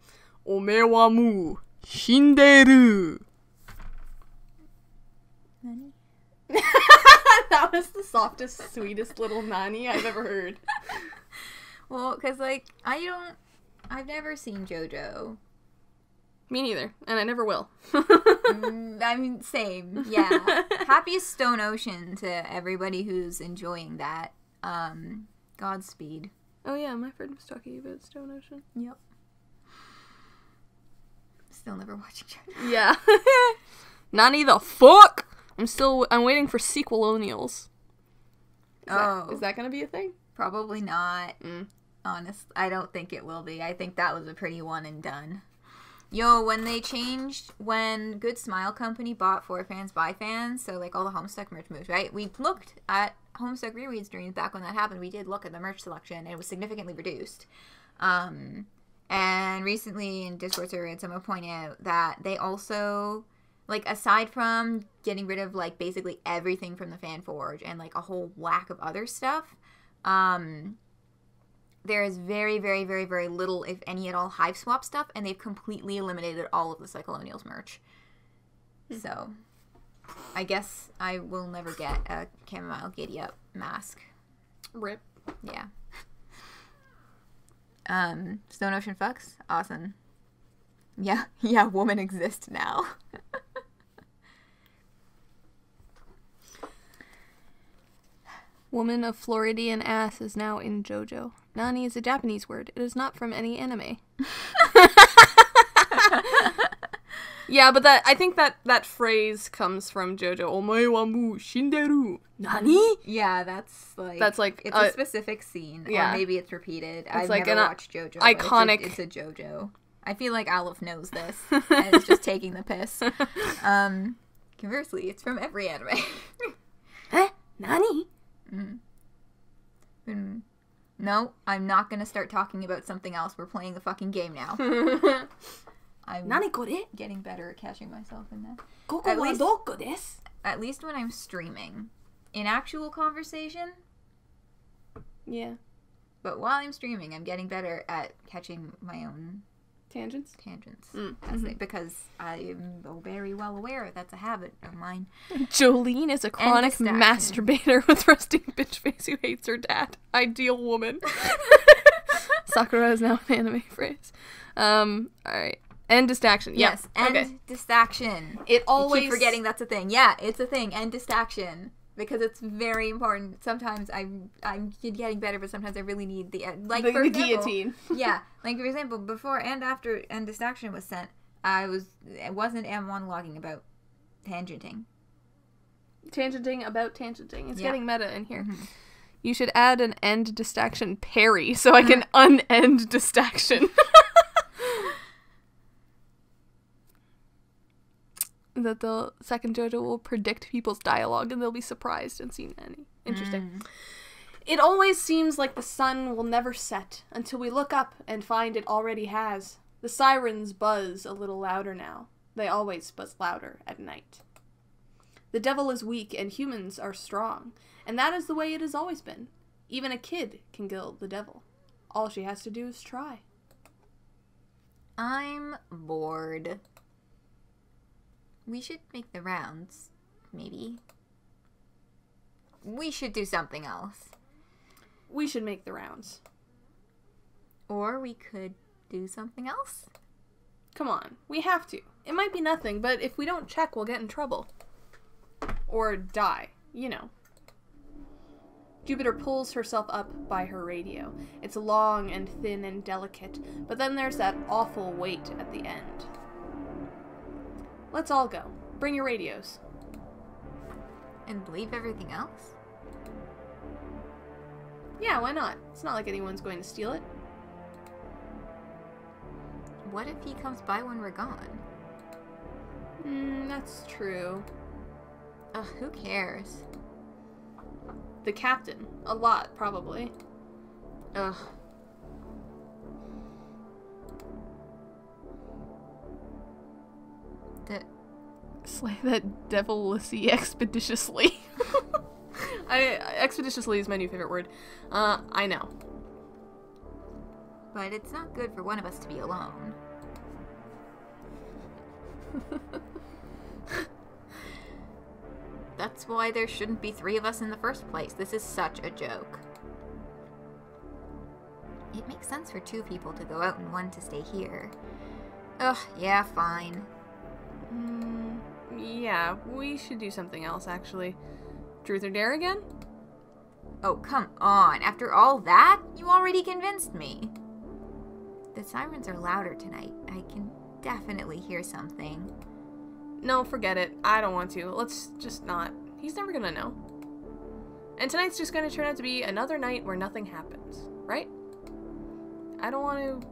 Ome wa mu shinderu. Nani? That was the softest, sweetest little nani I've ever heard. Well, because, like, I've never seen JoJo. Me neither, and I never will. I mean, same, yeah. Happiest Stone Ocean to everybody who's enjoying that. Godspeed. Oh yeah, my friend was talking about Stone Ocean. Yep. Still never watching JoJo. Yeah. Nani the fuck? I'm waiting for sequelonials. Is that gonna be a thing? Probably not. Honest, I don't think it will be. I think that was a pretty one and done. Yo, when Good Smile Company bought For Fans by Fans, so like all the Homestuck merch moves, right? We looked at Homestuck reread streams back when that happened. We did look at the merch selection, and it was significantly reduced. And recently in Discord server, I had someone point out that they also, like, aside from getting rid of, like, basically everything from the Fan Forge and, like, a whole whack of other stuff, there is very, very, very, very little, if any at all, Hive Swap stuff, and they've completely eliminated all of the Cyclonials merch. So, I guess I will never get a Chamomile Giddy Up mask. Rip. Yeah. Stone Ocean fucks? Awesome. Yeah, woman exists now. Woman of Floridian ass is now in JoJo. Nani is a Japanese word. It is not from any anime. Yeah, but I think that phrase comes from JoJo. Omae wa mou shinderu. Nani? Yeah, that's like it's a specific scene. Yeah. Or maybe it's repeated. I've like never watched JoJo. Iconic. It's a JoJo. I feel like Aleph knows this and is just taking the piss. Conversely, it's from every anime. Eh? Nani? No, I'm not gonna start talking about something else. We're playing a fucking game now. I'm getting better at catching myself in that. At least when I'm streaming. In actual conversation. Yeah. But while I'm streaming, I'm getting better at catching my own tangents. Because I am very well aware that's a habit of mine. Jolene is a chronic masturbator with resting bitch face who hates her dad. Ideal woman. Sakura is now an anime phrase. Alright. End distraction. Yes, end distraction. It always... You keep forgetting that's a thing. Yeah, it's a thing. End distraction. Because it's very important. Sometimes I'm getting better, but sometimes I really need the end. Like, for example, guillotine. Yeah. Like, for example, before and after end distraction was sent, it wasn't monologuing about tangenting. Tangenting about tangenting. It's getting meta in here. Mm-hmm. You should add an end distraction parry so I can unend distraction. That the second JoJo will predict people's dialogue and they'll be surprised and see any. Interesting. It always seems like the sun will never set until we look up and find it already has. The sirens buzz a little louder now. They always buzz louder at night. The devil is weak and humans are strong, and that is the way it has always been. Even a kid can kill the devil. All she has to do is try. I'm bored. We should make the rounds, maybe. We should do something else. We should make the rounds. Or we could do something else. Come on, we have to. It might be nothing, but if we don't check, we'll get in trouble. Or die, you know. Jupiter pulls herself up by her radio. It's long and thin and delicate, but then there's that awful weight at the end. Let's all go. Bring your radios. And leave everything else? Yeah, why not? It's not like anyone's going to steal it. What if he comes by when we're gone? That's true. Ugh, who cares? The captain. A lot, probably. Ugh. Slay that devilissy expeditiously. Expeditiously is my new favorite word. I know. But it's not good for one of us to be alone. That's why there shouldn't be 3 of us in the first place. This is such a joke. It makes sense for 2 people to go out and 1 to stay here. Ugh, yeah, fine. Yeah, we should do something else, actually. Truth or dare again? Oh, come on. After all that, you already convinced me. The sirens are louder tonight. I can definitely hear something. No, forget it. I don't want to. Let's just not. He's never gonna know. And tonight's just gonna turn out to be another night where nothing happens, right? I don't want to...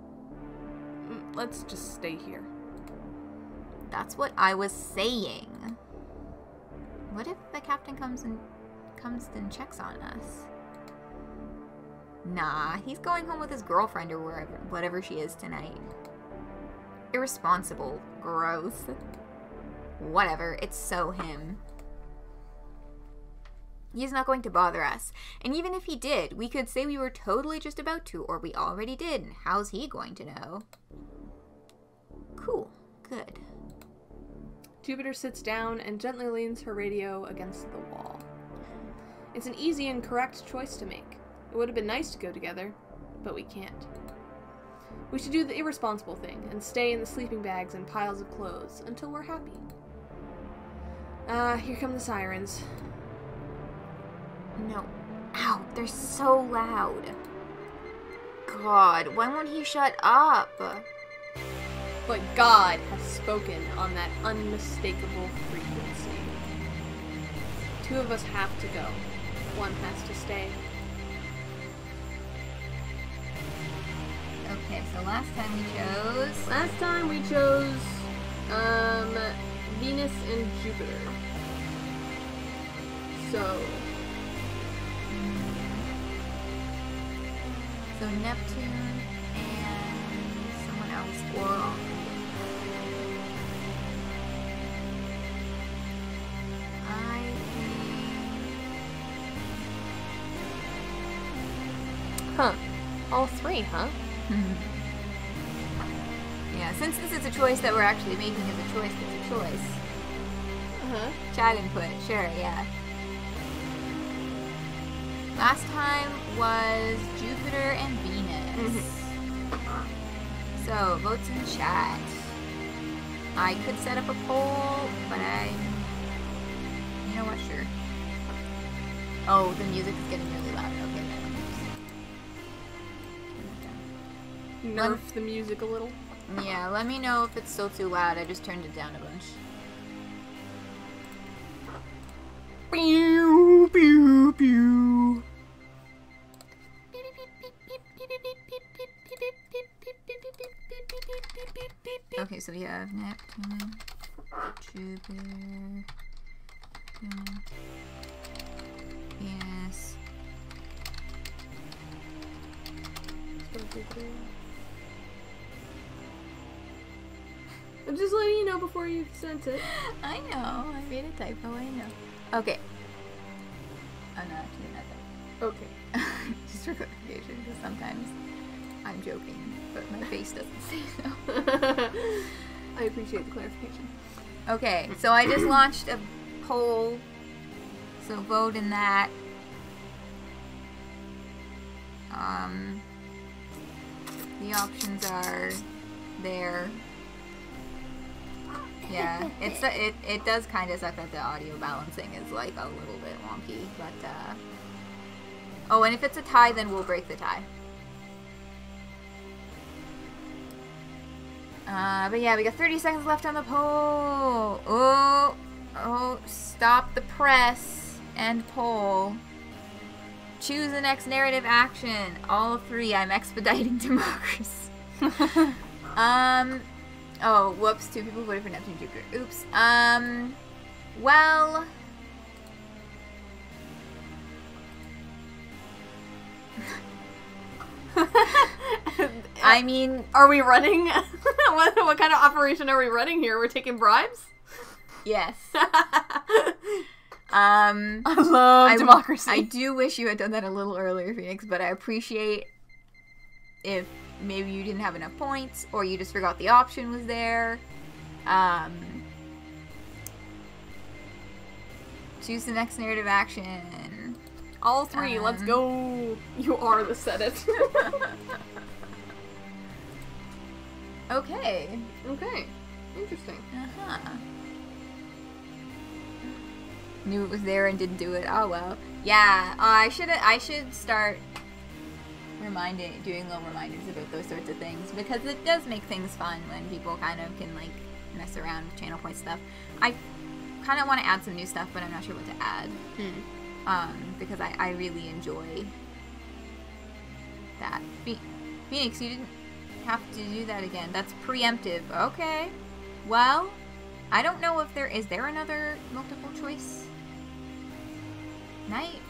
Let's just stay here. That's what I was saying. What if the captain comes and checks on us? Nah, he's going home with his girlfriend or whatever she is tonight. Irresponsible. Gross. Whatever, it's so him. He's not going to bother us. And even if he did, we could say we were totally just about to, or we already did, and how's he going to know? Cool. Good. Jupiter sits down and gently leans her radio against the wall. It's an easy and correct choice to make. It would have been nice to go together, but we can't. We should do the irresponsible thing and stay in the sleeping bags and piles of clothes until we're happy. Here come the sirens. No. They're so loud. God, why won't he shut up? But God has spoken on that unmistakable frequency. 2 of us have to go. 1 has to stay. Okay, so last time we chose... Venus and Jupiter. So Neptune and someone else, or I think... Huh. All 3, huh? Yeah, since this is a choice that we're actually making as a choice, it's a choice. Chat input, sure, yeah. Last time was Jupiter and Venus. So, votes in chat. I could set up a poll, but you know what, sure. Oh, the music is getting really loud. Okay, then. Nerf the music a little. Yeah, let me know if it's still too loud. I just turned it down a bunch. Pew, pew, pew. Okay, so we have Neptune, Jupiter, Venus. I'm just letting you know before you sent it. I know, I made a typo, I know. Okay. I'm not actually not that. Okay. Just for clarification, because sometimes I'm joking, but my face doesn't say so. I appreciate the clarification. Okay, so I just launched a poll, so vote in that. The options are there. Yeah, it does kind of suck that the audio balancing is like a little bit wonky, but oh, and if it's a tie, then we'll break the tie. But yeah, we got 30 seconds left on the poll. Oh, stop the press and poll. Choose the next narrative action. All 3. I'm expediting democracy. Oh, whoops. 2 people voted for Neptune Jupiter. Oops. Well... I mean... Are we running? What kind of operation are we running here? We're taking bribes? Yes. I love democracy. I do wish you had done that a little earlier, Phoenix, but I appreciate if maybe you didn't have enough points, or you just forgot the option was there. Choose the next narrative action. All 3, let's go. You are the Senate. Okay. Okay. Interesting. Knew it was there and didn't do it. Oh well. Yeah. I should start doing little reminders about those sorts of things, because it does make things fun when people kind of can like mess around with channel point stuff. I kind of want to add some new stuff, but I'm not sure what to add. Because I really enjoy that. Phoenix, you didn't have to do that again. That's preemptive. Okay. Well, I don't know if is there another multiple choice night?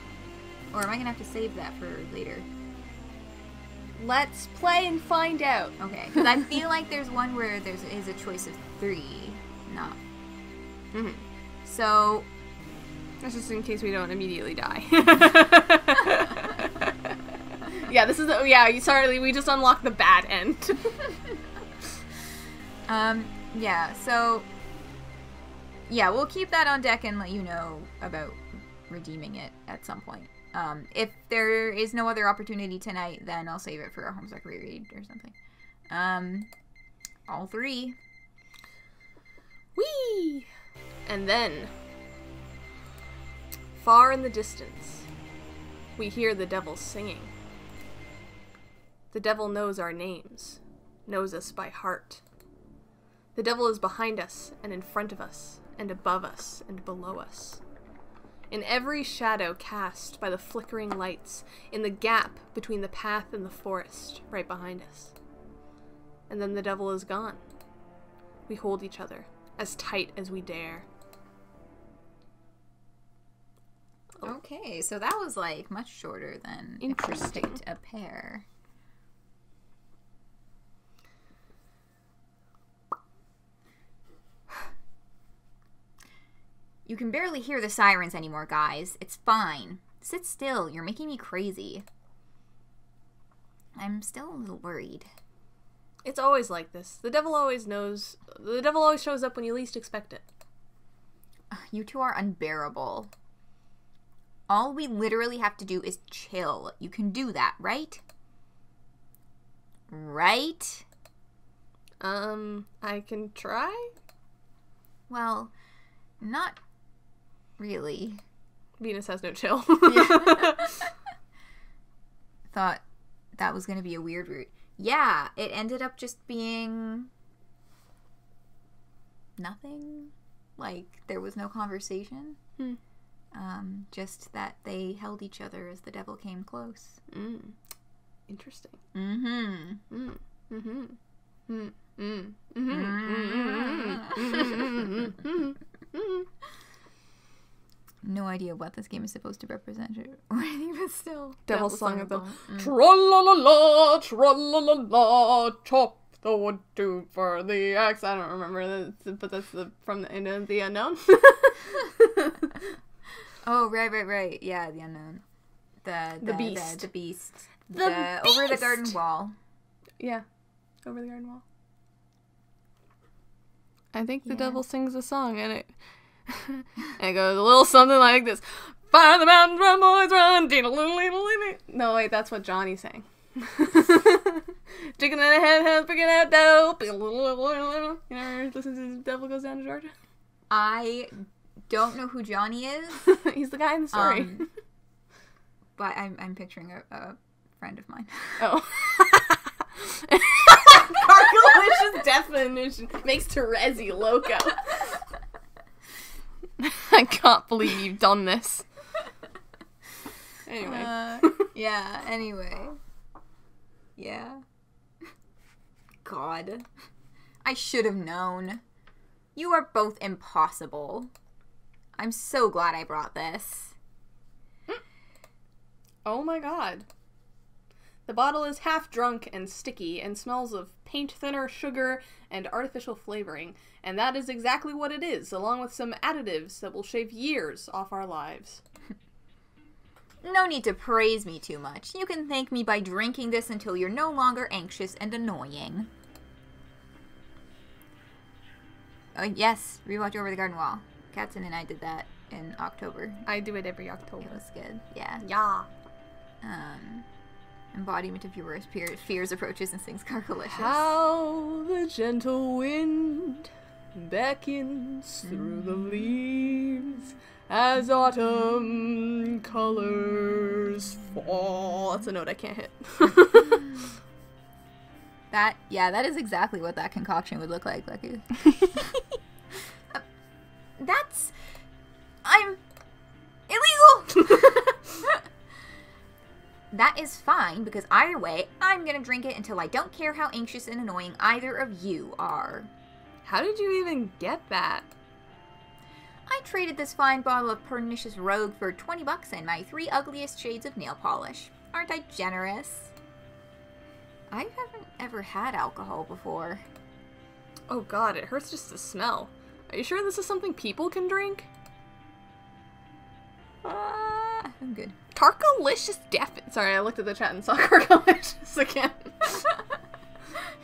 Or am I going to have to save that for later? Let's play and find out. Okay, because I feel like there's one where is a choice of 3. No. So... That's just in case we don't immediately die. Yeah, this is... sorry, we just unlocked the bad end. Yeah, so... Yeah, we'll keep that on deck and let you know about redeeming it at some point. If there is no other opportunity tonight, then I'll save it for a Homesec reread or something. All 3. Whee! And then, far in the distance, we hear the devil singing. The devil knows our names, knows us by heart. The devil is behind us, and in front of us, and above us, and below us. In every shadow cast by the flickering lights, in the gap between the path and the forest, right behind us. And then the devil is gone. We hold each other, as tight as we dare. Okay, so that was, like, much shorter than if we Interesting. picked a pair. You can barely hear the sirens anymore, guys. It's fine. Sit still. You're making me crazy. I'm still a little worried. It's always like this. The devil always knows. The devil always shows up when you least expect it. You two are unbearable. All we literally have to do is chill. You can do that, right? Right? I can try? Well, not really. Venus has no chill. Yeah. Thought that was going to be a weird route. Yeah, it ended up just being nothing. Like, there was no conversation. Just that they held each other as the devil came close. Interesting. No idea what this game is supposed to represent or anything, but still. Devil's Song of the Tra-la-la-la, tra-la-la-la, chop the wood too for the axe. I don't remember, but that's from the end of The Unknown. Oh, right. Yeah, The Unknown. The Beast. The Beast. The Over the Beast! Garden Wall. Yeah, Over the Garden Wall. I think the devil sings a song, and it goes a little something like this. Fire the mountains, run, boys, run. No, wait, that's what Johnny sang. Chicken in the head, freaking out dope. You never listen to The Devil Goes Down to Georgia? I don't know who Johnny is. He's the guy in the story. But I'm picturing a friend of mine. Oh. Cargalicious definition makes Terezi loco. I can't believe you've done this. Anyway. Anyway. Yeah. God. I should have known. You are both impossible. I'm so glad I brought this. Oh my god. The bottle is half drunk and sticky and smells of paint thinner, sugar, and artificial flavoring. And that is exactly what it is, along with some additives that will shave years off our lives. No need to praise me too much. You can thank me by drinking this until you're no longer anxious and annoying. Yes, rewatch Over the Garden Wall. Katzen and I did that in October. I do it every October. It was good. Yeah. Yeah. Embodiment of your worst fears approaches and sings Cargalicious. How the gentle wind beckons through the leaves as autumn colors fall. That's a note I can't hit. That is exactly what that concoction would look like. I'm illegal! That is fine, because either way, I'm gonna drink it until I don't care how anxious and annoying either of you are. How did you even get that? I traded this fine bottle of pernicious rogue for 20 bucks and my 3 ugliest shades of nail polish. Aren't I generous? I haven't ever had alcohol before. Oh god, it hurts just to smell. Are you sure this is something people can drink? I'm good. Cargalicious Sorry, I looked at the chat and saw Cargalicious again.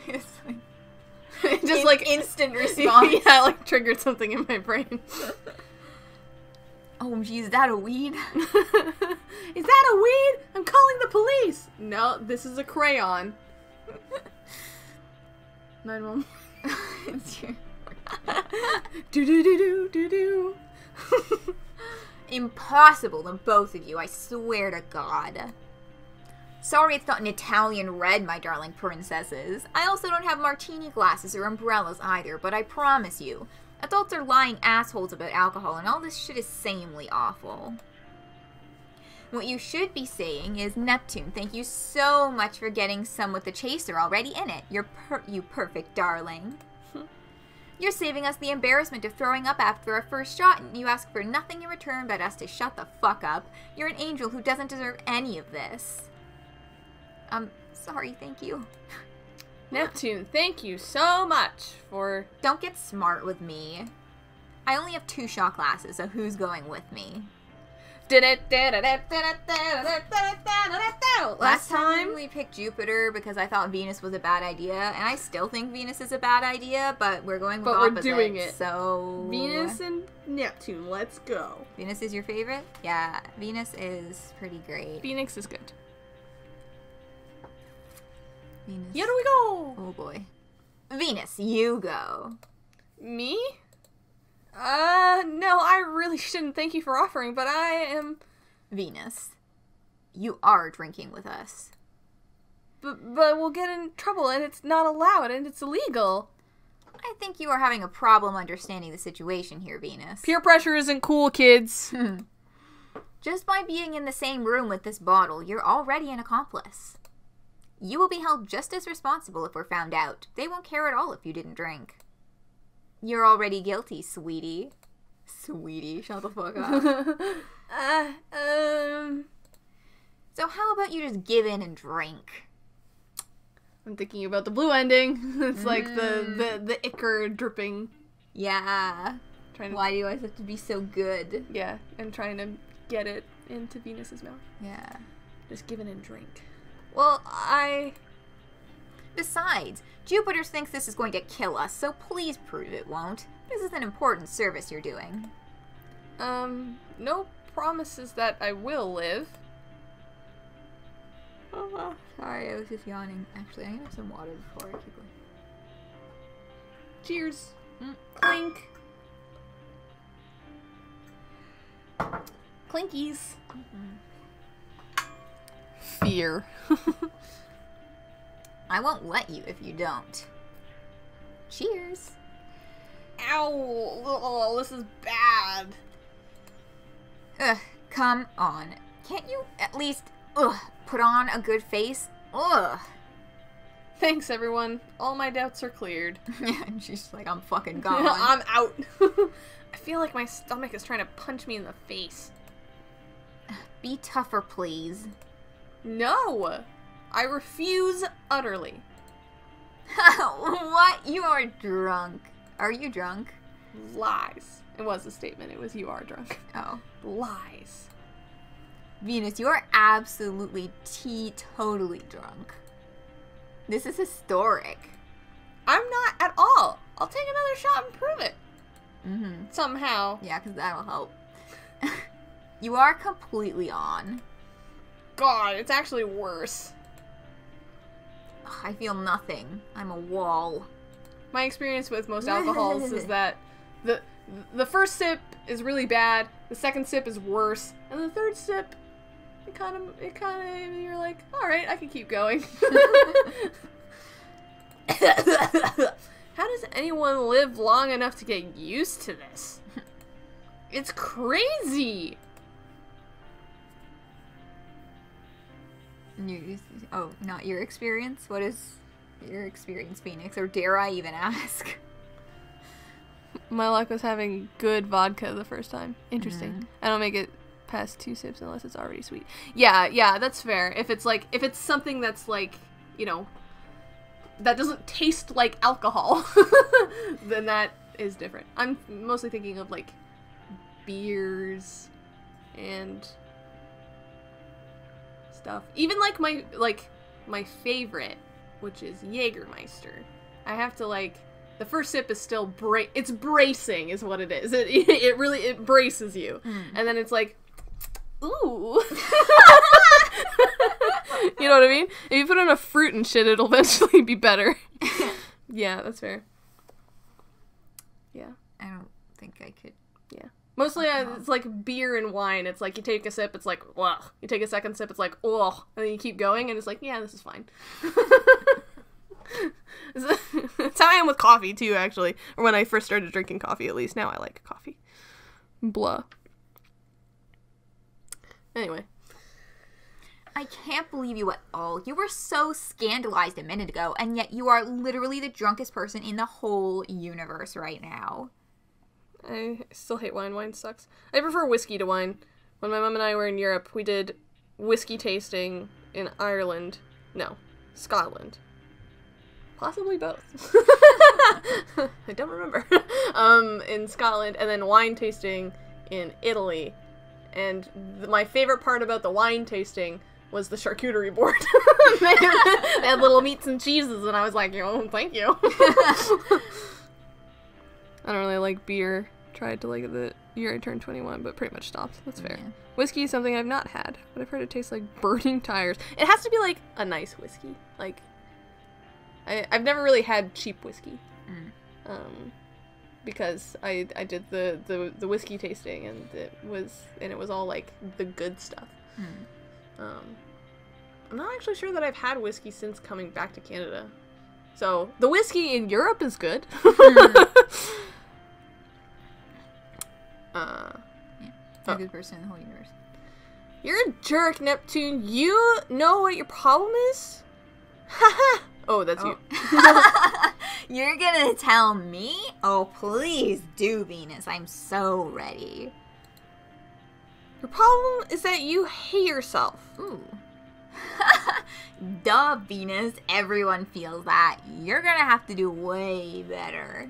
It's like, just like instant response. Yeah, like triggered something in my brain. Oh, geez, is that a weed? Is that a weed? I'm calling the police. No, this is a crayon. 911. It's true. Do do do do do do. impossible to both of you, I swear to God. Sorry it's not an Italian red, my darling princesses. I also don't have martini glasses or umbrellas either, but I promise you, adults are lying assholes about alcohol, and all this shit is samely awful. What you should be saying is, Neptune, thank you so much for getting some with the chaser already in it. You perfect darling. You're saving us the embarrassment of throwing up after our first shot, and you ask for nothing in return but us to shut the fuck up. You're an angel who doesn't deserve any of this. Sorry, thank you. Neptune, thank you so much for... Don't get smart with me. I only have 2 shot glasses, so who's going with me? Last time we picked Jupiter because I thought Venus was a bad idea, and I still think Venus is a bad idea, but we're going with opposites, we're doing it. So Venus and Neptune, let's go. Venus is your favorite? Yeah, Venus is pretty great. Phoenix is good. Venus. Here we go. Oh boy. Venus, you go. Me? No, I really shouldn't thank you for offering, but I am... Venus, you are drinking with us. But we'll get in trouble, and it's not allowed, and it's illegal. I think you are having a problem understanding the situation here, Venus. Peer pressure isn't cool, kids. Just by being in the same room with this bottle, you're already an accomplice. You will be held just as responsible if we're found out. They won't care at all if you didn't drink. You're already guilty, sweetie. Sweetie, shut the fuck up. So how about you just give in and drink? I'm thinking about the blue ending. It's like the ichor dripping. Yeah. Why do you always have to be so good? Yeah, I'm trying to get it into Venus's mouth. Yeah. Just give in and drink. Well, Besides, Jupiter thinks this is going to kill us, so please prove it won't. This is an important service you're doing. No promises that I will live. Oh, sorry, I was just yawning. Actually, I'm gonna have some water before I keep going. Cheers. Clink. Clinkies. Fear. I won't let you if you don't. Cheers. Ow! Oh, this is bad. Ugh, come on. Can't you at least, put on a good face? Ugh. Thanks, everyone. All my doubts are cleared. And she's like, I'm fucking gone. I'm out. I feel like my stomach is trying to punch me in the face. Be tougher, please. No! I refuse utterly. What? You are drunk. Are you drunk? Lies. It was a statement. It was you are drunk. Oh. Lies. Venus, you are absolutely teetotally drunk. This is historic. I'm not at all. I'll take another shot and prove it. Mm-hmm. Somehow. Yeah, because that'll help. You are completely on. God, it's actually worse. I feel nothing. I'm a wall. My experience with most alcohols is that the first sip is really bad, the second sip is worse, and the third sip, it kind of, you're like, all right, I can keep going. How does anyone live long enough to get used to this? It's crazy. Oh, not your experience? What is your experience, Phoenix? Or dare I even ask? My luck was having good vodka the first time. Interesting. Mm-hmm. I don't make it past 2 sips unless it's already sweet. Yeah, that's fair. If it's something that's like, you know, that doesn't taste like alcohol, then that is different. I'm mostly thinking of like beers and stuff. Even like my favorite, which is Jägermeister. I have to like, the first sip is still it's bracing is what it is. It really braces you. And then it's like, ooh. You know what I mean? If you put in a fruit and shit, it'll eventually be better. Yeah, that's fair. Yeah. I don't think I could. Yeah. Mostly it's like beer and wine. It's like you take a sip, it's like, ugh. You take a second sip, it's like, ugh. And then you keep going, and it's like, yeah, this is fine. That's how I am with coffee, too, actually. Or when I first started drinking coffee, at least. Now I like coffee. Blah. Anyway. I can't believe you at all. You were so scandalized a minute ago, and yet you are literally the drunkest person in the whole universe right now. I still hate wine. Wine sucks. I prefer whiskey to wine. When my mom and I were in Europe, we did whiskey tasting in Ireland. No, Scotland. Possibly both. I don't remember. In Scotland, and then wine tasting in Italy. And my favorite part about the wine tasting was the charcuterie board. They had little meats and cheeses, and I was like, thank you. I don't really like beer. Tried to like it the year I turned 21, but pretty much stopped. That's fair. Yeah. Whiskey is something I've not had, but I've heard it tastes like burning tires. It has to be like a nice whiskey. Like, I've never really had cheap whiskey. Because I did the whiskey tasting, and it was all like the good stuff. I'm not actually sure that I've had whiskey since coming back to Canada. So the whiskey in Europe is good. A good person in the whole universe. You're a jerk, Neptune. You know what your problem is? Haha. Oh, that's you. You're gonna tell me? Oh, please do, Venus. I'm so ready. Your problem is that you hate yourself. Ooh. Duh, Venus. Everyone feels that. You're gonna have to do way better.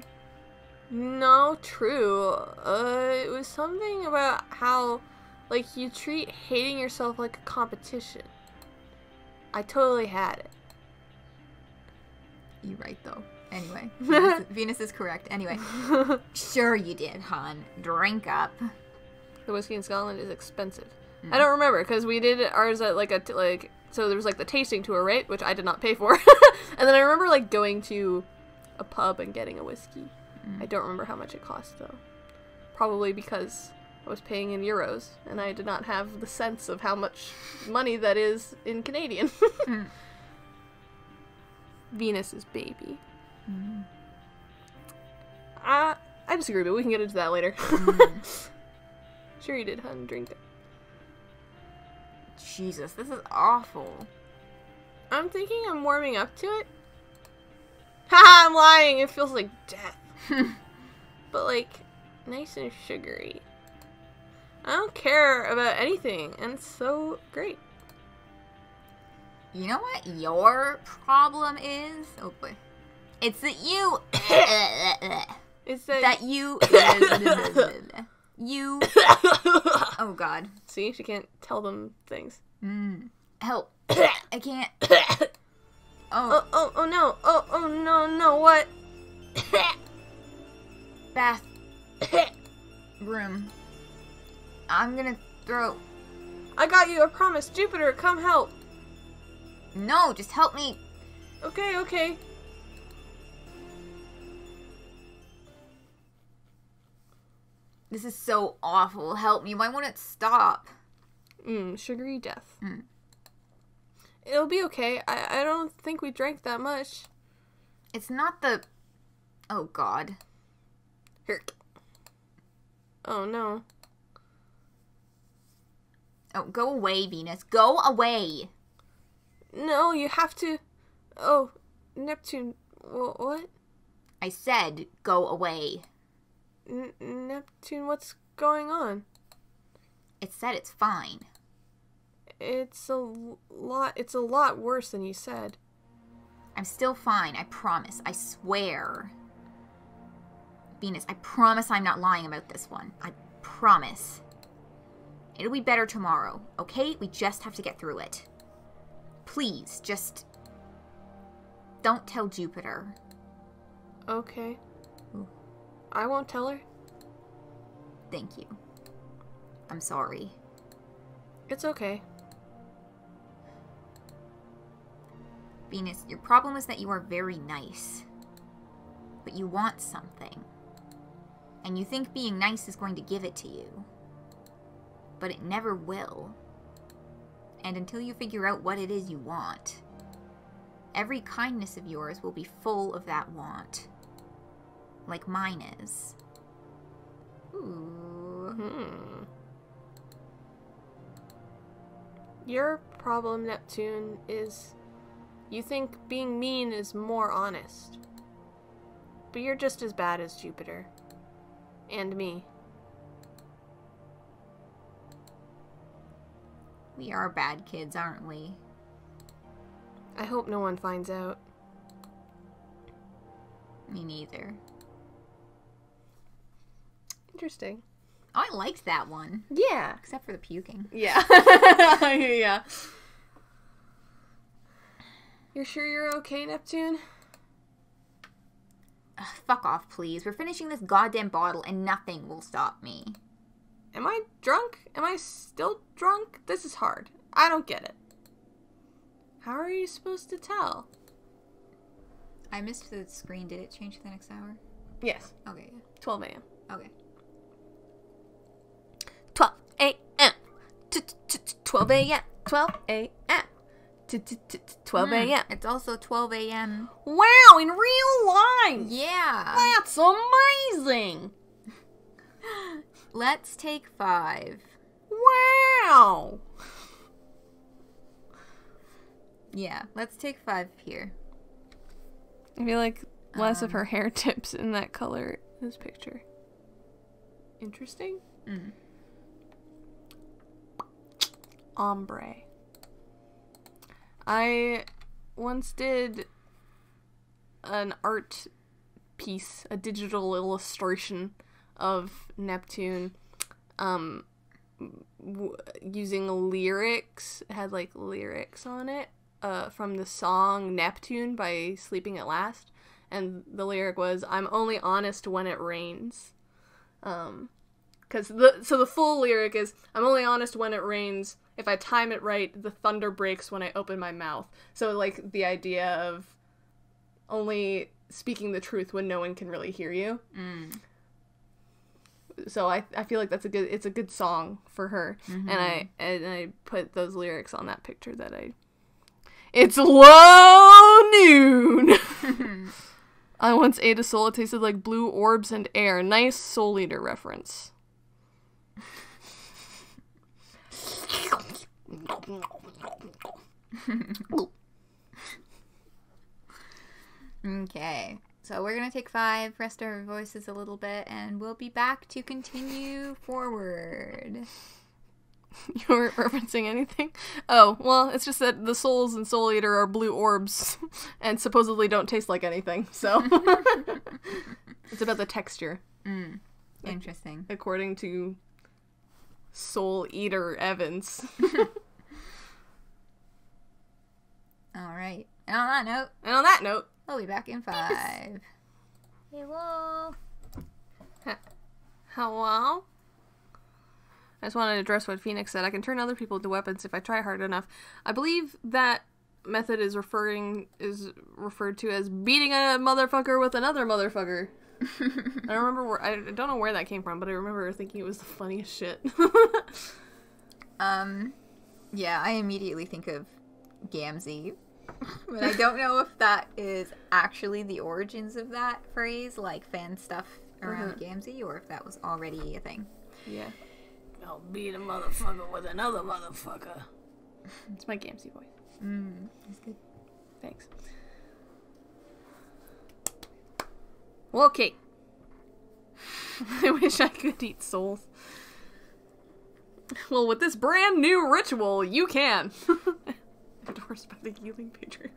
No, true. It was something about how, like, you treat hating yourself like a competition. I totally had it. You're right, though. Anyway, Venus is correct. Anyway, sure you did, hon. Drink up. The whiskey in Scotland is expensive. I don't remember, because we did ours at, so there was, like, the tasting tour, right? Which I did not pay for. And then I remember, like, going to a pub and getting a whiskey. I don't remember how much it cost, though. Probably because I was paying in euros, and I did not have the sense of how much money that is in Canadian. Venus's baby. I disagree, but we can get into that later. Sure you did, hun. Drink it. Jesus, this is awful. I'm thinking I'm warming up to it. Haha, I'm lying. It feels like death. But, like, nice and sugary. I don't care about anything, and it's so great. You know what your problem is? Oh boy. It's that you... It's that you... you... Oh god. See? She can't tell them things. Help. I can't... Oh. Oh no. Oh no, what? Bath. Room. I'm gonna throw... I got you, I promise. Jupiter, come help. No, just help me. Okay. This is so awful. Help me. Why won't it stop? Sugary death. It'll be okay. I don't think we drank that much. It's not the... Oh, God. Here. Oh, no. Oh, go away, Venus. Go away. No, you have to... Oh, Neptune. What? I said go away. Neptune, what's going on? It said it's fine. It's a lot worse than you said. I'm still fine, I promise. I swear. Venus, I promise I'm not lying about this one. I promise. It'll be better tomorrow, okay? We just have to get through it. Please, just... don't tell Jupiter. Okay. I won't tell her. Thank you. I'm sorry. It's okay. Venus, your problem is that you are very nice. But you want something. And you think being nice is going to give it to you. But it never will. And until you figure out what it is you want, every kindness of yours will be full of that want. Like mine is. Ooh. Your problem, Neptune, is you think being mean is more honest. But you're just as bad as Jupiter. And me. We are bad kids, aren't we? I hope no one finds out. Me neither. Interesting. Oh, I liked that one. Yeah. Except for the puking. Yeah. Yeah. You're sure you're okay, Neptune? Ugh, fuck off, please. We're finishing this goddamn bottle and nothing will stop me. Am I drunk? Am I still drunk? This is hard. I don't get it. How are you supposed to tell? I missed the screen. Did it change to the next hour? Yes. Okay. 12 a.m. Okay. 12 a.m. 12 a.m. 12 a.m. 12 a.m. It's also 12 a.m. Wow, in real life! Yeah! That's amazing! Let's take 5. Wow! Yeah, let's take 5 here. I feel like less of her hair tips in that color in this picture. Interesting? Ombre. I once did an art piece, a digital illustration of Neptune, using lyrics. It had like lyrics on it from the song Neptune by Sleeping at Last, and the lyric was, "I'm only honest when it rains." So the full lyric is, "I'm only honest when it rains. If I time it right, the thunder breaks when I open my mouth." So, like, the idea of only speaking the truth when no one can really hear you. So I feel like it's a good song for her. And I put those lyrics on that picture that it's low noon. I once ate a soul. It tasted like blue orbs and air. Nice Soul Eater reference. Okay, so we're gonna take 5, rest our voices a little bit, and we'll be back to continue forward. You weren't referencing anything? Oh, well, it's just that the souls in Soul Eater are blue orbs and supposedly don't taste like anything, so. It's about the texture. Interesting. According to Soul Eater Evans. Alright, and on that note, we'll be back in 5. Hello. Hello? I just wanted to address what Phoenix said. I can turn other people into weapons if I try hard enough. I believe that method is referred to as beating a motherfucker with another motherfucker. I don't know where that came from, but I remember thinking it was the funniest shit. Yeah, I immediately think of Gamzee. But I don't know if that is actually the origins of that phrase, like fan stuff around Gamzee, or if that was already a thing. Yeah. I'll beat a motherfucker with another motherfucker. It's my Gamzee voice. That's good. Thanks. Well, okay. I wish I could eat souls. Well, with this brand new ritual, you can. Endorsed by the Healing Patriarch.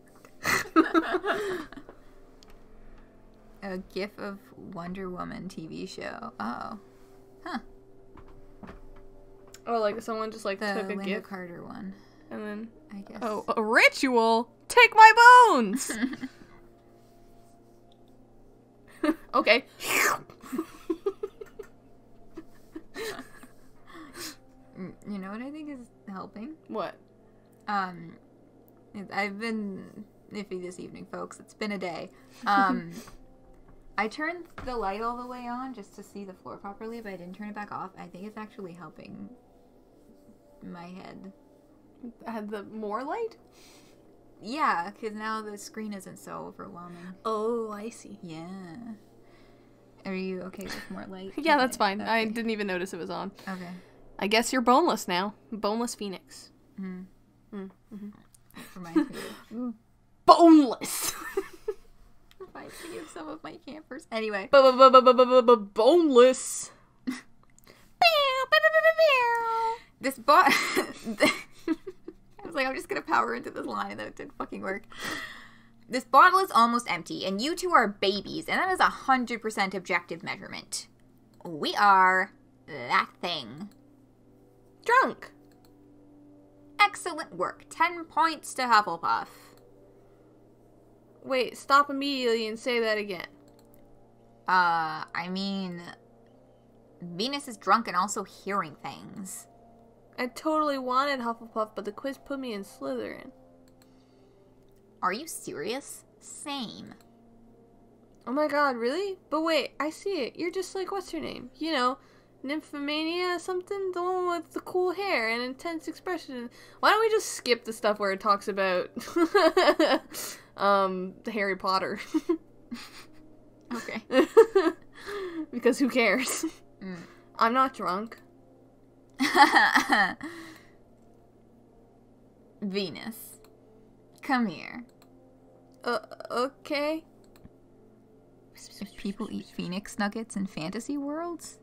A gif of Wonder Woman TV show. Oh. Huh. Oh, like someone just like took a Linda gif. Carter one. And then, I guess. oh, a ritual? Take my bones! Okay. You know what I think is helping? What? I've been iffy this evening, folks. It's been a day. I turned the light all the way on just to see the floor properly, but I didn't turn it back off. I think it's actually helping my head. Had the more light? Yeah, because now the screen isn't so overwhelming. Oh, I see. Yeah. Are you okay with more light? Yeah, that's fine. Okay. I didn't even notice it was on. Okay. I guess you're boneless now. Boneless Phoenix. Reminds me of Boneless! reminds me of some of my campers. Anyway. Boneless. This bot... I was like, I'm just gonna power into this line, and then it didn't fucking work. This bottle is almost empty, and you two are babies, and that is 100% objective measurement. We are that thing. Drunk. Excellent work. 10 points to Hufflepuff. Wait, stop immediately and say that again. I mean... Venus is drunk and also hearing things. I totally wanted Hufflepuff, but the quiz put me in Slytherin. Are you serious? Same. Oh my god, really? But wait, I see it. You're just like, what's her name? You know, Nymphomania something? The one with the cool hair and intense expression. Why don't we just skip the stuff where it talks about Harry Potter? Okay. Because who cares? I'm not drunk. Venus. Come here. Okay. People eat phoenix nuggets in fantasy worlds?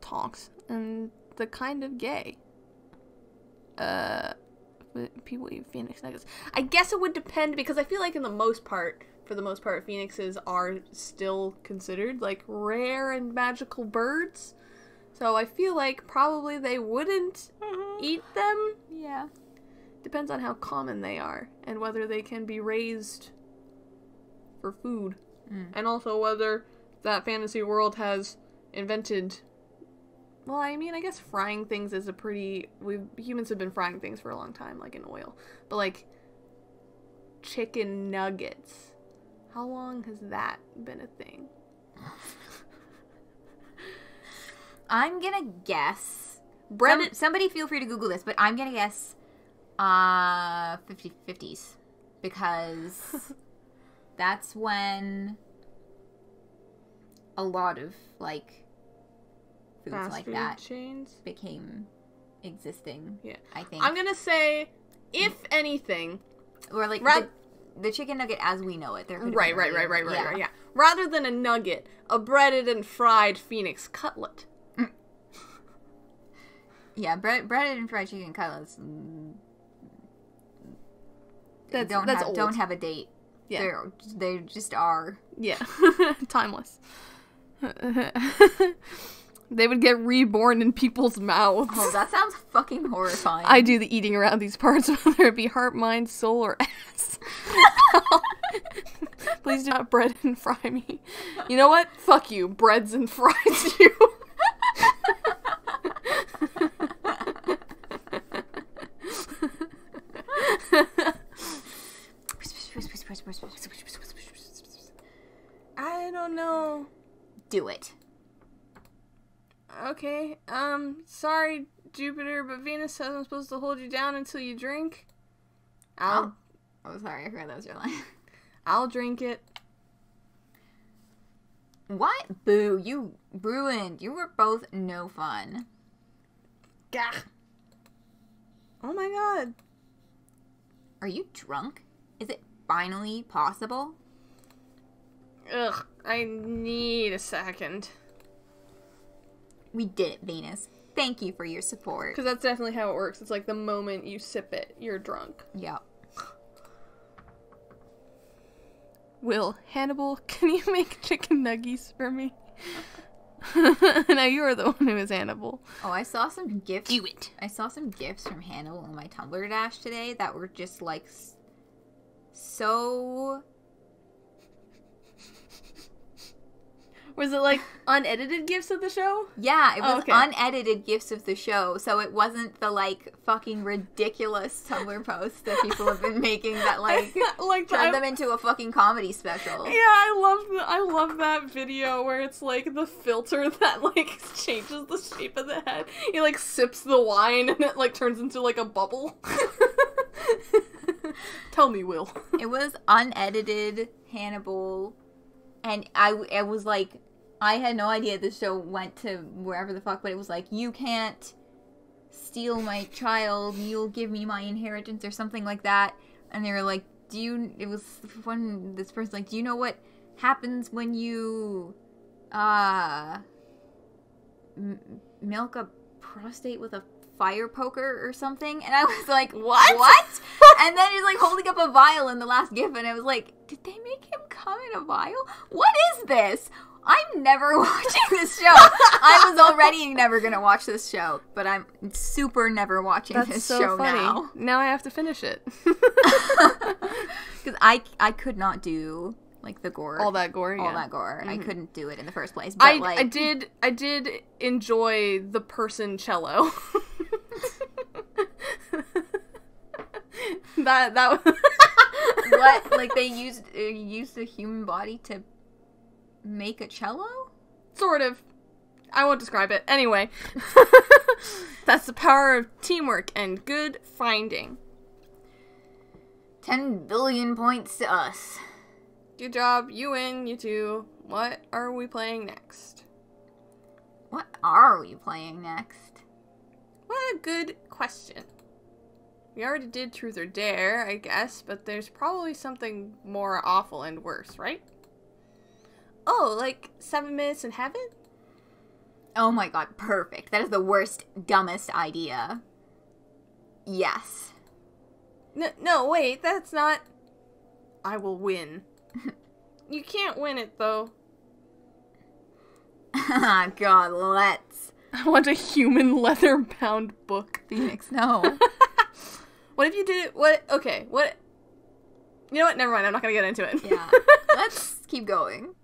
Tonks. And the kind of gay. People eat phoenix nuggets. I guess it would depend, because I feel like for the most part, phoenixes are still considered, like, rare and magical birds. So I feel like probably they wouldn't eat them. Yeah. Depends on how common they are, and whether they can be raised for food. And also whether that fantasy world has invented... Well, I mean, I guess frying things is a pretty... Humans have been frying things for a long time, like in oil. But, like, chicken nuggets. How long has that been a thing? I'm gonna guess... Bread... Somebody feel free to Google this, but I'm gonna guess 50s. Because that's when a lot of, like... foods fast like food that chains became existing. Yeah, I think. I'm gonna say, if anything, or like the chicken nugget as we know it. There could have right, been right. Yeah. Rather than a nugget, a breaded and fried phoenix cutlet. Yeah, breaded and fried chicken cutlets. That's old. Don't have a date. Yeah, they just are. Yeah, timeless. They would get reborn in people's mouths. Oh, that sounds fucking horrifying. I do the eating around these parts, whether it be heart, mind, soul, or ass. Please do not bread and fry me. You know what? Fuck you. Breads and fries you. I don't know. Do it. Okay, sorry, Jupiter, but Venus says I'm supposed to hold you down until you drink. Oh, sorry, I forgot that was your line. I'll drink it. What? Boo, you ruined. You were both no fun. Gah. Oh my god. Are you drunk? Is it finally possible? Ugh, I need a second. We did it, Venus. Thank you for your support. Because that's definitely how it works. It's like the moment you sip it, you're drunk. Yep. Will, Hannibal, can you make chicken nuggies for me? Now you are the one who is Hannibal. Oh, I saw some gifs. Do it. I saw some gifs from Hannibal in my Tumblr dash today that were just like so Was it like unedited GIFs of the show? Yeah, it was unedited GIFs of the show, so it wasn't the like fucking ridiculous Tumblr posts that people have been making that like turn them into a fucking comedy special. Yeah, I love that video where it's like the filter that like changes the shape of the head. He like sips the wine and it like turns into like a bubble. Tell me, Will. It was unedited Hannibal, and I was like, I had no idea the show went to wherever the fuck, but it was like, you can't steal my child, you'll give me my inheritance or something like that. And they were like, it was when this person's like, do you know what happens when you, milk a prostate with a fire poker or something? And I was like, what? And then he's like holding up a vial in the last GIF, and I was like, did they make him come in a vial? What is this? I'm never watching this show. I was already never gonna watch this show, but I'm super never watching this show funny. now. Now I have to finish it. Because I could not do like the gore. All that gore. Mm-hmm. I couldn't do it in the first place. But I did enjoy the person cello. that what, like they used the human body to make a cello? Sort of. I won't describe it. Anyway. That's the power of teamwork and good finding. 10 billion points to us. Good job. You win. You two. What are we playing next? What are we playing next? What a good question. We already did Truth or Dare, I guess, but there's probably something more awful and worse, right? Oh, like 7 Minutes in Heaven? Oh my god, perfect. That is the worst, dumbest idea. Yes. No, wait, that's not... I will win. You can't win it, though. God, let's. I want a human leather-bound book. Phoenix, no. What if you did it? What? Okay, what? You know what? Never mind, I'm not gonna get into it. Yeah. Let's keep going.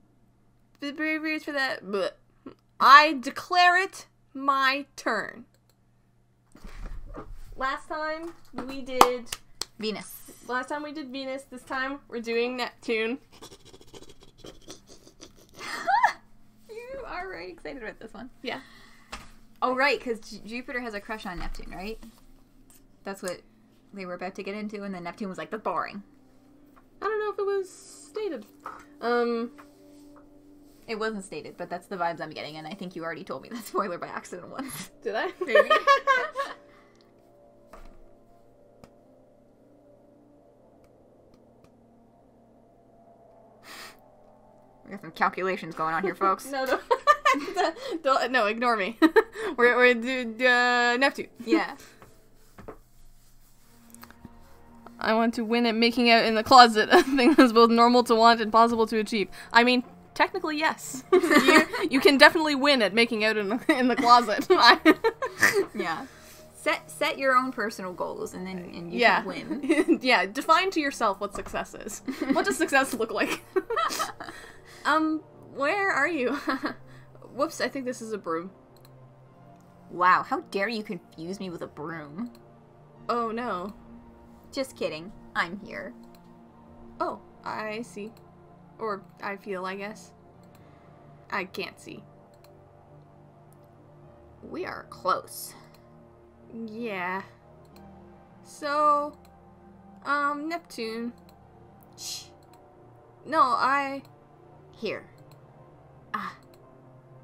The braveries for that. Blech. I declare it my turn. Last time we did Venus. Last time we did Venus. This time we're doing Neptune. You are very excited about this one. Yeah. Oh, right, because Jupiter has a crush on Neptune, right? That's what they were about to get into, and then Neptune was like, that's boring. I don't know if it was stated. It wasn't stated, but that's the vibes I'm getting, and I think you already told me that spoiler by accident once. Did I? Maybe. We got some calculations going on here, folks. No, no, ignore me. we're Neptune. Yeah. I want to win at making out in the closet, a thing that's both normal to want and possible to achieve. I mean, technically, yes. You can definitely win at making out in the closet. Yeah. Set your own personal goals, and then you can win. Yeah, define to yourself what success is. What does success look like? Where are you? Whoops, I think this is a broom. Wow, how dare you confuse me with a broom? Oh, no. Just kidding. I'm here. Oh, I see. Or I feel, I guess. I can't see. We are close. Yeah. So, Neptune. Shh. No, Here. Ah.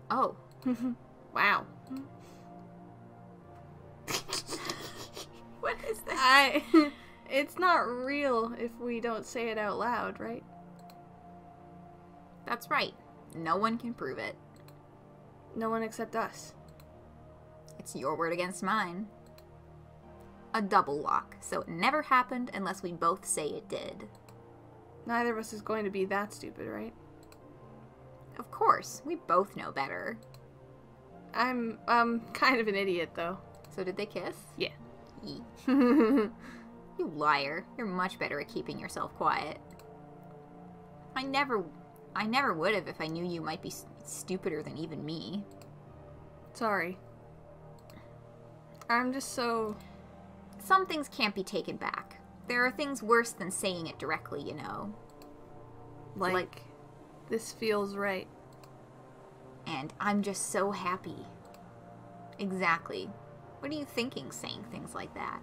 Oh. Wow. What is this? It's not real if we don't say it out loud, right? That's right. No one can prove it. No one except us. It's your word against mine. A double lock, so it never happened unless we both say it did. Neither of us is going to be that stupid, right? Of course, we both know better. I'm kind of an idiot, though. So did they kiss? Yeah. You liar. You're much better at keeping yourself quiet. I never I never would have if I knew you might be stupider than even me. Sorry. I'm just so... Some things can't be taken back. There are things worse than saying it directly, you know. Like this feels right. And I'm just so happy. Exactly. What are you thinking saying things like that?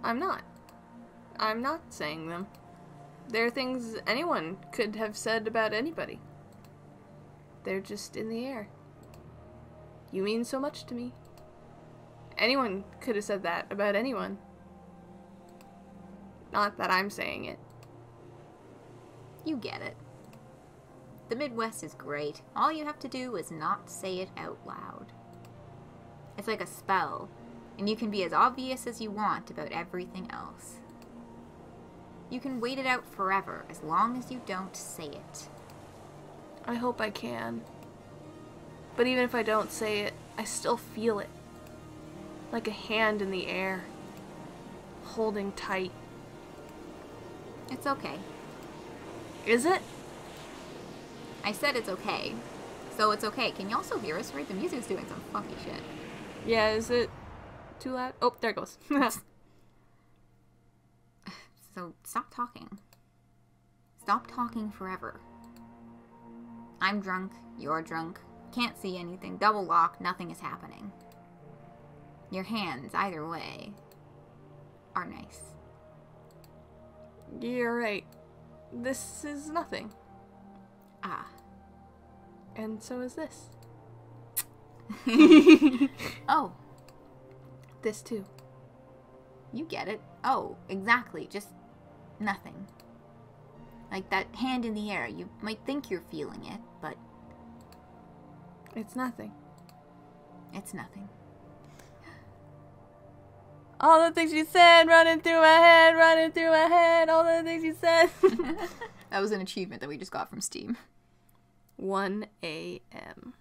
I'm not. I'm not saying them. They're things anyone could have said about anybody. They're just in the air. You mean so much to me. Anyone could have said that about anyone. Not that I'm saying it. You get it. The Midwest is great. All you have to do is not say it out loud. It's like a spell, and you can be as obvious as you want about everything else. You can wait it out forever as long as you don't say it. I hope I can. But even if I don't say it, I still feel it. Like a hand in the air. Holding tight. It's okay. Is it? I said it's okay. So it's okay. Can you also hear us, right? The music's doing some funky shit. Yeah, is it too loud? Oh, there it goes. So stop talking. Stop talking forever. I'm drunk. You're drunk. Can't see anything. Double lock. Nothing is happening. Your hands, either way, are nice. You're right. This is nothing. Ah. And so is this. Oh. This too. You get it. Oh, exactly. Just nothing. Like that hand in the air. You might think you're feeling it, but It's nothing. it's nothing. All the things you said running through my head, all the things you said. That was an achievement that we just got from Steam. 1 a.m.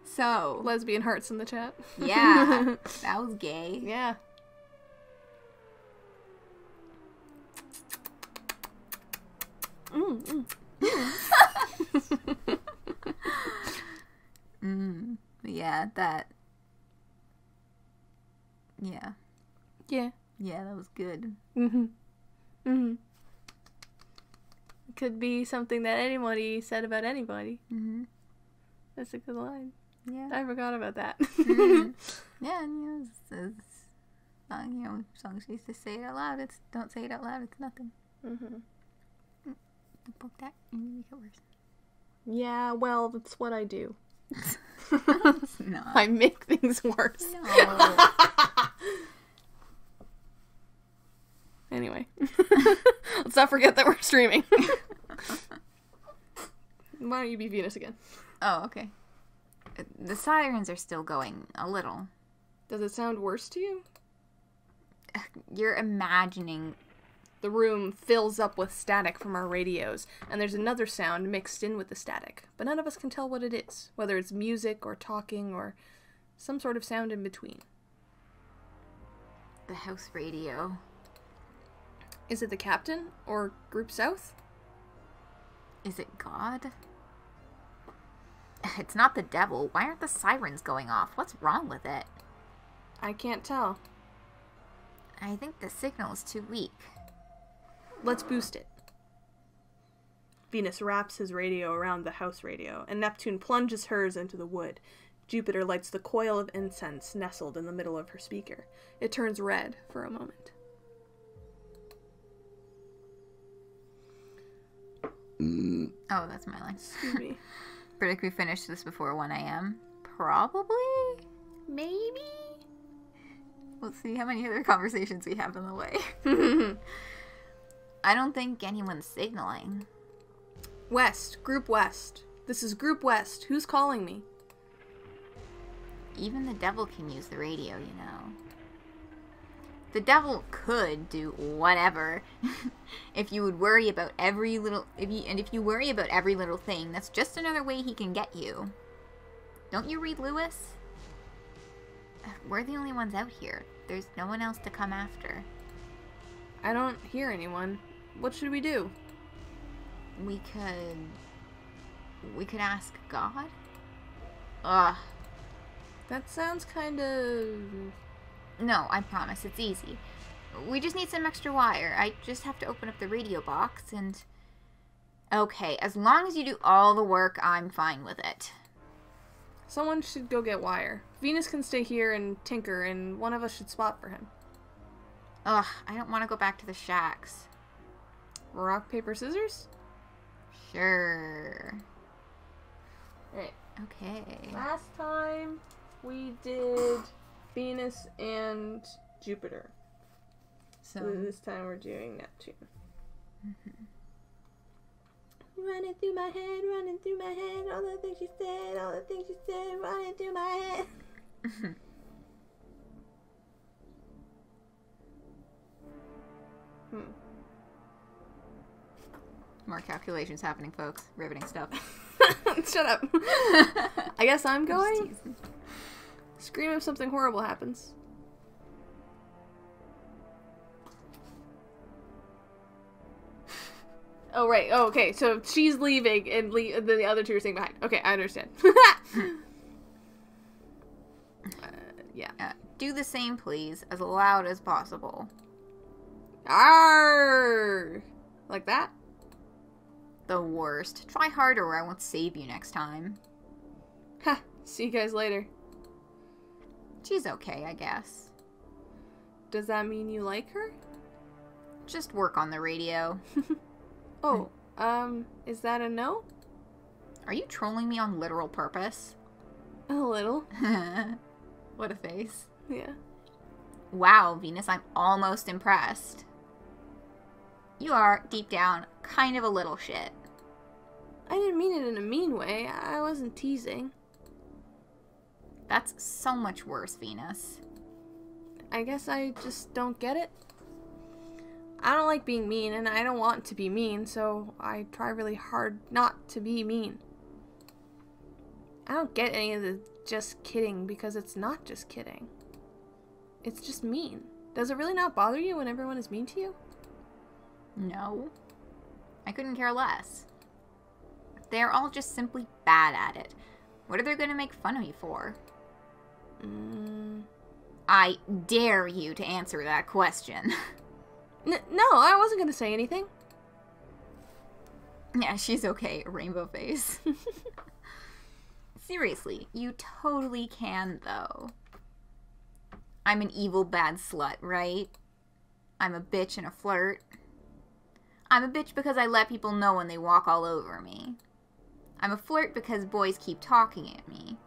So, Lesbian hearts in the chat. yeah, that was gay. Yeah. Yeah, that. Yeah. Yeah. Yeah, that was good. Could be something that anybody said about anybody. That's a good line. Yeah. I forgot about that. Yeah, and, you know, songs used to say it out loud. Don't say it out loud. It's nothing. Don't poke that and you make it worse. Yeah, well, that's what I do. It's not. I make things worse. No. Anyway. Let's not forget that we're streaming. Why don't you be Venus again? Oh, okay. The sirens are still going a little. Does it sound worse to you? You're imagining. The room fills up with static from our radios, and there's another sound mixed in with the static, but none of us can tell what it is, whether it's music or talking or some sort of sound in between. The house radio. Is it the captain or Group South? Is it God? It's not the devil. Why aren't the sirens going off? What's wrong with it? I can't tell. I think the signal is too weak. Let's boost it. Venus wraps his radio around the house radio, and Neptune plunges hers into the wood. Jupiter lights the coil of incense nestled in the middle of her speaker. It turns red for a moment. Oh, that's my line. Excuse me. Predict we finish this before 1 a.m. Probably? Maybe? We'll see how many other conversations we have in the way. I don't think anyone's signaling. West. Group West. This is Group West. Who's calling me? Even the devil can use the radio, you know. The devil could do whatever. If you would worry about every little... If you worry about every little thing, that's just another way he can get you. Don't you read Lewis? We're the only ones out here. There's no one else to come after. I don't hear anyone. What should we do? We could ask God? Ugh. That sounds kind of... No, I promise, it's easy. We just need some extra wire. I just have to open up the radio box and... Okay, as long as you do all the work, I'm fine with it. Someone should go get wire. Venus can stay here and tinker, and one of us should swap for him. Ugh, I don't want to go back to the shacks. Rock, paper, scissors? Sure. Alright. Okay. Last time we did Venus and Jupiter. So this time we're doing Neptune. Mm-hmm. Running through my head, all the things you said, running through my head. More calculations happening, folks. Riveting stuff. Shut up. I guess I'm going. Scream if something horrible happens. Oh, right. Oh, okay. So she's leaving and then the other two are staying behind. Okay, I understand. Yeah. Do the same, please, as loud as possible. Arrgh! Like that? The worst. Try harder or I won't save you next time. Ha! See you guys later. She's okay, I guess. Does that mean you like her? Just work on the radio. Oh, is that a no? Are you trolling me on literal purpose? A little. What a face. Yeah. Wow, Venus, I'm almost impressed. You are, deep down, kind of a little shit. I didn't mean it in a mean way. I wasn't teasing. That's so much worse, Venus. I guess I just don't get it. I don't like being mean, and I don't want to be mean, so I try really hard not to be mean. I don't get any of the just kidding, because it's not just kidding. It's just mean. Does it really not bother you when everyone is mean to you? No. I couldn't care less. They're all just simply bad at it. What are they going to make fun of me for? I dare you to answer that question. No, I wasn't going to say anything. Yeah, she's okay, rainbow face. Seriously, you totally can, though. I'm an evil bad slut, right? I'm a bitch and a flirt. I'm a bitch because I let people know when they walk all over me. I'm a flirt because boys keep talking at me.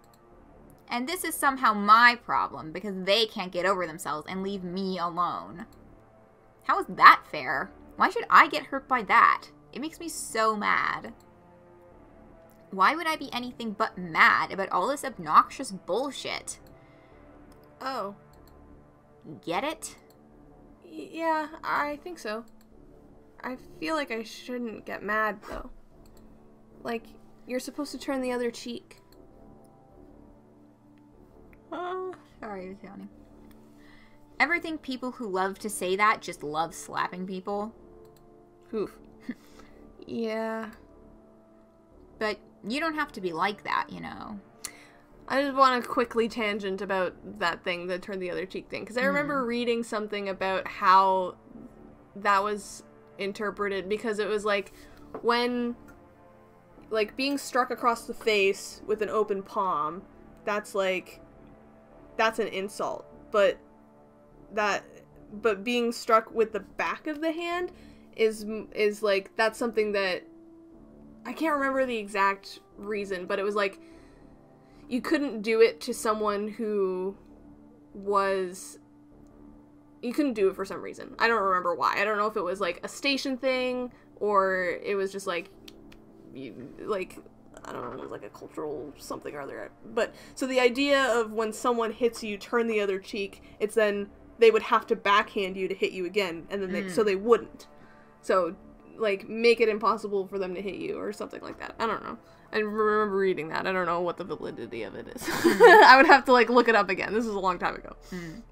And this is somehow my problem because they can't get over themselves and leave me alone. How is that fair? Why should I get hurt by that? It makes me so mad. Why would I be anything but mad about all this obnoxious bullshit? Oh. Get it? Yeah, I think so. I feel like I shouldn't get mad, though. Like, you're supposed to turn the other cheek. Sorry, I was yawning. Ever think people who love to say that just love slapping people? Oof. Yeah. But you don't have to be like that, you know. I just want to quickly tangent about that thing, the turn the other cheek thing. Because I remember reading something about how that was interpreted. Because it was like, when, like, being struck across the face with an open palm, that's like, that's an insult. But being struck with the back of the hand is like, that's something that, I can't remember the exact reason, but it was like, you couldn't do it to someone who was, you couldn't do it for some reason. I don't remember why. I don't know if it was like a station thing, or it was just like, I don't know, it was like a cultural something or other. But, so the idea of when someone hits you, turn the other cheek, it's then they would have to backhand you to hit you again, and then so they wouldn't. So, like, make it impossible for them to hit you, or something like that. I don't know. I remember reading that. I don't know what the validity of it is. I would have to, like, look it up again. This was a long time ago.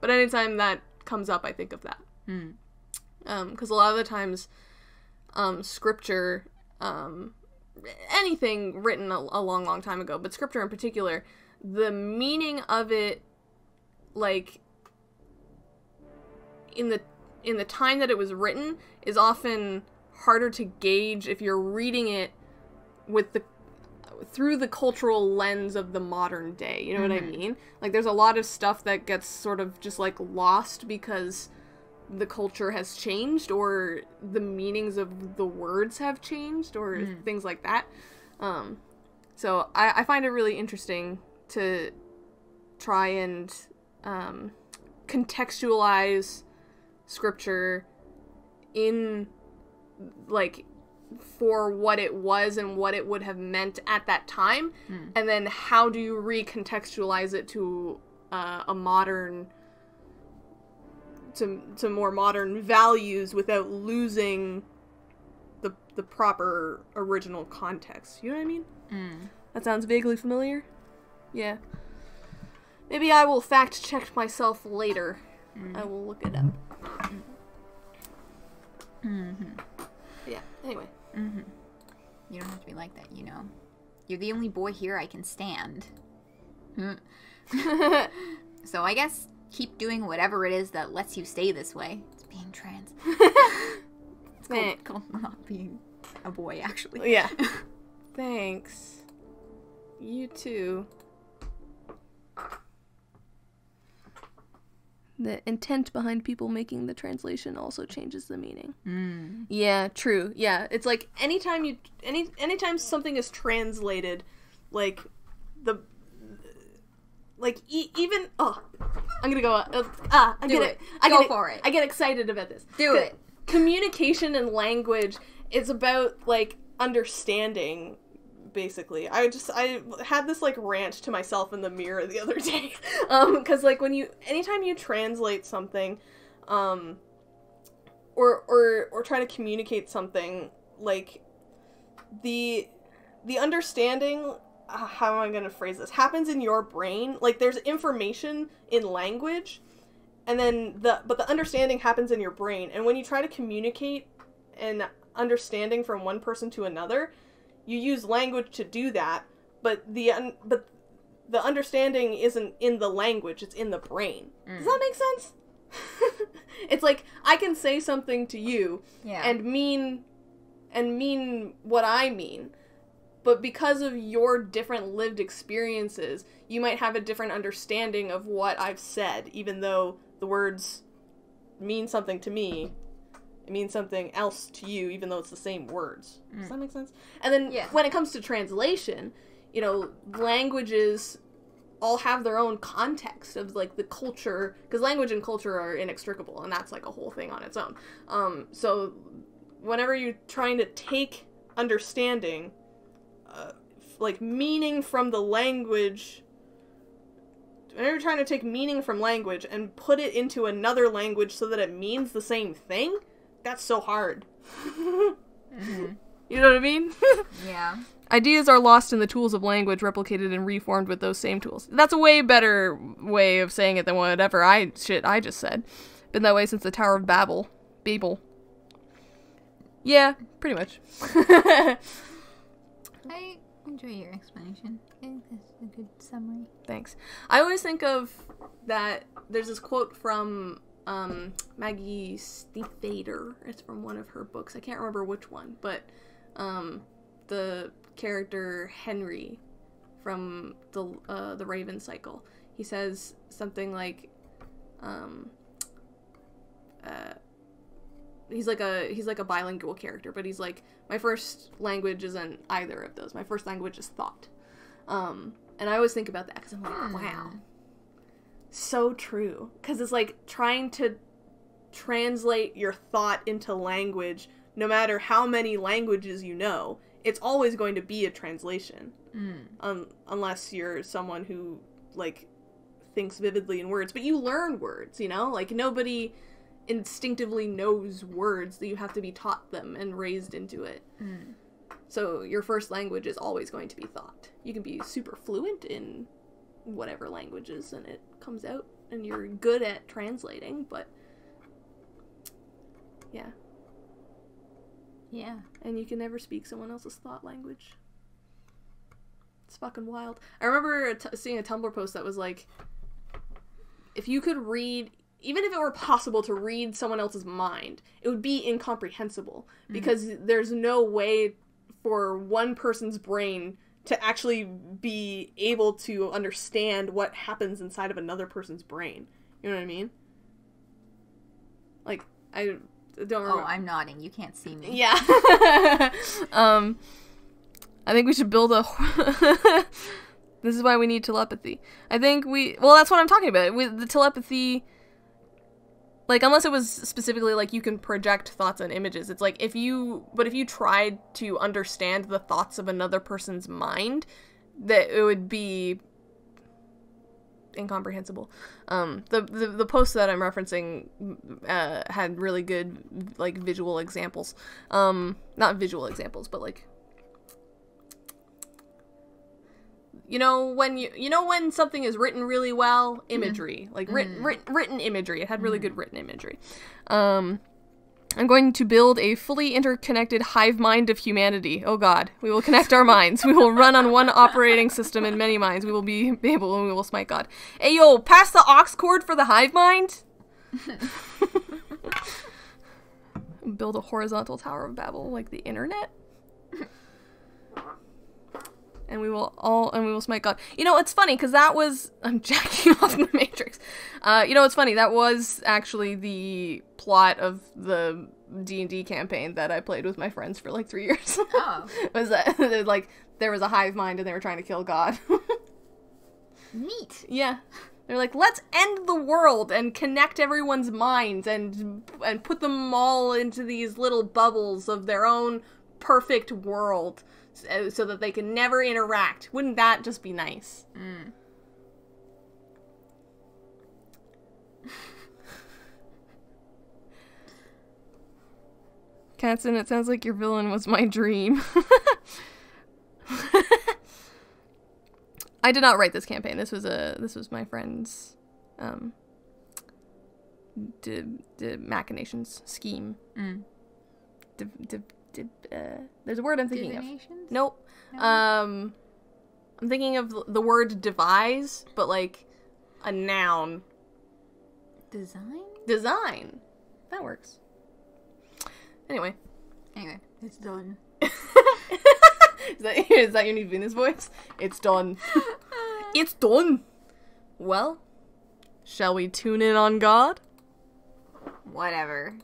But anytime that comes up, I think of that. Because a lot of the times, scripture, anything written a long, long time ago, but scripture in particular, the meaning of it, like, in the time that it was written, is often harder to gauge if you're reading it through the cultural lens of the modern day. You know what I mean? Like, there's a lot of stuff that gets sort of just, like, lost because the culture has changed, or the meanings of the words have changed, or things like that. So I find it really interesting to try and contextualize scripture in, like, for what it was and what it would have meant at that time, and then how do you recontextualize it to a modern, to more modern values without losing the proper original context. You know what I mean? That sounds vaguely familiar? Yeah. Maybe I will fact check myself later. I will look it up. Yeah, anyway. You don't have to be like that, you know. You're the only boy here I can stand. So I guess keep doing whatever it is that lets you stay this way. It's being trans. It's called not being a boy, actually. Yeah. Thanks. You too. The intent behind people making the translation also changes the meaning. Yeah, true. Yeah, it's like anytime something is translated, like even I'm gonna go. I get excited about this. Do it. Communication and language is about, like, understanding. Basically, I had this, like, rant to myself in the mirror the other day, because, like, anytime you translate something, or try to communicate something, like, the understanding, how am I gonna phrase this, happens in your brain. Like, there's information in language, and then but the understanding happens in your brain, and when you try to communicate an understanding from one person to another, you use language to do that, but the understanding isn't in the language, it's in the brain. Does that make sense? It's like, I can say something to you and mean what I mean, but because of your different lived experiences, you might have a different understanding of what I've said, even though the words mean something to me. It means something else to you, even though it's the same words. Does that make sense? And then when it comes to translation, you know, languages all have their own context of, like, the culture, because language and culture are inextricable, and that's, like, a whole thing on its own. So whenever you're trying to take understanding, like, meaning from the language, whenever you're trying to take meaning from language and put it into another language so that it means the same thing, that's so hard. You know what I mean? Yeah. Ideas are lost in the tools of language, replicated and reformed with those same tools. That's a way better way of saying it than whatever I just said. Been that way since the Tower of Babel. Yeah, pretty much. I enjoy your explanation. I think that's a good summary. Thanks. I always think of that, there's this quote from Maggie Stiefvater. It's from one of her books. I can't remember which one, but the character Henry from the Raven Cycle. He says something like, he's like a bilingual character, but he's like, my first language isn't either of those. My first language is thought. And I always think about that because I'm like, wow. So true. Because it's like trying to translate your thought into language, no matter how many languages you know, it's always going to be a translation. Unless you're someone who, like, thinks vividly in words. But you learn words, you know? Like, nobody instinctively knows words, that you have to be taught them and raised into it. So your first language is always going to be thought. You can be super fluent in whatever languages and it comes out and you're good at translating, but yeah. Yeah. And you can never speak someone else's thought language. It's fucking wild. I remember seeing a Tumblr post that was like, if you could read, even if it were possible to read someone else's mind, it would be incomprehensible because there's no way for one person's brain to actually be able to understand what happens inside of another person's brain. You know what I mean? Like, I don't remember. Oh, I'm nodding. You can't see me. Yeah. I think we should build a... This is why we need telepathy. I think well, that's what I'm talking about. With the telepathy... Like, unless it was specifically, like, you can project thoughts and images. It's like, if you tried to understand the thoughts of another person's mind, that it would be incomprehensible. The post that I'm referencing had really good, like, visual examples. Not visual examples, but, like... when something is written really well, imagery, like written imagery. It had really good written imagery. I'm going to build a fully interconnected hive mind of humanity. Oh God, we will connect our minds. We will run on one operating system in many minds. We will be able and we will smite God. Hey yo, pass the aux cord for the hive mind. Build a horizontal Tower of Babel like the internet. And we will smite God. You know, it's funny, because I'm jacking off the Matrix. It's funny, that was actually the plot of the D&D campaign that I played with my friends for, like, 3 years. Oh. Was that, like, there was a hive mind and they were trying to kill God. Neat. Yeah. They're like, let's end the world and connect everyone's minds and put them all into these little bubbles of their own perfect world. So that they can never interact. Wouldn't that just be nice? Katzen, it sounds like your villain was my dream. I did not write this campaign. This was my friend's machinations scheme. There's a word I'm thinking of. Nope. No. I'm thinking of the word devise, but like a noun. Design. That works. Anyway, it's done. Is that your new Venus voice? It's done. It's done. Well, shall we tune in on God? Whatever.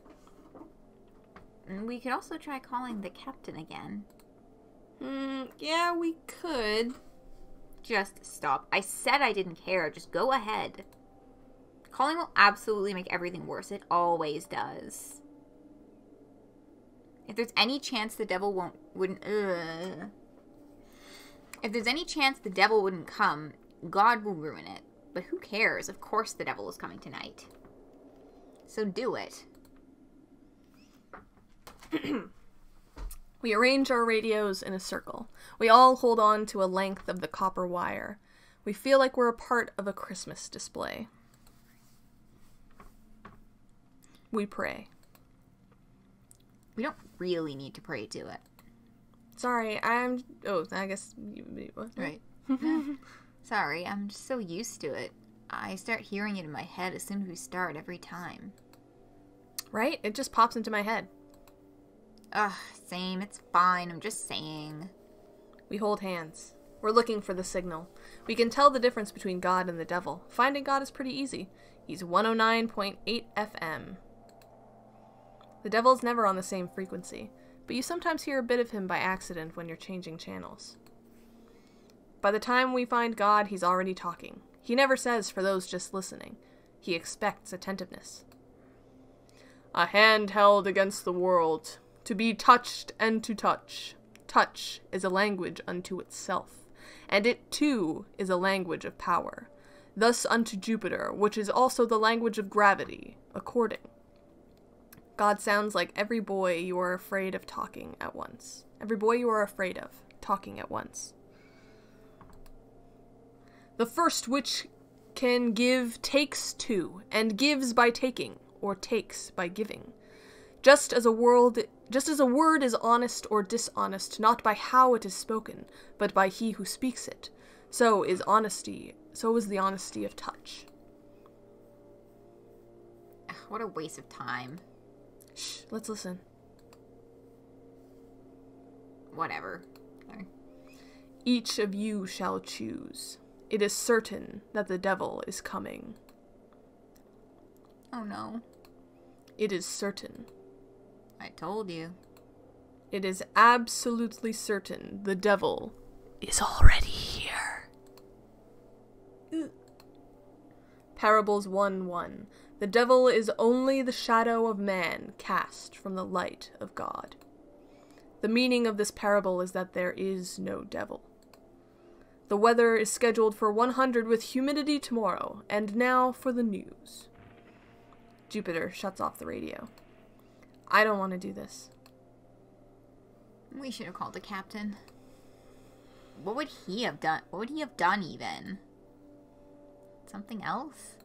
We could also try calling the captain again. Yeah, we could. Just stop. I said I didn't care. Just go ahead. Calling will absolutely make everything worse. It always does. If there's any chance the devil wouldn't come, God will ruin it. But who cares? Of course the devil is coming tonight. So do it. We arrange our radios in a circle. We all hold on to a length of the copper wire. We feel like we're a part of a Christmas display. We pray. We don't really need to pray to it. Sorry, I guess what? Right. Sorry, I'm just so used to it. I start hearing it in my head as soon as we start every time. Right? It just pops into my head. Ugh, same. It's fine. I'm just saying. We hold hands. We're looking for the signal. We can tell the difference between God and the devil. Finding God is pretty easy. He's 109.8 FM. The devil's never on the same frequency, but you sometimes hear a bit of him by accident when you're changing channels. By the time we find God, he's already talking. He never says for those just listening. He expects attentiveness. A hand held against the world. To be touched and to touch. Touch is a language unto itself, and it too is a language of power. Thus unto Jupiter, which is also the language of gravity, according. God sounds like every boy you are afraid of talking at once. Every boy you are afraid of, talking at once. The first which can give takes two, and gives by taking, or takes by giving. Just as a word is honest or dishonest, not by how it is spoken, but by he who speaks it, so is the honesty of touch. What a waste of time. Shh, let's listen. Whatever. Sorry. Each of you shall choose. It is certain that the devil is coming. Oh no. It is certain. I told you. It is absolutely certain the devil is already here. Parables 1:1. The devil is only the shadow of man cast from the light of God. The meaning of this parable is that there is no devil. The weather is scheduled for 100 with humidity tomorrow, and now for the news. Jupiter shuts off the radio. I don't want to do this. We should have called the captain. What would he have done? What would he have done even? Something else?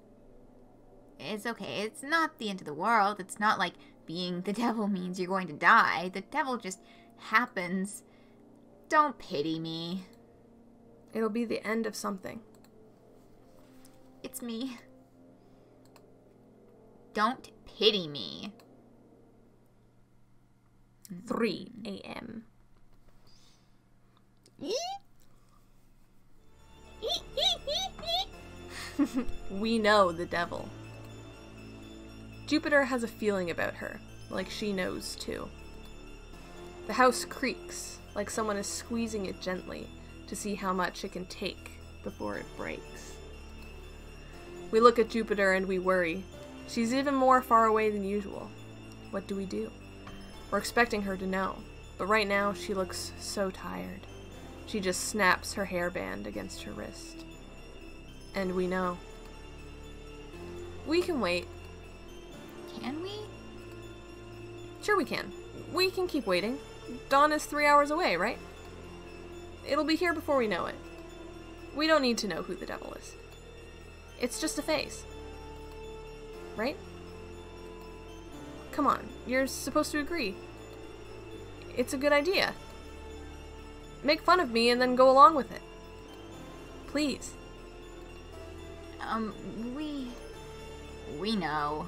It's okay. It's not the end of the world. It's not like being the devil means you're going to die. The devil just happens. Don't pity me. It'll be the end of something. It's me. Don't pity me. 3 a.m. We know the devil. Jupiter has a feeling about her, like she knows too. The house creaks, like someone is squeezing it gently to see how much it can take before it breaks. We look at Jupiter and we worry. She's even more far away than usual. What do we do? We're expecting her to know, but right now she looks so tired. She just snaps her hairband against her wrist. And we know. We can wait. Can we? Sure we can. We can keep waiting. Dawn is 3 hours away, right? It'll be here before we know it. We don't need to know who the devil is. It's just a phase. Right? Come on, you're supposed to agree. It's a good idea. Make fun of me and then go along with it. Please. We know.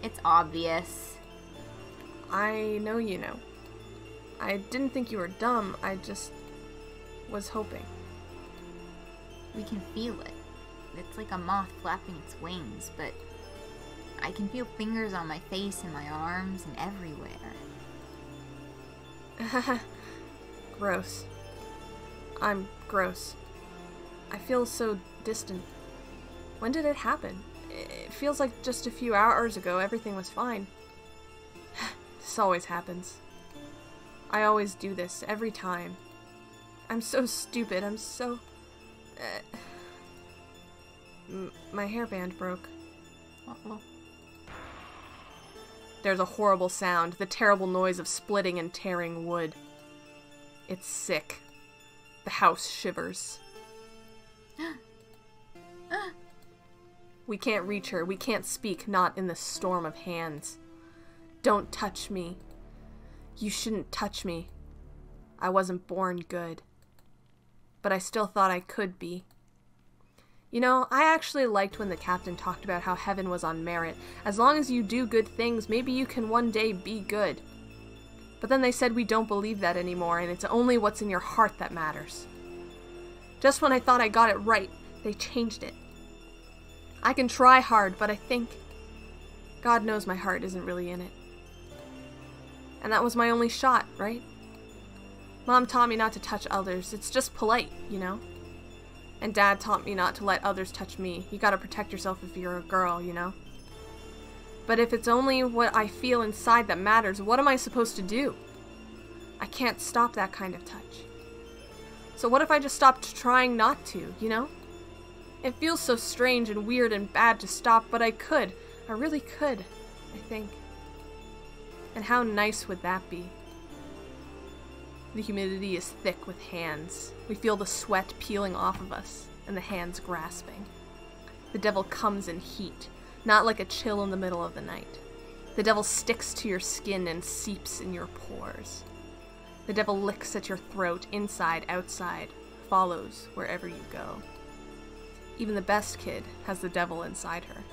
It's obvious. I know you know. I didn't think you were dumb, I just was hoping. We can feel it. It's like a moth flapping its wings, but I can feel fingers on my face and my arms and everywhere. Gross. I'm gross. I feel so distant. When did it happen? It feels like just a few hours ago everything was fine. This always happens. I always do this, every time. I'm so stupid, I'm so... my hairband broke. Uh-oh. There's a horrible sound, the terrible noise of splitting and tearing wood. It's sick. The house shivers. We can't reach her, we can't speak, not in this storm of hands. Don't touch me. You shouldn't touch me. I wasn't born good. But I still thought I could be. You know, I actually liked when the captain talked about how heaven was on merit. As long as you do good things, maybe you can one day be good. But then they said we don't believe that anymore, and it's only what's in your heart that matters. Just when I thought I got it right, they changed it. I can try hard, but I think God knows my heart isn't really in it. And that was my only shot, right? Mom taught me not to touch others. It's just polite, you know? And Dad taught me not to let others touch me. You gotta protect yourself if you're a girl, you know? But if it's only what I feel inside that matters, what am I supposed to do? I can't stop that kind of touch. So what if I just stopped trying not to, you know? It feels so strange and weird and bad to stop, but I could. I really could, I think. And how nice would that be? The humidity is thick with hands. We feel the sweat peeling off of us, and the hands grasping. The devil comes in heat, not like a chill in the middle of the night. The devil sticks to your skin and seeps in your pores. The devil licks at your throat, inside, outside, follows wherever you go. Even the best kid has the devil inside her.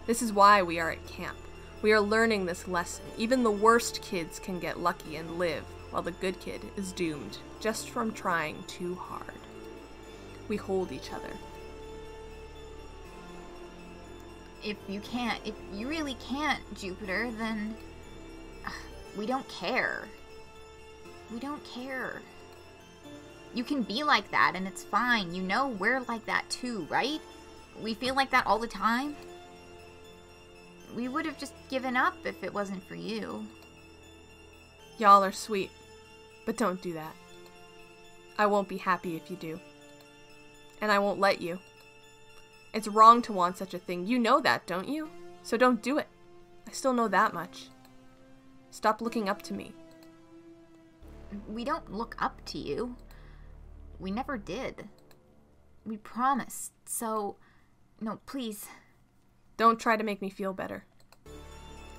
This is why we are at camp. We are learning this lesson. Even the worst kids can get lucky and live, while the good kid is doomed just from trying too hard. We hold each other. If you really can't, Jupiter, then we don't care. We don't care. You can be like that and it's fine. You know we're like that too, right? We feel like that all the time. We would have just given up if it wasn't for you. Y'all are sweet, but don't do that. I won't be happy if you do. And I won't let you. It's wrong to want such a thing. You know that, don't you? So don't do it. I still know that much. Stop looking up to me. We don't look up to you. We never did. We promised, so... No, please. Don't try to make me feel better.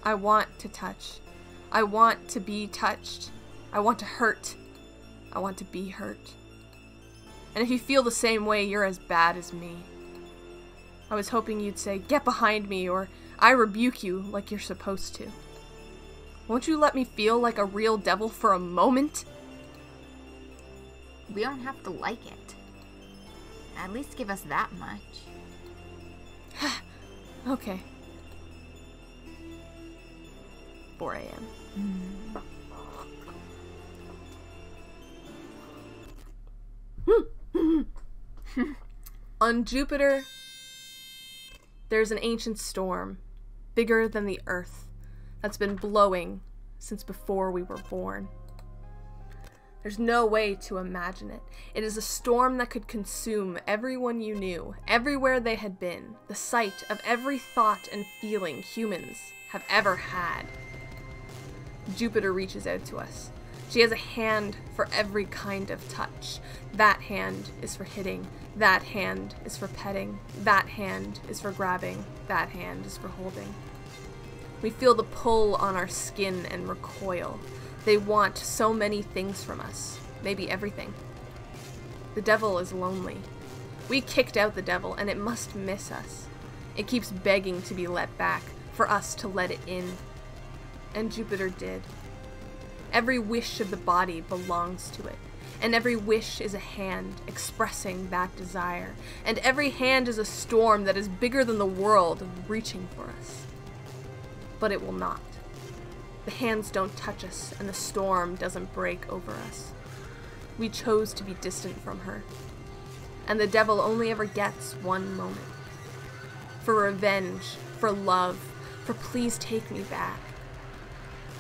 I want to touch. I want to be touched. I want to hurt. I want to be hurt. And if you feel the same way, you're as bad as me. I was hoping you'd say, "Get behind me," or "I rebuke you," like you're supposed to. Won't you let me feel like a real devil for a moment? We don't have to like it. At least give us that much. Okay. 4 a.m. On Jupiter, there's an ancient storm, bigger than the Earth, that's been blowing since before we were born. There's no way to imagine it. It is a storm that could consume everyone you knew, everywhere they had been, the site of every thought and feeling humans have ever had. Jupiter reaches out to us. She has a hand for every kind of touch. That hand is for hitting. That hand is for petting. That hand is for grabbing. That hand is for holding. We feel the pull on our skin and recoil. They want so many things from us. Maybe everything. The devil is lonely. We kicked out the devil, and it must miss us. It keeps begging to be let back, for us to let it in. And Jupiter did. Every wish of the body belongs to it, and every wish is a hand expressing that desire, and every hand is a storm that is bigger than the world reaching for us. But it will not. The hands don't touch us, and the storm doesn't break over us. We chose to be distant from her, and the devil only ever gets one moment. For revenge, for love, for please take me back.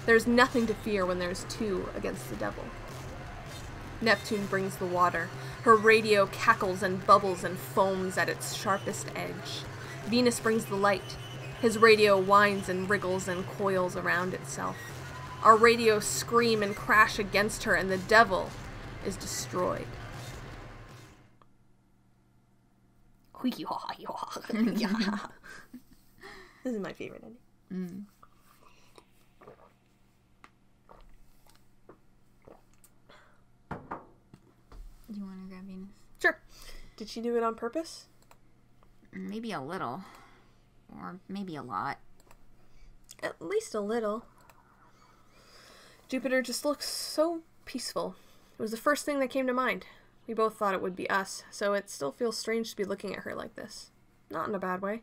There's nothing to fear when there's two against the devil. Neptune brings the water. Her radio cackles and bubbles and foams at its sharpest edge. Venus brings the light. His radio whines and wriggles and coils around itself. Our radios scream and crash against her, and the devil is destroyed. This is my favorite ending. Do you want to grab Venus? Sure. Did she do it on purpose? Maybe a little. Or maybe a lot. At least a little. Jupiter just looks so peaceful. It was the first thing that came to mind. We both thought it would be us, so it still feels strange to be looking at her like this. Not in a bad way.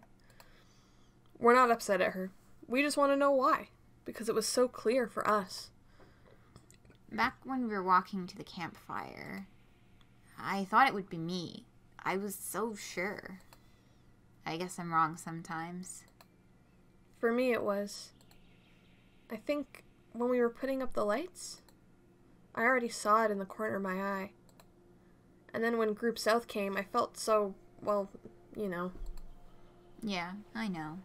We're not upset at her. We just want to know why. Because it was so clear for us. Back when we were walking to the campfire, I thought it would be me. I was so sure. I guess I'm wrong sometimes. For me it was. I think when we were putting up the lights, I already saw it in the corner of my eye. And then when Group South came, I felt so, well, you know. Yeah, I know.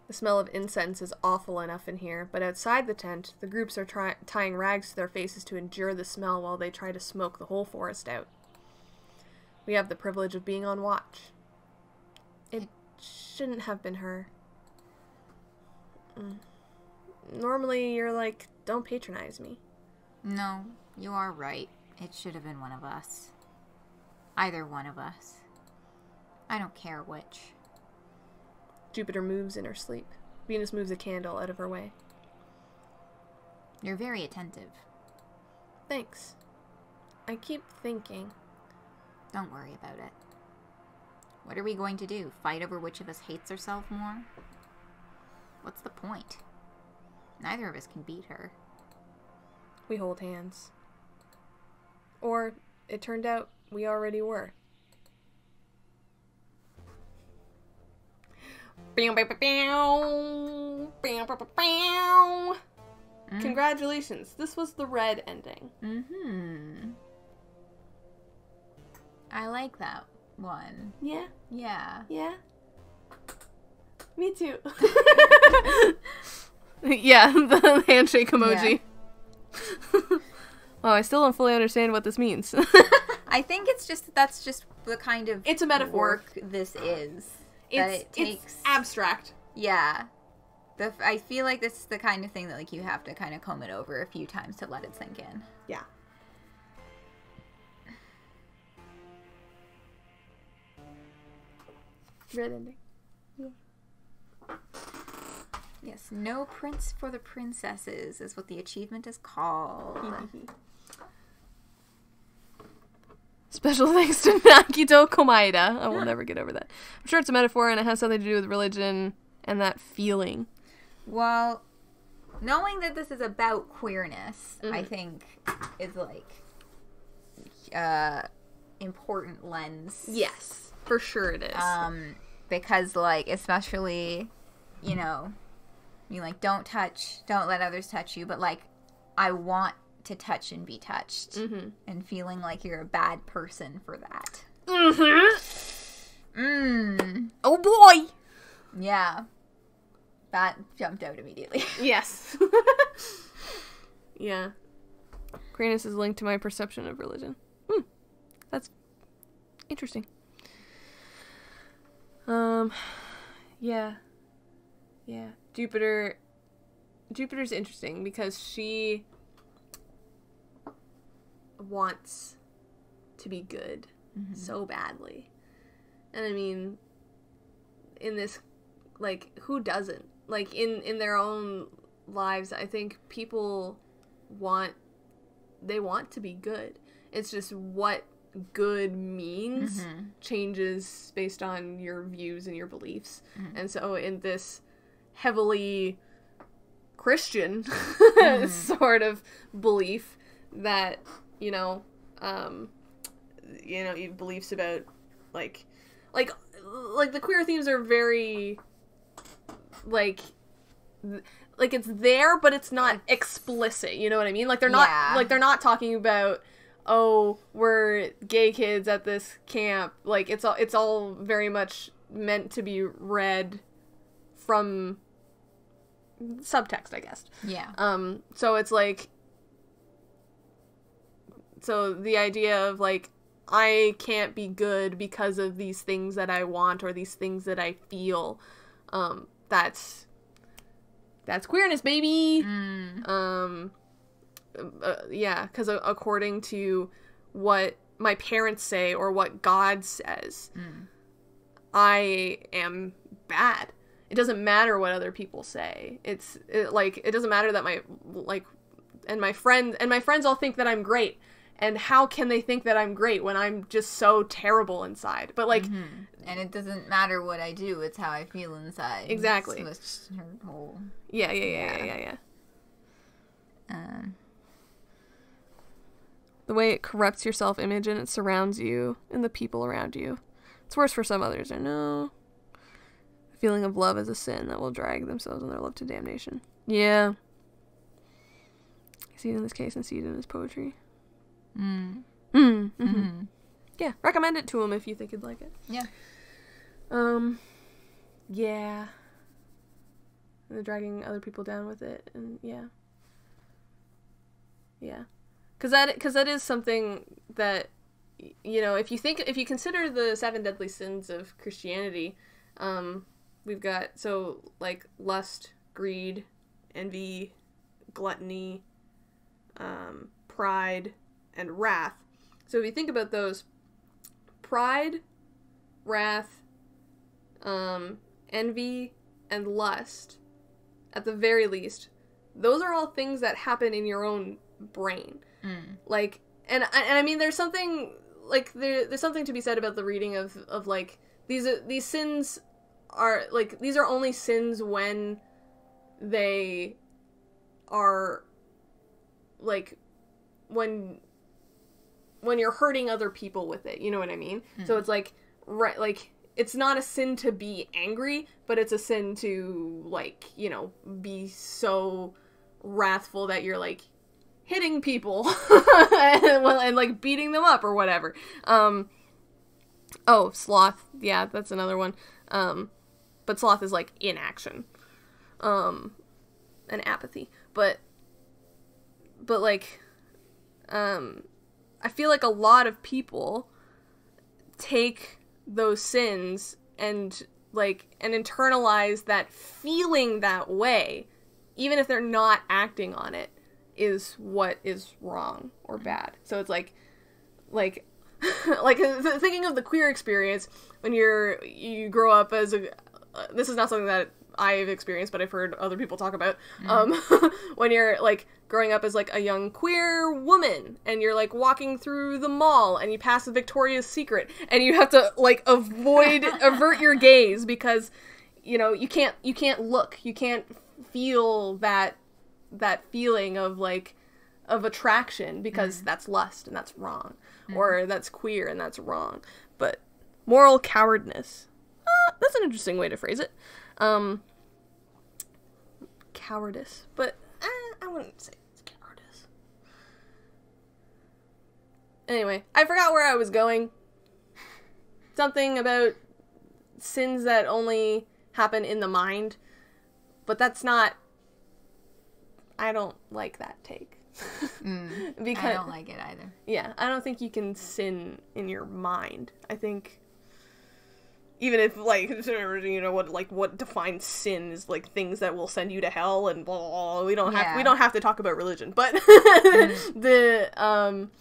The smell of incense is awful enough in here, but outside the tent, the groups are tying rags to their faces to endure the smell while they try to smoke the whole forest out. We have the privilege of being on watch. It shouldn't have been her. Normally, you're like, don't patronize me. No, you are right. It should have been one of us. Either one of us. I don't care which. Jupiter moves in her sleep. Venus moves a candle out of her way. You're very attentive. Thanks. I keep thinking. Don't worry about it. What are we going to do? Fight over which of us hates herself more? What's the point? Neither of us can beat her. We hold hands. Or, it turned out we already were. Congratulations. This was the red ending. Mm-hmm. I like that one. Yeah? Yeah. Yeah? Me too. Yeah, the handshake emoji. Yeah. Oh, I still don't fully understand what this means. I think that's just the kind of it's a metaphor work this is. It's abstract. Yeah. I feel like this is the kind of thing that like you have to kind of comb it over a few times to let it sink in. Yeah. Red ending. Yeah. Yes, no prince for the princesses is what the achievement is called. Special thanks to Nakito Komaeda. I will never get over that. I'm sure it's a metaphor and it has something to do with religion and that feeling. Well, knowing that this is about queerness, I think is like important lens. Yes, for sure it is. Because like especially, you know, you like don't let others touch you, but like I want to touch and be touched, and feeling like you're a bad person for that. Oh boy. Yeah. That jumped out immediately. Yes. Yeah. Queerness is linked to my perception of religion. That's interesting. Yeah. Yeah. Jupiter's interesting because she wants to be good so badly. And I mean, in this, like, who doesn't? Like, in their own lives, I think people want to be good. It's just what good means changes based on your views and your beliefs. And so in this heavily Christian sort of belief that, beliefs about like the queer themes are very like it's there, but it's not explicit. You know what I mean? Like they're not talking about, oh, we're gay kids at this camp. Like it's all very much meant to be read from subtext, I guess. Yeah. So it's like, so the idea of like, I can't be good because of these things that I want or these things that I feel. That's queerness, baby. Yeah, because according to what my parents say or what God says, I am bad. It doesn't matter what other people say. It doesn't matter that my friends all think that I'm great. And how can they think that I'm great when I'm just so terrible inside? But like, and it doesn't matter what I do; it's how I feel inside. Exactly. So it's just her whole. Yeah. The way it corrupts your self-image and it surrounds you and the people around you. It's worse for some others. I know. The feeling of love is a sin that will drag themselves and their love to damnation. Yeah. I see it in this case and see it in his poetry. Yeah, recommend it to him if you think he'd like it. Yeah. Yeah. And they're dragging other people down with it, and yeah. Because that is something that, you know, if you consider the 7 deadly sins of Christianity, we've got, so, like, lust, greed, envy, gluttony, pride, and wrath. So if you think about those, pride, wrath, envy, and lust, at the very least, those are all things that happen in your own brain. Like, and I mean, there's something, like, there's something to be said about the reading of like, these sins are, like, these are only sins when they are, like, when you're hurting other people with it, you know what I mean? So it's like, right, like, it's not a sin to be angry, but it's a sin to, like, you know, be so wrathful that you're, like, hitting people and like beating them up or whatever. Oh, sloth. Yeah, that's another one. But sloth is like inaction. And apathy. But like, I feel like a lot of people take those sins and internalize that feeling that way, even if they're not acting on it, is what is wrong or bad. So it's like thinking of the queer experience when you grow up as a, this is not something that I've experienced, but I've heard other people talk about, when you're, like, growing up as, like, a young queer woman, and you're, like, walking through the mall, and you pass a Victoria's Secret, and you have to, like, avert your gaze, because, you know, you can't look, you can't feel that feeling of, like, of attraction, because that's lust, and that's wrong, or that's queer, and that's wrong. But moral cowardice, that's an interesting way to phrase it. Cowardice, but I wouldn't say it's cowardice. Anyway, I forgot where I was going. Something about sins that only happen in the mind, but that's not, I don't like that take. Because, I don't like it either. Yeah, I don't think you can sin in your mind. I think, even if, like, you know, what defines sin is, like, things that will send you to hell and blah, blah, blah. We don't have to talk about religion, but yeah, I'm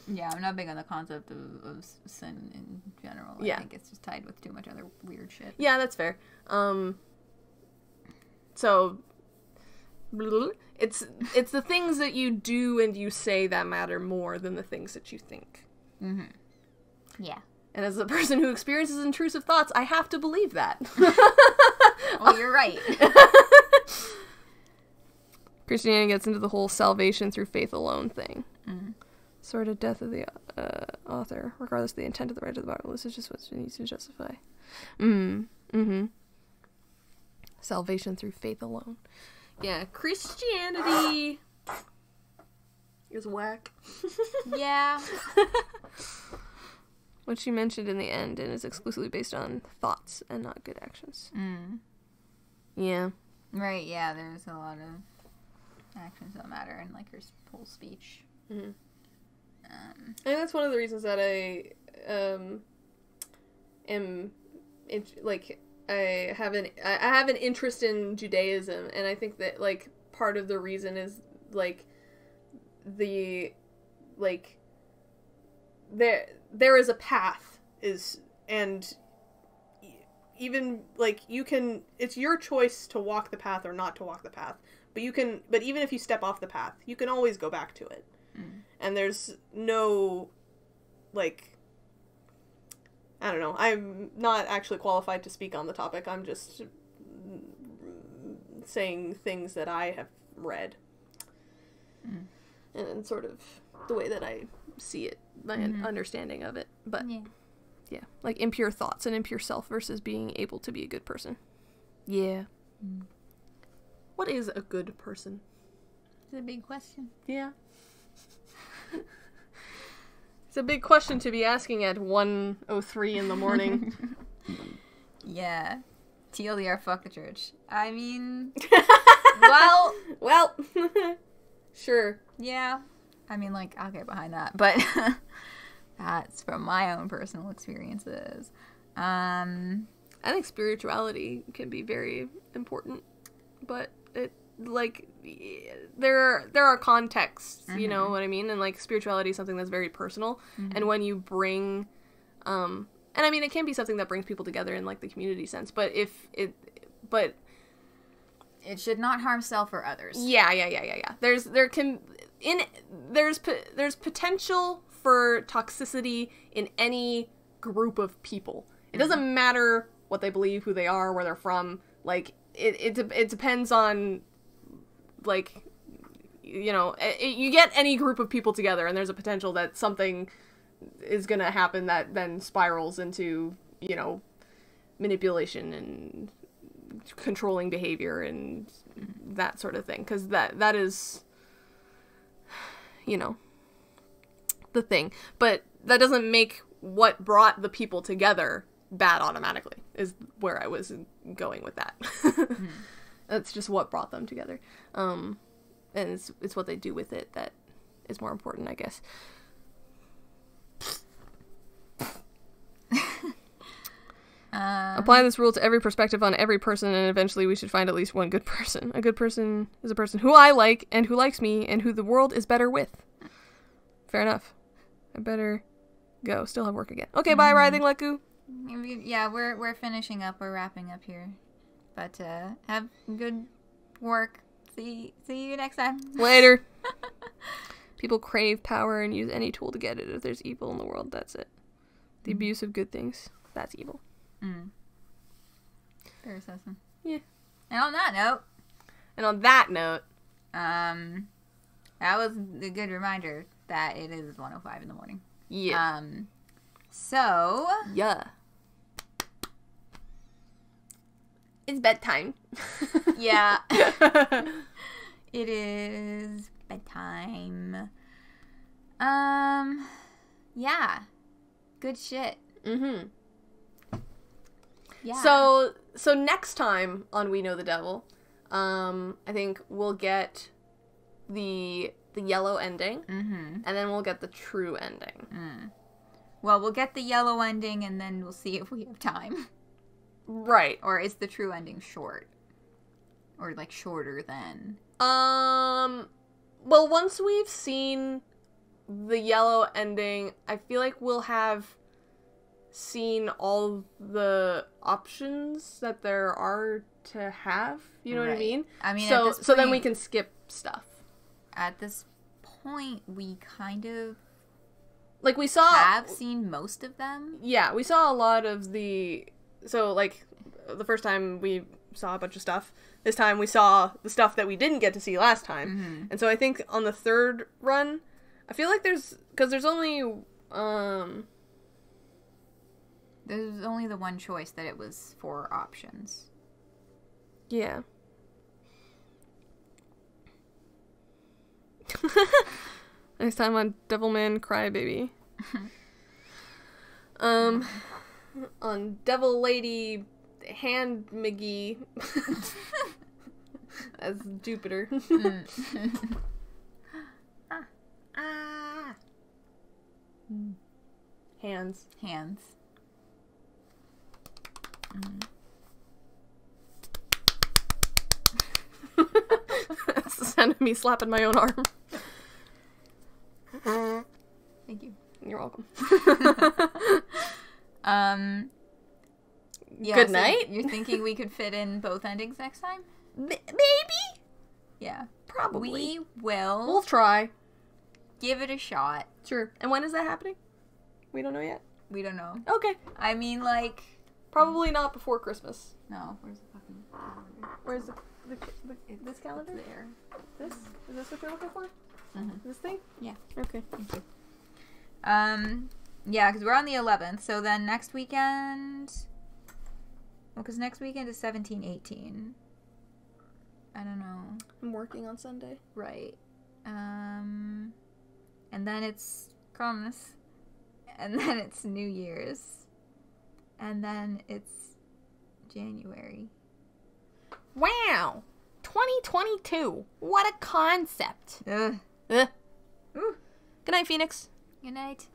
not big on the concept of sin in general. I think it's just tied with too much other weird shit. Yeah, that's fair. So it's the things that you do and you say that matter more than the things that you think. Yeah. And as a person who experiences intrusive thoughts, I have to believe that. Well, you're right. Christianity gets into the whole salvation through faith alone thing. Sort of death of the author, regardless of the intent of the writer of the Bible. This is just what it needs to justify. Salvation through faith alone. Yeah, Christianity is whack. Yeah. Which she mentioned in the end, and is exclusively based on thoughts and not good actions. Yeah. Right, yeah, there's a lot of actions that matter in, like, her whole speech. And that's one of the reasons that I I have an interest in Judaism, and I think that, like, part of the reason is, like, there is a path, and even, like, you can, it's your choice to walk the path or not to walk the path, but even if you step off the path, you can always go back to it. And there's no, like, I don't know, I'm not actually qualified to speak on the topic, I'm just saying things that I have read. And sort of the way that I see it, my understanding of it. But yeah, like impure thoughts and impure self versus being able to be a good person. Yeah. What is a good person? It's a big question. Yeah. It's a big question to be asking at 1:03 in the morning. Yeah. TLDR, fuck the church. I mean... Well, sure. Yeah. I mean, like, I'll get behind that. But that's from my own personal experiences. I think spirituality can be very important, but it, like, there are contexts, you know what I mean? And, like, spirituality is something that's very personal. And when you bring, and I mean, it can be something that brings people together in, like, the community sense, but but it should not harm self or others. Yeah. There's potential for toxicity in any group of people. It doesn't matter what they believe, who they are, where they're from. Like, it depends on, like, you know, you get any group of people together and there's a potential that something is gonna happen that then spirals into, you know, manipulation and controlling behavior and that sort of thing. Because that is, you know, the thing. But that doesn't make what brought the people together bad automatically, is where I was going with that. That's just what brought them together. And it's what they do with it that is more important, I guess. Apply this rule to every perspective on every person, and eventually we should find at least one good person. A good person is a person who I like, and who likes me, and who the world is better with. Fair enough. I better go. Still have work again. Okay, bye, Writhing Leku. Yeah, we're finishing up. We're wrapping up here. But have good work. See you next time. Later. People crave power and use any tool to get it. If there's evil in the world, that's it. The abuse of good things, that's evil. Fair assessment. Yeah. And on that note, that was a good reminder that it is 1:05 in the morning. Yeah. So. Yeah. It's bedtime. Yeah. It is bedtime. Yeah. Good shit. Yeah. So next time on We Know the Devil, I think we'll get the yellow ending, and then we'll get the true ending. Well, we'll get the yellow ending, and then we'll see if we have time. Right. Or is the true ending short? Or, like, shorter than? Well, once we've seen the yellow ending, I feel like we'll have seen all the options that there are to have. You know what I mean? I mean, so then we can skip stuff. At this point, we kind of like we saw have seen most of them. Yeah, we saw a lot of the. So like the first time we saw a bunch of stuff. This time we saw the stuff that we didn't get to see last time. And so I think on the third run, I feel like there's only there's only the one choice that it was 4 options. Yeah. Next time on Devilman Crybaby. On Devil Lady Hand McGee as Jupiter. Hands. That's the sound of me slapping my own arm. Thank you. You're welcome. Yeah, Good so night. You're thinking we could fit in both endings next time? Maybe? Yeah. Probably. We'll try. give it a shot. Sure. And when is that happening? We don't know yet. We don't know. Okay. I mean, like... Probably not before Christmas. No. Where's the fucking calendar? Where's this calendar? It's there. This? Is this what you're looking for? This thing? Yeah. Okay. Thank you. Yeah, because we're on the 11th, so then next weekend... Well, because next weekend is 17-18. I don't know. I'm working on Sunday. Right. And then it's Christmas. And then it's New Year's. And then it's January. Wow! 2022. What a concept. Ugh. Ugh. Ooh. Good night, Phoenix. Good night.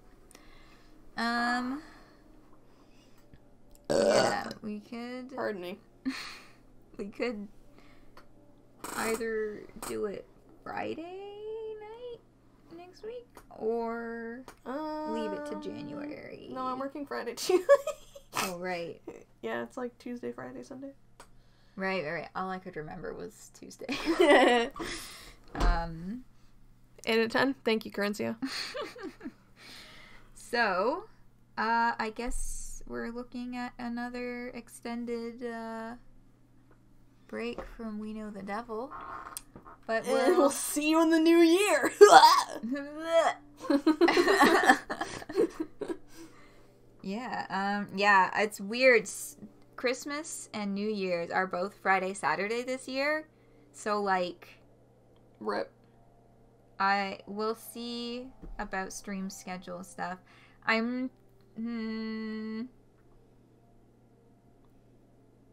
Yeah, we could. Pardon me. We could either do it Friday night next week or leave it to January. No, I'm working Friday, Tuesday. Oh, right. Yeah, it's like Tuesday, Friday, Sunday. Right. All I could remember was Tuesday. 8 out of 10. Thank you, Currencio. So, I guess we're looking at another extended break from We Know the Devil. But we'll see you in the new year. Yeah, it's weird. Christmas and New Year's are both Friday, Saturday this year. So, like... Rip. I will see about stream schedule stuff.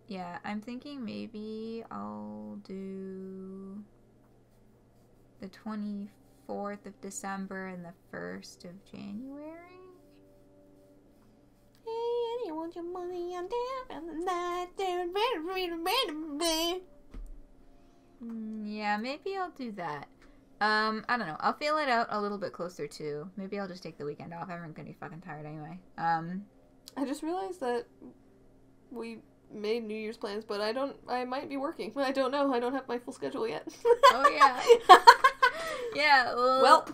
Yeah, I'm thinking maybe I'll do the 24th of December and the 1st of January. Hey, you want your money on down and the night down. Yeah, maybe I'll do that. I don't know. I'll feel it out a little bit closer to. Maybe I'll just take the weekend off. I'm gonna be fucking tired anyway. I just realized that we made New Year's plans, but I might be working. I don't know. I don't have my full schedule yet. Oh, yeah. Yeah, well,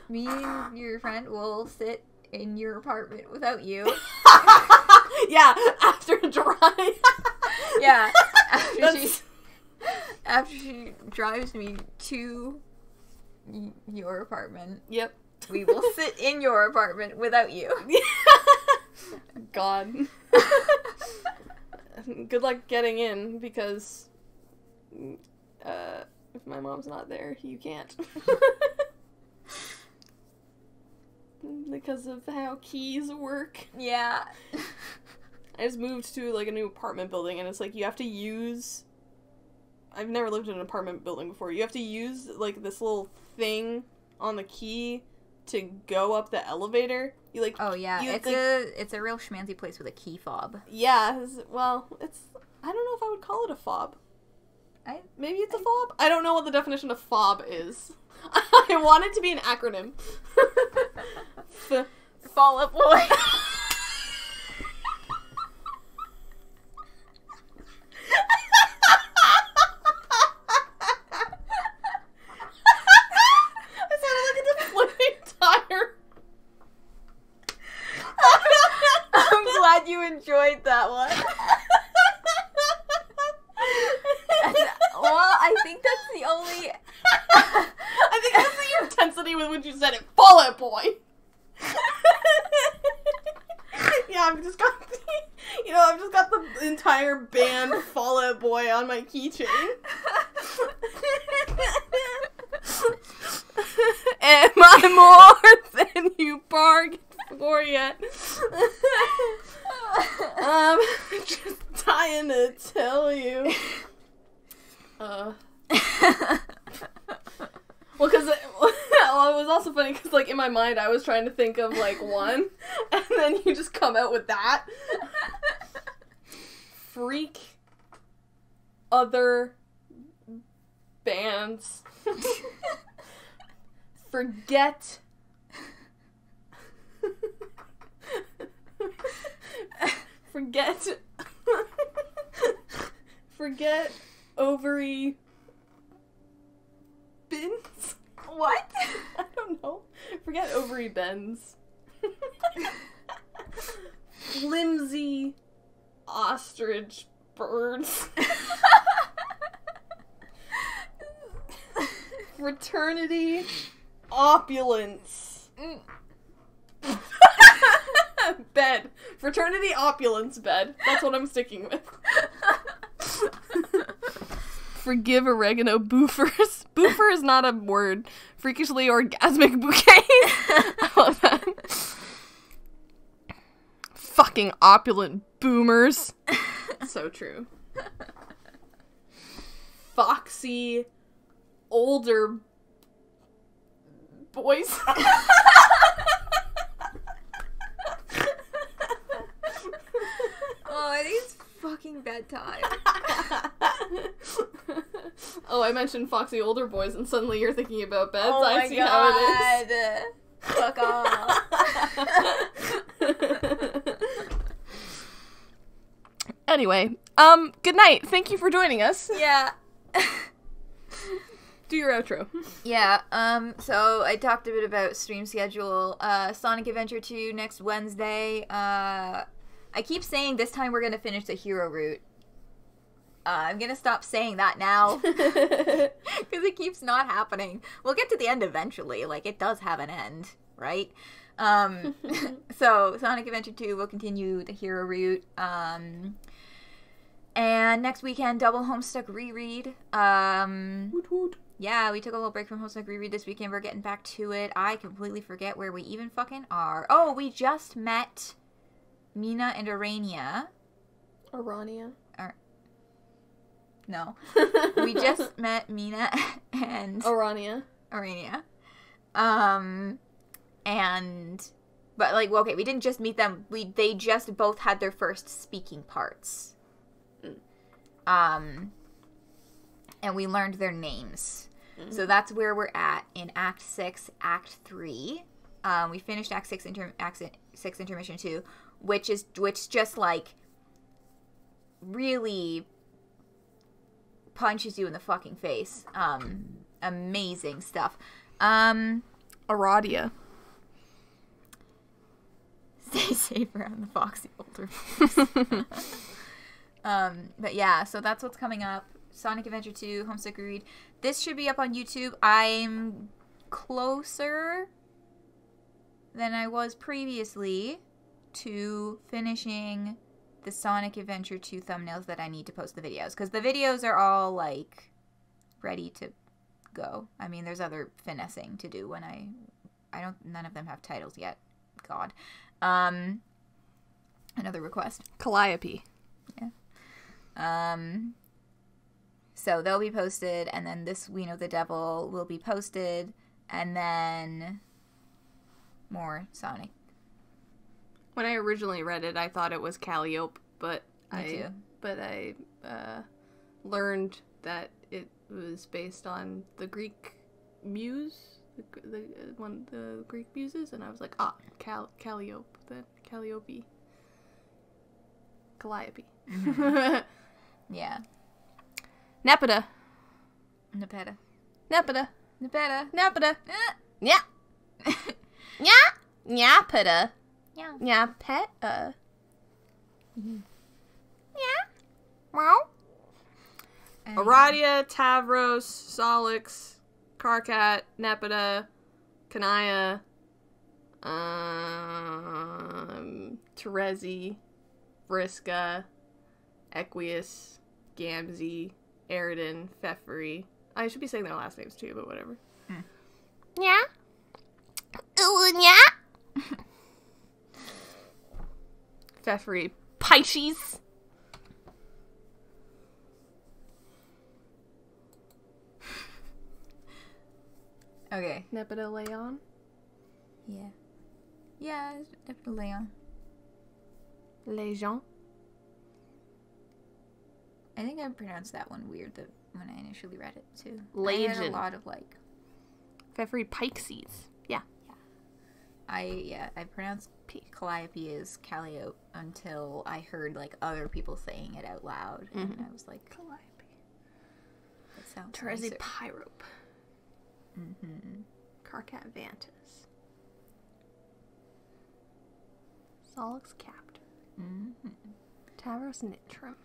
me and your friend will sit in your apartment without you. Yeah, after a drive. Yeah, after she drives me to your apartment. Yep. We will sit in your apartment without you. God. Good luck getting in, because if my mom's not there, you can't. Because of how keys work. Yeah. I just moved to, like, a new apartment building, and it's like, you have to use... I've never lived in an apartment building before. You have to use, like, this little thing on the key to go up the elevator. You, like... Oh, yeah. It's a real schmancy place with a key fob. Yeah. Well, it's... I don't know if I would call it a fob. Maybe it's a fob? I don't know what the definition of fob is. I want it to be an acronym. Fall Out Boy. Glad you enjoyed that one. Well, I think that's the only... I think that's the intensity with which you said it. Fall Out Boy. Yeah, I've just got the entire band Fall Out Boy on my keychain. Am I more than you bargained for yet? Just dying to tell you. Well, because it was also funny because, like, in my mind I was trying to think of, like, one, and then you just come out with that. Freak other bands. Forget ovary bins. What? I don't know. Forget ovary bends. Flimsy ostrich birds. Fraternity opulence. Bed. Fraternity opulence bed. That's what I'm sticking with. Forgive oregano boofers. Boofer is not a word. Freakishly orgasmic bouquets. I love that. Fucking opulent boomers. So true. foxy, older boys. Oh, it is fucking bedtime. Oh, I mentioned foxy older boys, and suddenly you're thinking about beds. Oh I my see God. how it is. Fuck off. Anyway, good night. Thank you for joining us. Yeah. Do your outro. Yeah, so I talked a bit about stream schedule. Sonic Adventure 2 next Wednesday. I keep saying this time we're gonna finish the hero route. I'm gonna stop saying that now. Because it keeps not happening. We'll get to the end eventually. Like, it does have an end, right? So, Sonic Adventure 2 will continue the hero route. And next weekend, double Homestuck reread. Woot woot. Yeah, we took a little break from Homestuck reread this weekend. We're getting back to it. I completely forget where we even fucking are. Oh, we just met Mina and Arania. Arania. No. We just met Mina and Arania. But like, well, okay, we didn't just meet them. They just both had their first speaking parts. And we learned their names. Mm-hmm. So that's where we're at in Act 6, Act 3. We finished Act 6 Intermission 2, which just like really punches you in the fucking face. Amazing stuff. Aradia. Stay safe around the foxy older folks. But yeah, so that's what's coming up. Sonic Adventure 2, Homestuck Reread. This should be up on YouTube. I'm closer than I was previously to finishing the Sonic Adventure 2 thumbnails that I need to post the videos. Because the videos are all, like, ready to go. I mean, there's other finessing to do when none of them have titles yet. God. Another request. Calliope. Yeah. So they'll be posted, and then this We Know the Devil will be posted, and then more Sonic. When I originally read it, I thought it was Calliope, but Me too. I learned that it was based on the Greek muse, the Greek muses, and I was like, Calliope, then Calliope. Calliope. Mm-hmm. Yeah. Nepeta. Nepeta. Nepeta. Nepeta. Nepeta. Yeah. Yeah. Nyapeta. Yeah. Nyapeta. Yeah. Wow. Aradia, Tavros, Solix, Karkat, Nepeta, Kanaya, Terezi, Vriska, Equius, Gamzee, Aridin, Pfeffery. I should be saying their last names too, but whatever. Yeah. Ooh, yeah. Pfeffery, Pisces. Okay. Nepeta Leon. Yeah. Yeah, Nepeta Leon. Legion. I think I pronounced that one weird when I initially read it too. Legion. I had a lot of like. Pfeffery Pisces. Yeah. I pronounced Calliope as Calliope until I heard like other people saying it out loud, and I was like, Calliope. That sounds Terezi nicer. Pyrope. Karkat Vantas. Solix Captor. Tavros Nitram.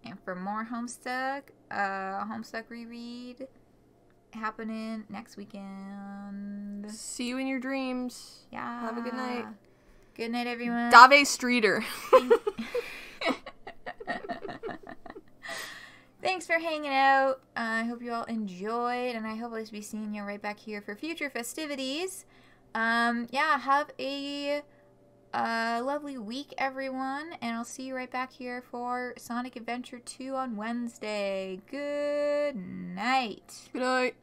And for more Homestuck, Homestuck reread happening next weekend. See you in your dreams. Yeah. Have a good night. Good night, everyone. Dave Streeter. Thanks for hanging out. I hope you all enjoyed, and I hope I'll be seeing you right back here for future festivities. Yeah, have a a lovely week, everyone, and I'll see you right back here for Sonic Adventure 2 on Wednesday. Good night. Good night.